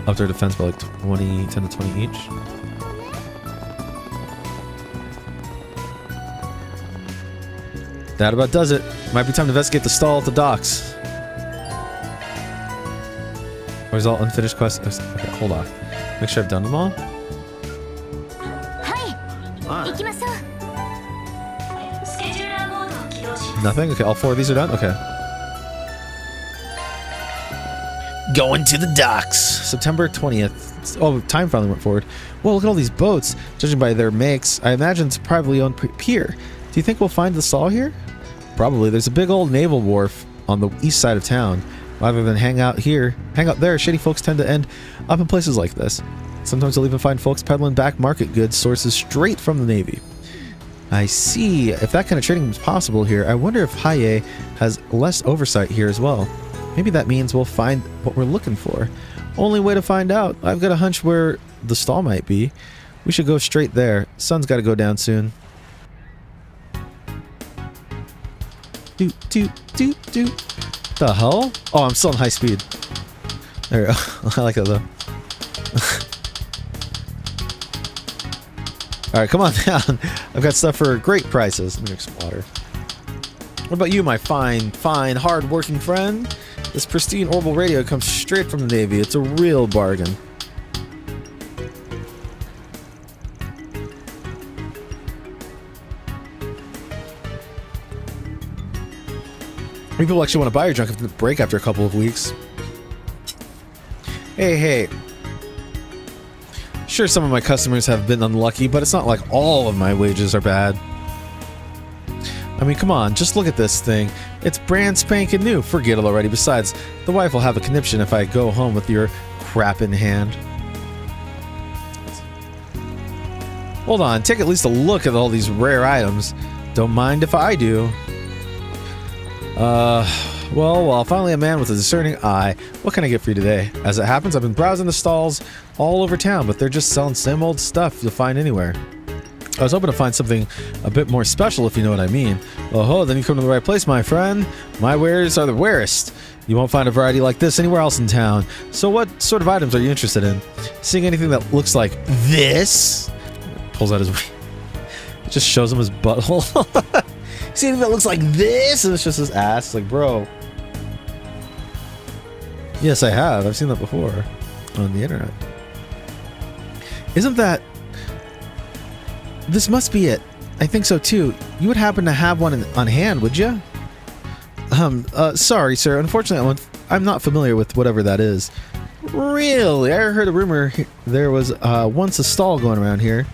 Up to our defense by like 10 to 20 each. That about does it. Might be time to investigate the stall at the docks. Where's all unfinished quests? Okay, hold off. Make sure I've done them all. Nothing? Okay, all 4 of these are done? Okay. Going to the docks. September 20th. Oh, time finally went forward. Well, look at all these boats. Judging by their makes, I imagine it's a privately owned pier. Do you think we'll find the stall here? Probably. There's a big old naval wharf on the east side of town. Rather than hang out there, shady folks tend to end up in places like this. Sometimes you'll even find folks peddling back market goods sources straight from the Navy. I see. If that kind of trading is possible here, I wonder if Haye has less oversight here as well. Maybe that means we'll find what we're looking for. Only way to find out. I've got a hunch where the stall might be. We should go straight there. Sun's got to go down soon. Doot, doot, doot, doot. The hell? Oh, I'm still in high speed. There we go. I like that though. Alright, come on down. I've got stuff for great prices. Let me drink some water. What about you, my fine, hard-working friend? This pristine Orbital radio comes straight from the Navy. It's a real bargain. People actually want to buy your junk after the break after a couple of weeks. Hey. Sure, some of my customers have been unlucky, but it's not like all of my wages are bad. I mean, come on, just look at this thing. It's brand spanking new. Forget it already. Besides, the wife will have a conniption if I go home with your crap in hand. Hold on, take at least a look at all these rare items. Don't mind if I do. Well, finally a man with a discerning eye. What can I get for you today? As it happens, I've been browsing the stalls all over town, but they're just selling same old stuff you'll find anywhere. I was hoping to find something a bit more special, if you know what I mean. Oh, then you come to the right place, my friend. My wares are the rarest. You won't find a variety like this anywhere else in town. So what sort of items are you interested in? Seeing anything that looks like this? Pulls out his... It just shows him his butthole. See anything that looks like this? And it's just his ass. It's like, bro. Yes, I have. I've seen that before on the internet. Isn't that... This must be it. I think so too. You would happen to have one on hand, would you? Sorry, sir. Unfortunately, I'm not familiar with whatever that is. Really? I heard a rumor there was once a stall going around here.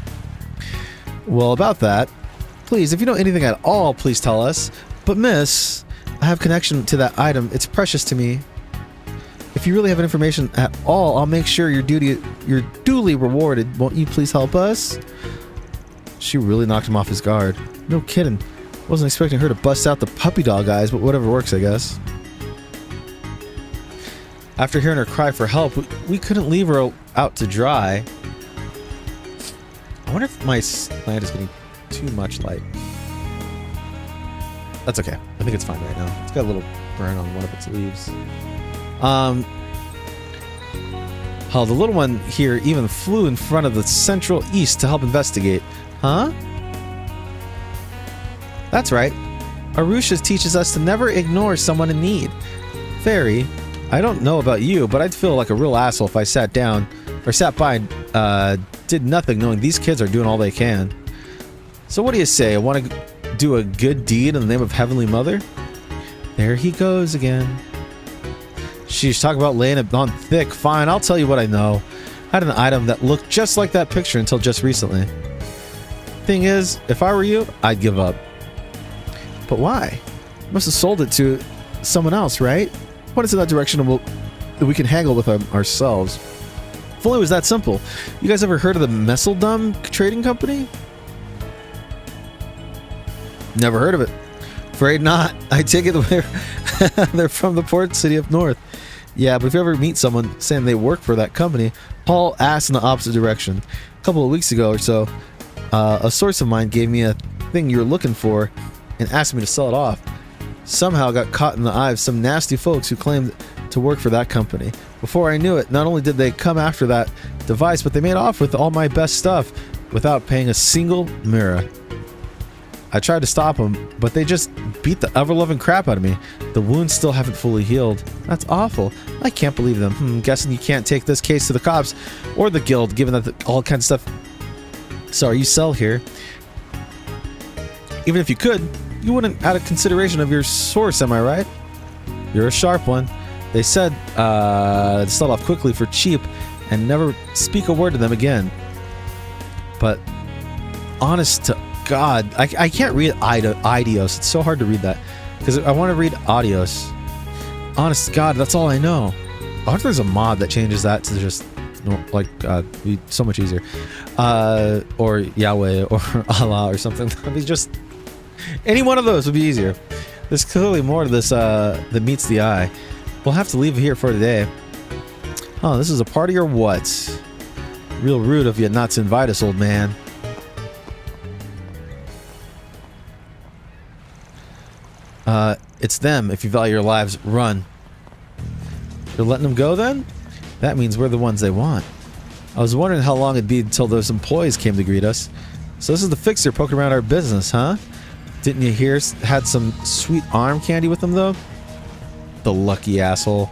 Well, about that, please, if you know anything at all, please tell us. But miss, I have connection to that item. It's precious to me. If you really have information at all, I'll make sure you're duly rewarded. Won't you please help us? She really knocked him off his guard. No kidding. Wasn't expecting her to bust out the puppy dog eyes, but whatever works, I guess. After hearing her cry for help, we couldn't leave her out to dry. I wonder if my plant is getting too much light. That's okay. I think it's fine right now. It's got a little burn on one of its leaves. Oh, the little one here even flew in front of the Central East to help investigate. Huh? That's right. Arusha teaches us to never ignore someone in need. Fairy, I don't know about you, but I'd feel like a real asshole if I sat down or sat by and did nothing knowing these kids are doing all they can. So what do you say? I want to do a good deed in the name of Heavenly Mother? There he goes again. She's talking about laying it on thick. Fine, I'll tell you what I know. I had an item that looked just like that picture until just recently. Thing is, if I were you, I'd give up. But why? Must have sold it to someone else, right? What is in that direction that we can haggle with ourselves? If only it was that simple. You guys ever heard of the Messeldum trading company? Never heard of it. Afraid not. I take it they're from the port city up north. Yeah, but if you ever meet someone saying they work for that company, haul ass in the opposite direction. A couple of weeks ago or so, a source of mine gave me a thing you were looking for and asked me to sell it off. Somehow got caught in the eye of some nasty folks who claimed to work for that company. Before I knew it, not only did they come after that device, but they made off with all my best stuff without paying a single mirror. I tried to stop them, but they just beat the ever-loving crap out of me. The wounds still haven't fully healed. That's awful. I can't believe them. Guessing you can't take this case to the cops or the guild, given that all kinds of stuff. Sorry, you sell here. Even if you could, you wouldn't out of consideration of your source, am I right? You're a sharp one. They said to sell off quickly for cheap and never speak a word to them again. But honest to God, I can't read Idios. It's so hard to read that because I want to read Audios. Honest to God, that's all I know. I wonder if there's a mod that changes that to just like be so much easier, or Yahweh or Allah or something. I mean, just any one of those would be easier. There's clearly more to this that meets the eye. We'll have to leave it here for today. Oh, this is a party or what? Real rude of you not to invite us, old man. It's them. If you value your lives, run. You're letting them go then? That means we're the ones they want. I was wondering how long it'd be until those employees came to greet us. So this is the fixer poking around our business, huh? Didn't you hear had some sweet arm candy with them though? The lucky asshole.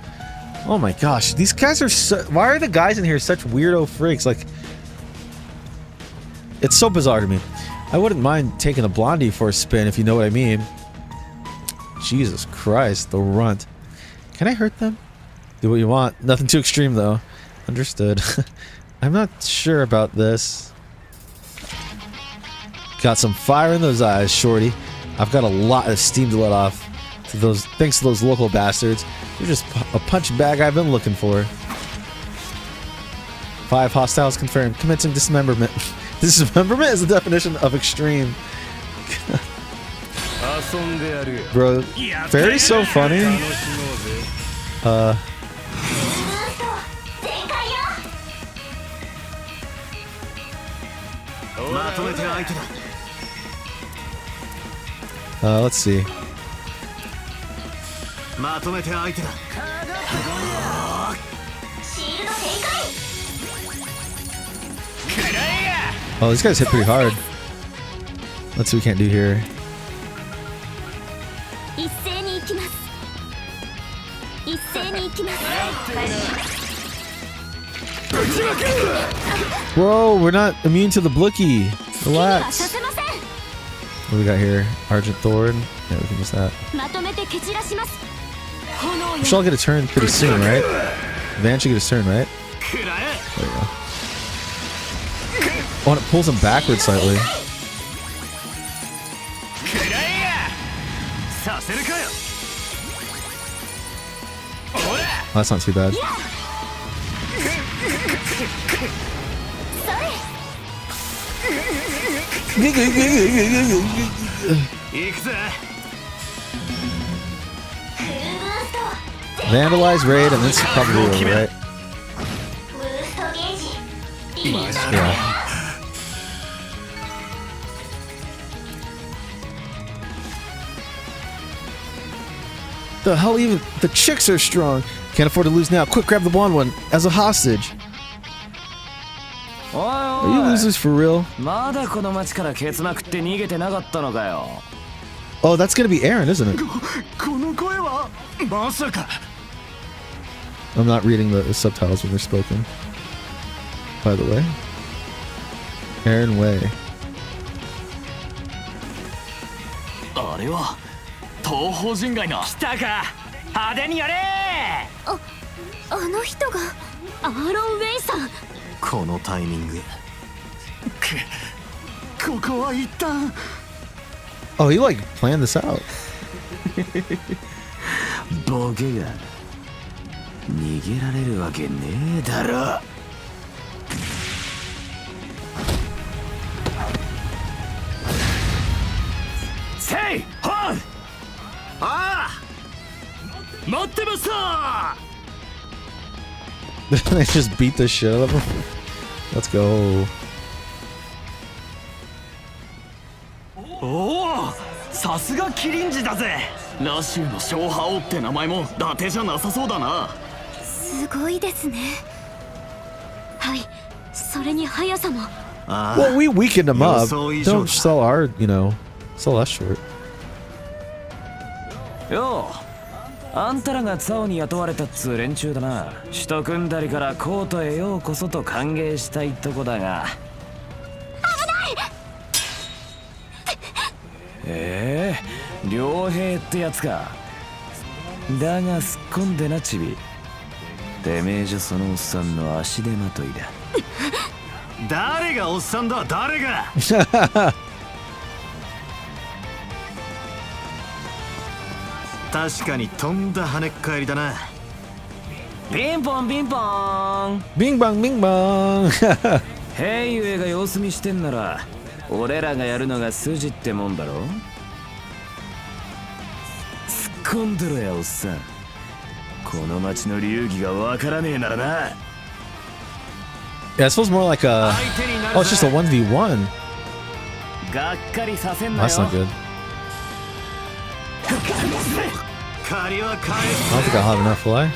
Oh my gosh, these guys are so... Why are the guys in here such weirdo freaks? Like... It's so bizarre to me. I wouldn't mind taking a blondie for a spin if you know what I mean. Jesus Christ, the runt. Can I hurt them? Do what you want. Nothing too extreme though. Understood. I'm not sure about this. Got some fire in those eyes, shorty. I've got a lot of steam to let off. Thanks to those local bastards. You're just a punching bag I've been looking for. 5 hostiles confirmed. Commencing dismemberment. Dismemberment is the definition of extreme. Bro, Fairy's so funny. Let's see. Oh, these guys hit pretty hard. Let's see what we can't do here. Whoa, we're not immune to the blicky. Relax. What do we got here? Argent Thorn. Yeah, we can use that. We should all get a turn pretty soon, right? Van should get his turn, right? There we go. Oh, and it pulls him backwards slightly. Oh, that's not too bad. Vandalize, raid, and this is probably over, right? Yeah. The hell, even the chicks are strong. Can't afford to lose now. Quick, grab the blonde one as a hostage. Are you losers for real? Oh Oh, that's gonna be Aaron, isn't it? この声はまさか I'm not reading the subtitles when they're spoken. By the way. Aaron Way. あれは東方人街の来たか派手にやれあの人がアーロン・ウェイさん。このタイミングここは一旦 Oh, he like planned this out. ボケが逃げられるわけねえだろ。せいホンああ待ってました They just beat the shit out of him. Let's go. おおさすがキリンジだぜ。ラシューの小覇王って名前も伊達じゃなさそうだな。すごいですね。はい、それに速さも。Well, we weakened him up. Don't sell our, you know, sell us short. よう、あんたらがツァオに雇われたっつう連中だな。首都組んだりからコートへようこそと歓迎したいとこだが。良平ってやつか。だがすっ込んでなチビ。てめえじゃそのおっさんの足手まといだ。誰がおっさんだ誰が確かにとんだ跳ねっ返りだな。ピンポンピンポン。ビンバンビンバン。ヘイユエが様子見してんなら俺らがやるのが筋ってもんだろ。突っ込んでろやおっさん。この町の流儀がわからねえならな。 Yeah, it feels more like a. Oh, it's just a 1v1. がっかりさせんなよ。 That's not good. 借りは返 I don't think I'll have enough, will I?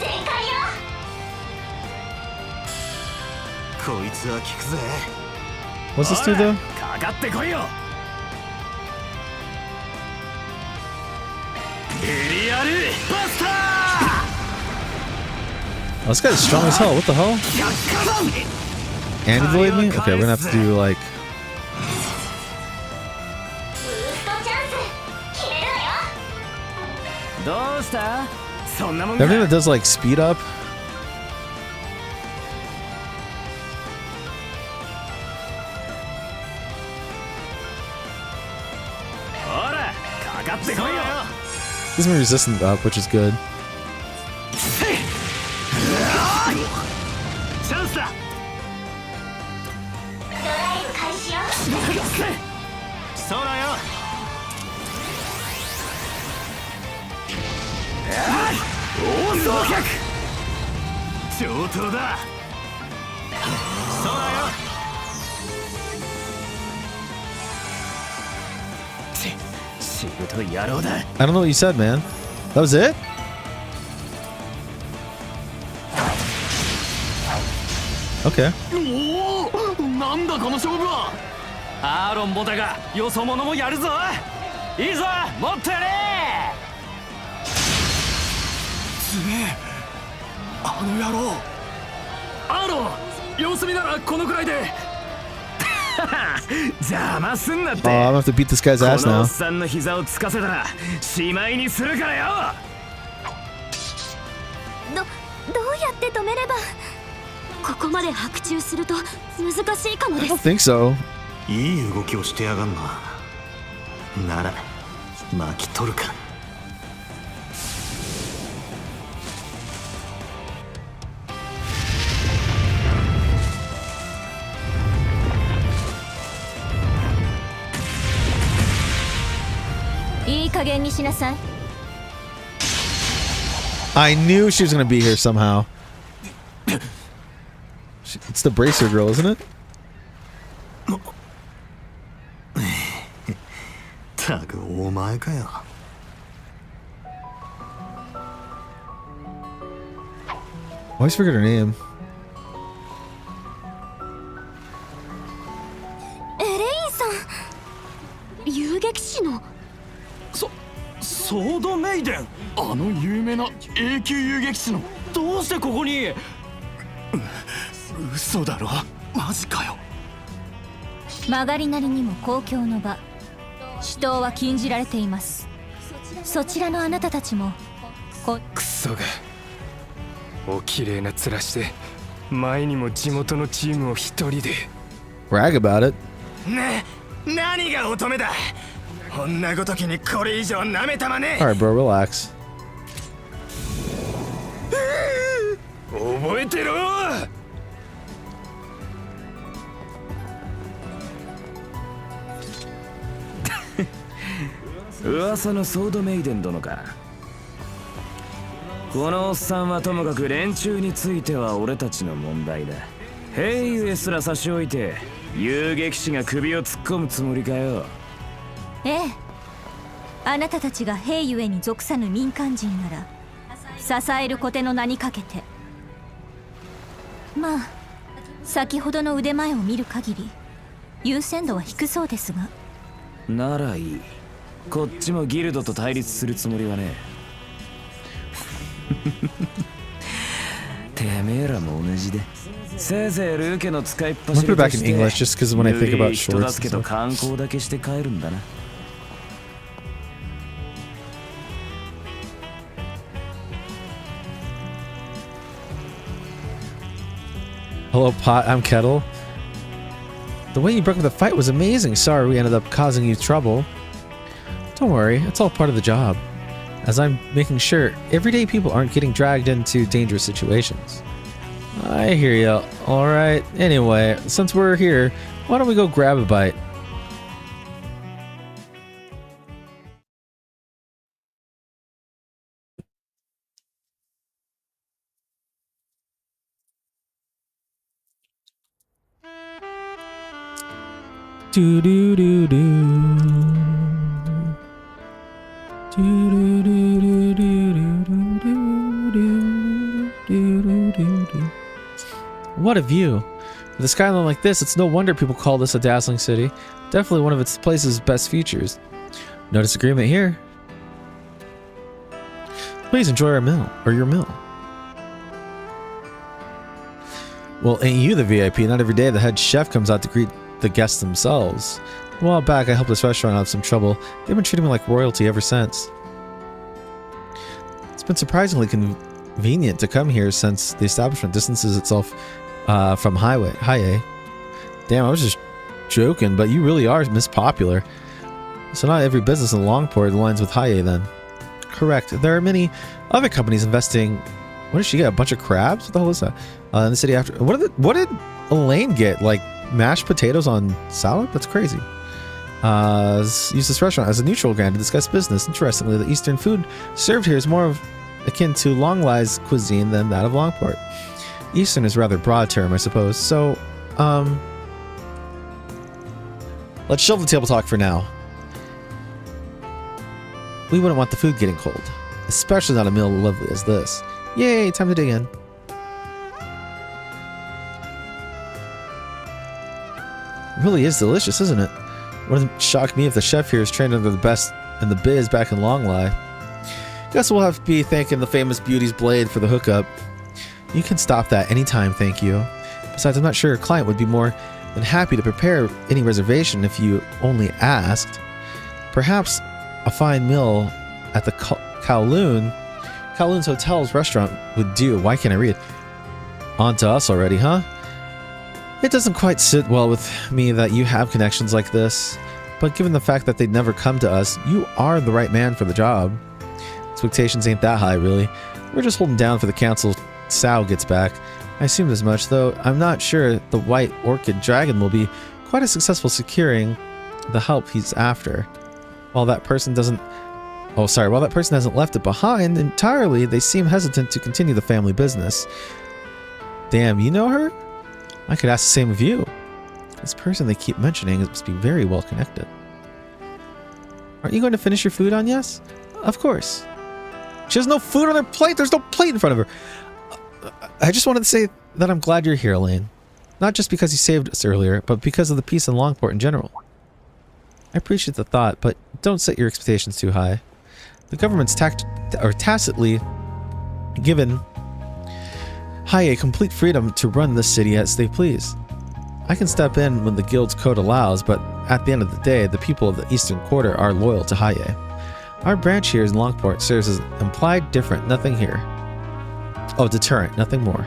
こいつは効くぜ。 What's this do though? かかってこいよ。エリアルバスター。 Oh, this guy's strong as hell. What the hell? Anti-void me? Okay, we're gonna have to do like. どうした？そんなもん Everything that does like speed up. ほら、かかってこいよ。 Gives me resistance up, which is good. チャンスだ。ドライブ開始よ。そうだよ。大増脚。上等だ。そうだよ。しぶとい野郎だ。 I don't know what you said, man. That was it? Okay. おお、なんだこの勝負は。アーロンボタがよそ者もやるぞ。いいぞ、もっとやれ。すげえ。あの野郎。アーロン、様子見ならこのくらいで。邪魔すんなって。 Oh, I'm gonna have to beat this guy's ass このお now. っさんの膝をつかせたらしまいにするからよ。どうやって止めれば。ここまで白昼すると難しいかも I で don't す。 think so. いい動きをしてやがんな。なら巻き取るか。いい加減にしなさい。 I knew she was gonna be here somehow. It's the bracer girl, isn't it? たくお前かよ。I always forget her name. エレインさん。遊撃士の。ソードメイデン、あの有名な永久遊撃士の、どうしてここに？嘘だろ、マジかよ。曲がりなりにも公共の場、死闘は禁じられています。そちらのあなたたちもクソがお綺麗な面して前にも地元のチームを一人で Brag about it. 何が乙女だ。こんなごときにこれ以上舐めたまね。 Alright, bro, relax. 覚えてろ。噂のソードメイデン殿か。このおっさんはともかく連中については俺たちの問題だ。兵ゆえすら差し置いて遊撃士が首を突っ込むつもりかよ。ええ、あなたたちが兵ゆえに属さぬ民間人なら支える小手の名にかけて、まあ先ほどの腕前を見る限り優先度は低そうですが。ならいい。こっちもギルドと対立するつもりはねえ。てめえらも同じで。せいぜいルーケの使いっ走りとして、人助けと観光だけして帰るんだな。Hello, Pot. I'm Kettle. The way you broke up the fight was amazing. Sorry we ended up causing you trouble. Don't worry, it's all part of the job. As I'm making sure everyday people aren't getting dragged into dangerous situations. I hear ya. Alright, anyway, since we're here, why don't we go grab a bite? Do do do do. Do do do do do do do do do do. What a view! With a skyline like this, it's no wonder people call this a dazzling city. Definitely one of its place's best features. No disagreement here. Please enjoy our meal, or your meal. Well, ain't you the VIP? Not every day the head chef comes out to greet the guests themselves. A while back, I helped this restaurant out of some trouble. They've been treating me like royalty ever since. It's been surprisingly convenient to come here since the establishment distances itself from Highway. Damn, I was just joking, but you really are Miss Popular. So not every business in Longport aligns with Highway then. Correct. There are many other companies investing. What did she get? A bunch of crabs? What the hell is that? In the city after. What did Elaine get? Like mashed potatoes on salad? That's crazy. Use this restaurant as a neutral ground to discuss business. Interestingly, the Eastern food served here is more akin to Longlai's cuisine than that of Longport. Eastern is a rather broad term, I suppose. So, let's shelve the table talk for now. We wouldn't want the food getting cold, especially not a meal lovely as this. Yay, time to dig in. It really is delicious, isn't it? Wouldn't shock me if the chef here is trained under the best in the biz back in Longlai. Guess we'll have to be thanking the famous Beauty's Blade for the hookup. You can stop that anytime, thank you. Besides, I'm not sure your client would be more than happy to prepare any reservation if you only asked. Perhaps a fine meal at the Kowloon's Hotel's restaurant would do. Why can't I read? On to us already, huh? It doesn't quite sit well with me that you have connections like this, but given the fact that they'd never come to us, you are the right man for the job. Expectations ain't that high, really. We're just holding down for the council Sao gets back. I assumed as much, though I'm not sure the White Orchid Dragon will be quite as successful securing the help he's after. While that person hasn't left it behind entirely, they seem hesitant to continue the family business. Damn, you know her? I could ask the same of you. This person they keep mentioning must be very well connected. Aren't you going to finish your food on yes? Of course. She has no food on her plate. There's no plate in front of her. I just wanted to say that I'm glad you're here, Elaine. Not just because you saved us earlier, but because of the peace in Longport in general. I appreciate the thought, but don't set your expectations too high. The government's tacitly given Haie complete freedom to run this city as they please. I can step in when the guild's code allows, but at the end of the day, the people of the Eastern Quarter are loyal to Haie. Our branch here in Longport serves as implied different, nothing here. Oh, deterrent, nothing more.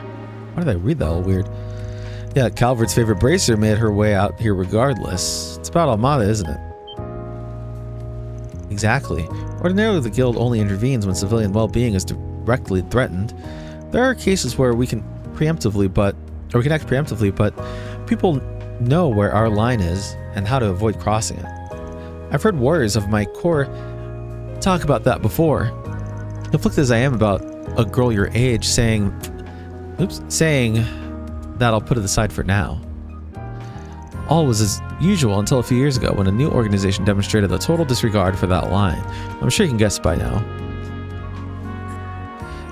Why did I read that all weird? Yeah, Calvert's favorite bracer made her way out here regardless. It's about Almada, isn't it? Exactly. Ordinarily, the guild only intervenes when civilian well-being is directly threatened. There are cases where we can act preemptively, but people know where our line is and how to avoid crossing it. I've heard warriors of my corps talk about that before. Conflicted as I am about a girl your age saying that I'll put it aside for now. All was as usual until a few years ago when a new organization demonstrated a total disregard for that line. I'm sure you can guess by now.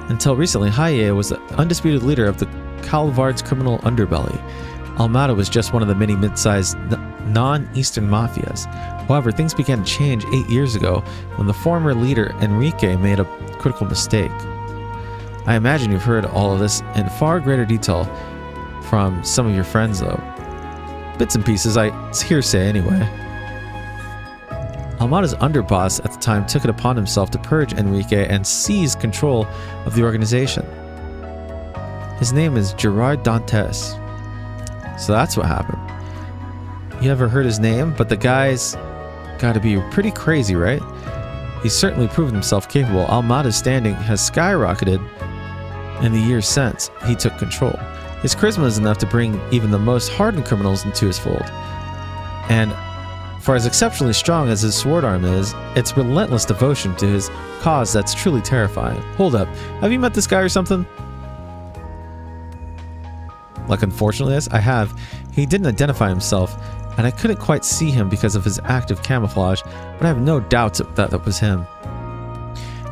Until recently, Haie was the undisputed leader of the Calvard's criminal underbelly. Almada was just one of the many mid-sized non-Eastern mafias. However, things began to change 8 years ago when the former leader Enrique made a critical mistake. I imagine you've heard all of this in far greater detail from some of your friends though. Bits and pieces, it's hearsay anyway. Almada's underboss at the time took it upon himself to purge Enrique and seize control of the organization. His name is Gerard Dantes. So that's what happened. You ever heard his name? But the guy's gotta be pretty crazy, right? He's certainly proven himself capable. Almada's standing has skyrocketed in the years since he took control. His charisma is enough to bring even the most hardened criminals into his fold. And for as exceptionally strong as his sword arm is, it's relentless devotion to his cause that's truly terrifying. Hold up, have you met this guy or something? Like, unfortunately, yes, I have. He didn't identify himself, and I couldn't quite see him because of his active camouflage, but I have no doubts that was him.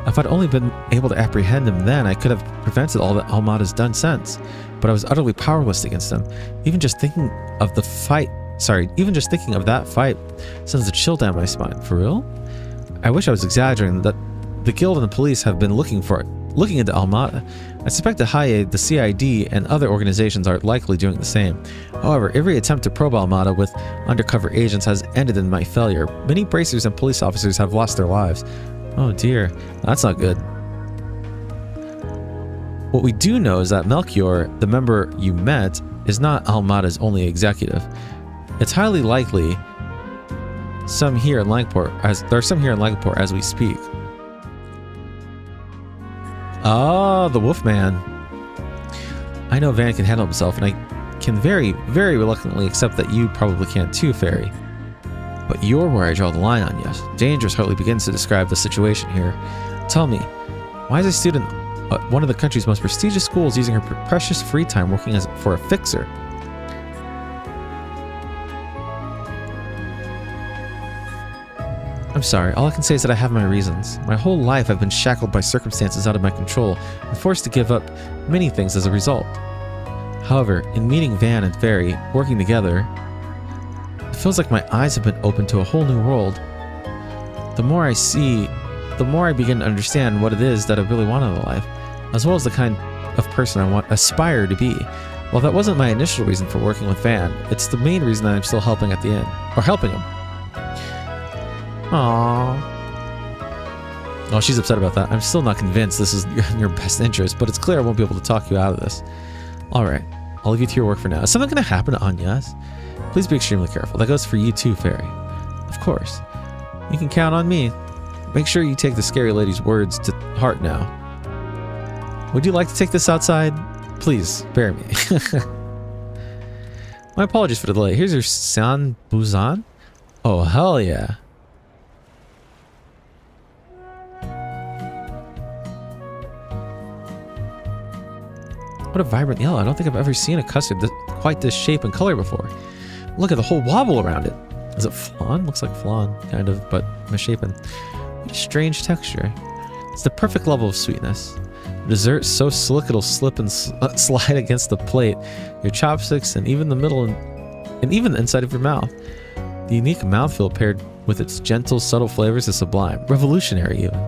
If I'd only been able to apprehend him then, I could have prevented all that Almada's done since. But I was utterly powerless against him. Even just thinking of that fight sends a chill down my spine. For real? I wish I was exaggerating. That the guild and the police have been looking into Almada. I suspect that Haie, the CID, and other organizations are likely doing the same. However, every attempt to probe Almada with undercover agents has ended in my failure. Many bracers and police officers have lost their lives. Oh dear, that's not good. What we do know is that Melchior, the member you met, is not Almada's only executive. It's highly likely there are some here in Langport as we speak. Oh, the Wolfman. I know Van can handle himself, and I can very, very reluctantly accept that you probably can too, Fairy. But you're where I draw the line on you. Dangerous hardly begins to describe the situation here. Tell me, why is a student at one of the country's most prestigious schools using her precious free time working for a fixer? I'm sorry, all I can say is that I have my reasons. My whole life I've been shackled by circumstances out of my control and forced to give up many things as a result. However, in meeting Van and Fairy, working together, it feels like my eyes have been opened to a whole new world. The more I see, the more I begin to understand what it is that I really want out of life, as well as the kind of person I aspire to be. While that wasn't my initial reason for working with Van, it's the main reason that I'm still helping at the end, or helping him. Aww. Oh, she's upset about that. I'm still not convinced this is in your best interest, but it's clear I won't be able to talk you out of this. Alright, I'll leave you to your work for now. Is something going to happen to Anya's? Please be extremely careful. That goes for you too, Fairy. Of course. You can count on me. Make sure you take the scary lady's words to heart now. Would you like to take this outside? Please, spare me. My apologies for the delay. Here's your San Buzan. Oh, hell yeah. What a vibrant yellow. I don't think I've ever seen a custard quite this shape and color before. Look at the whole wobble around it. Is it flan? Looks like flan, kind of, but misshapen. What a strange texture. It's the perfect level of sweetness. The dessert so slick it'll slip and slide against the plate, your chopsticks, and even the middle and even the inside of your mouth. The unique mouthfeel paired with its gentle, subtle flavors is sublime. Revolutionary, even.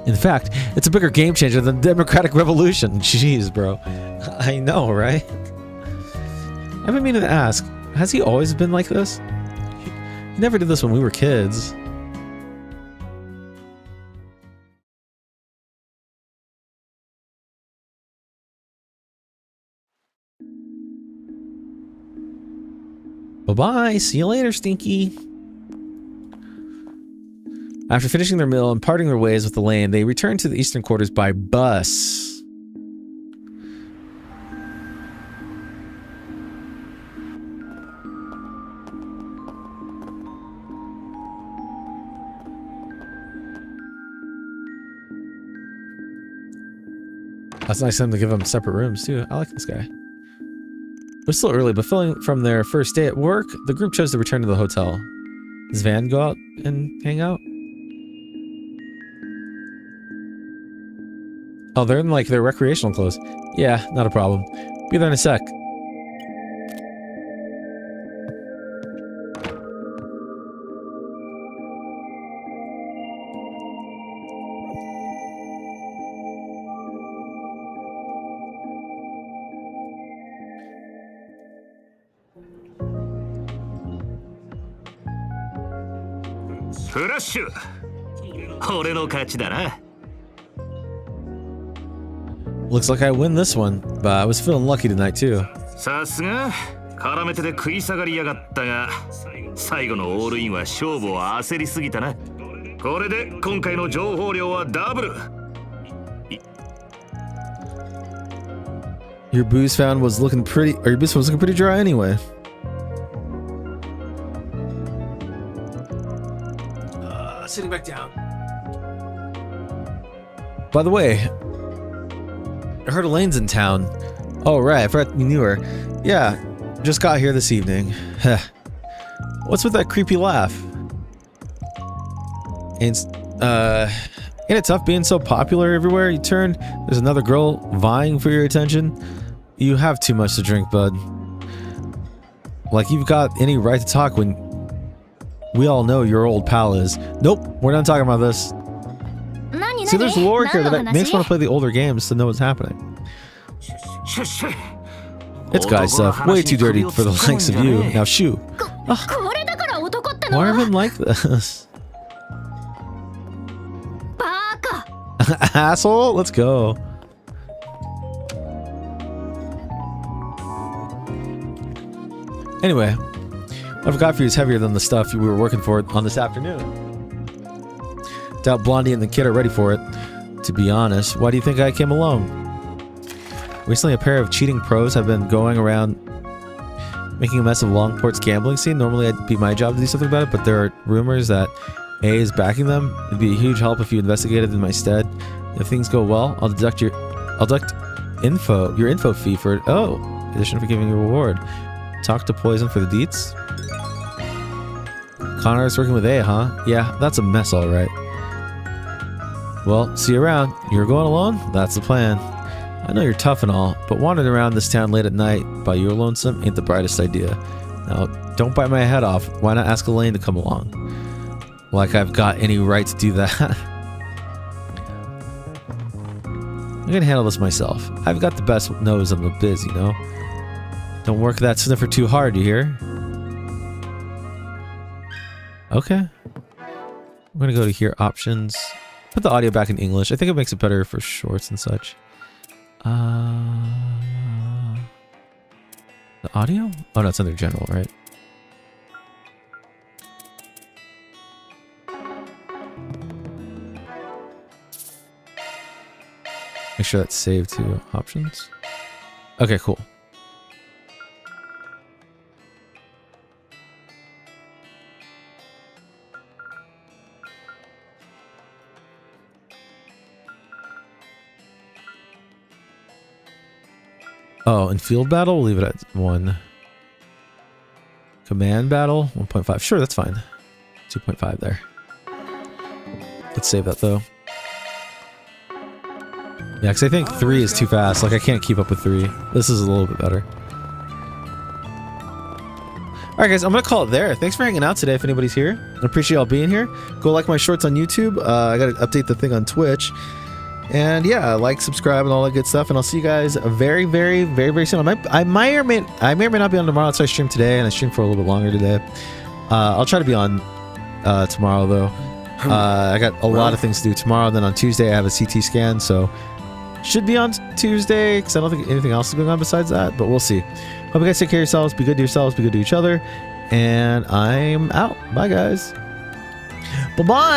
In fact, it's a bigger game changer than the Democratic Revolution. Jeez, bro. I know, right? I've been meaning to ask, has he always been like this? He never did this when we were kids. Bye-bye. See you later, Stinky. After finishing their meal and parting their ways with Elaine, they returned to the eastern quarters by bus. That's nice of them to give them separate rooms, too. I like this guy. It was still early, but feeling from their first day at work, the group chose to return to the hotel. Does Van go out and hang out? Oh, they're in, like, their recreational clothes. Yeah, not a problem. Be there in a sec. Flash! 俺の勝ちだな。 Looks like I win this one, but I was feeling lucky tonight too. さすが絡めてで食い下がりやがったが、最後のオールインは勝負を焦りすぎたな。これで今回の情報量はダブル。 Your booze found was looking pretty, or your booze was looking pretty dry anyway. Sitting back down. By the way, I heard Elaine's in town. Oh right, I forgot you knew her. Yeah, just got here this evening. What's with that creepy laugh? Ain't it tough being so popular everywhere you turn? There's another girl vying for your attention. You have too much to drink, bud. Like you've got any right to talk when we all know your old pal is. Nope, we're not talking about this. See, there's lore here that makes me want to play the older games to know what's happening. It's guy stuff, way too dirty for the likes of you. Now shoo. Why are men like this? Asshole, let's go. Anyway, what I've got for you is heavier than the stuff we were working for on this afternoon. Doubt Blondie and the kid are ready for it. To be honest, why do you think I came along? Recently, a pair of cheating pros have been going around making a mess of Longport's gambling scene. Normally, it'd be my job to do something about it, but there are rumors that A is backing them. It'd be a huge help if you investigated in my stead. If things go well, I'll deduct your info fee for it. Oh, in addition for giving you a reward. Talk to Poison for the deets. Connor's working with A, huh? Yeah, that's a mess, all right. Well, see you around. You're going alone? That's the plan. I know you're tough and all, but wandering around this town late at night by your lonesome ain't the brightest idea. Now, don't bite my head off. Why not ask Elaine to come along? Like I've got any right to do that. I'm gonna handle this myself. I've got the best nose in the biz, you know? Don't work that sniffer too hard, you hear? Okay. I'm gonna go to here, options. Put the audio back in English. I think it makes it better for shorts and such. The audio? Oh no, it's under general, right? Make sure that's saved to options. Okay, cool. Oh, in field battle, we'll leave it at 1. Command battle, 1.5. Sure, that's fine. 2.5 there. Let's save that though. Yeah, because I think 3 is too fast. Like, I can't keep up with 3. This is a little bit better. All right, guys, I'm gonna call it there. Thanks for hanging out today. If anybody's here, I appreciate y'all being here. Go like my shorts on YouTube. I gotta update the thing on Twitch, and yeah, like, subscribe, and all that good stuff. And I'll see you guys very, very, very, very soon. I may or may not be on tomorrow. So I stream today, and I stream for a little bit longer today. I'll try to be on tomorrow though. I got a lot of things to do tomorrow. Then on Tuesday, I have a CT scan, so should be on Tuesday because I don't think anything else is going on besides that. But we'll see. Hope you guys take care of yourselves. Be good to yourselves. Be good to each other. And I'm out. Bye, guys. Bye-bye.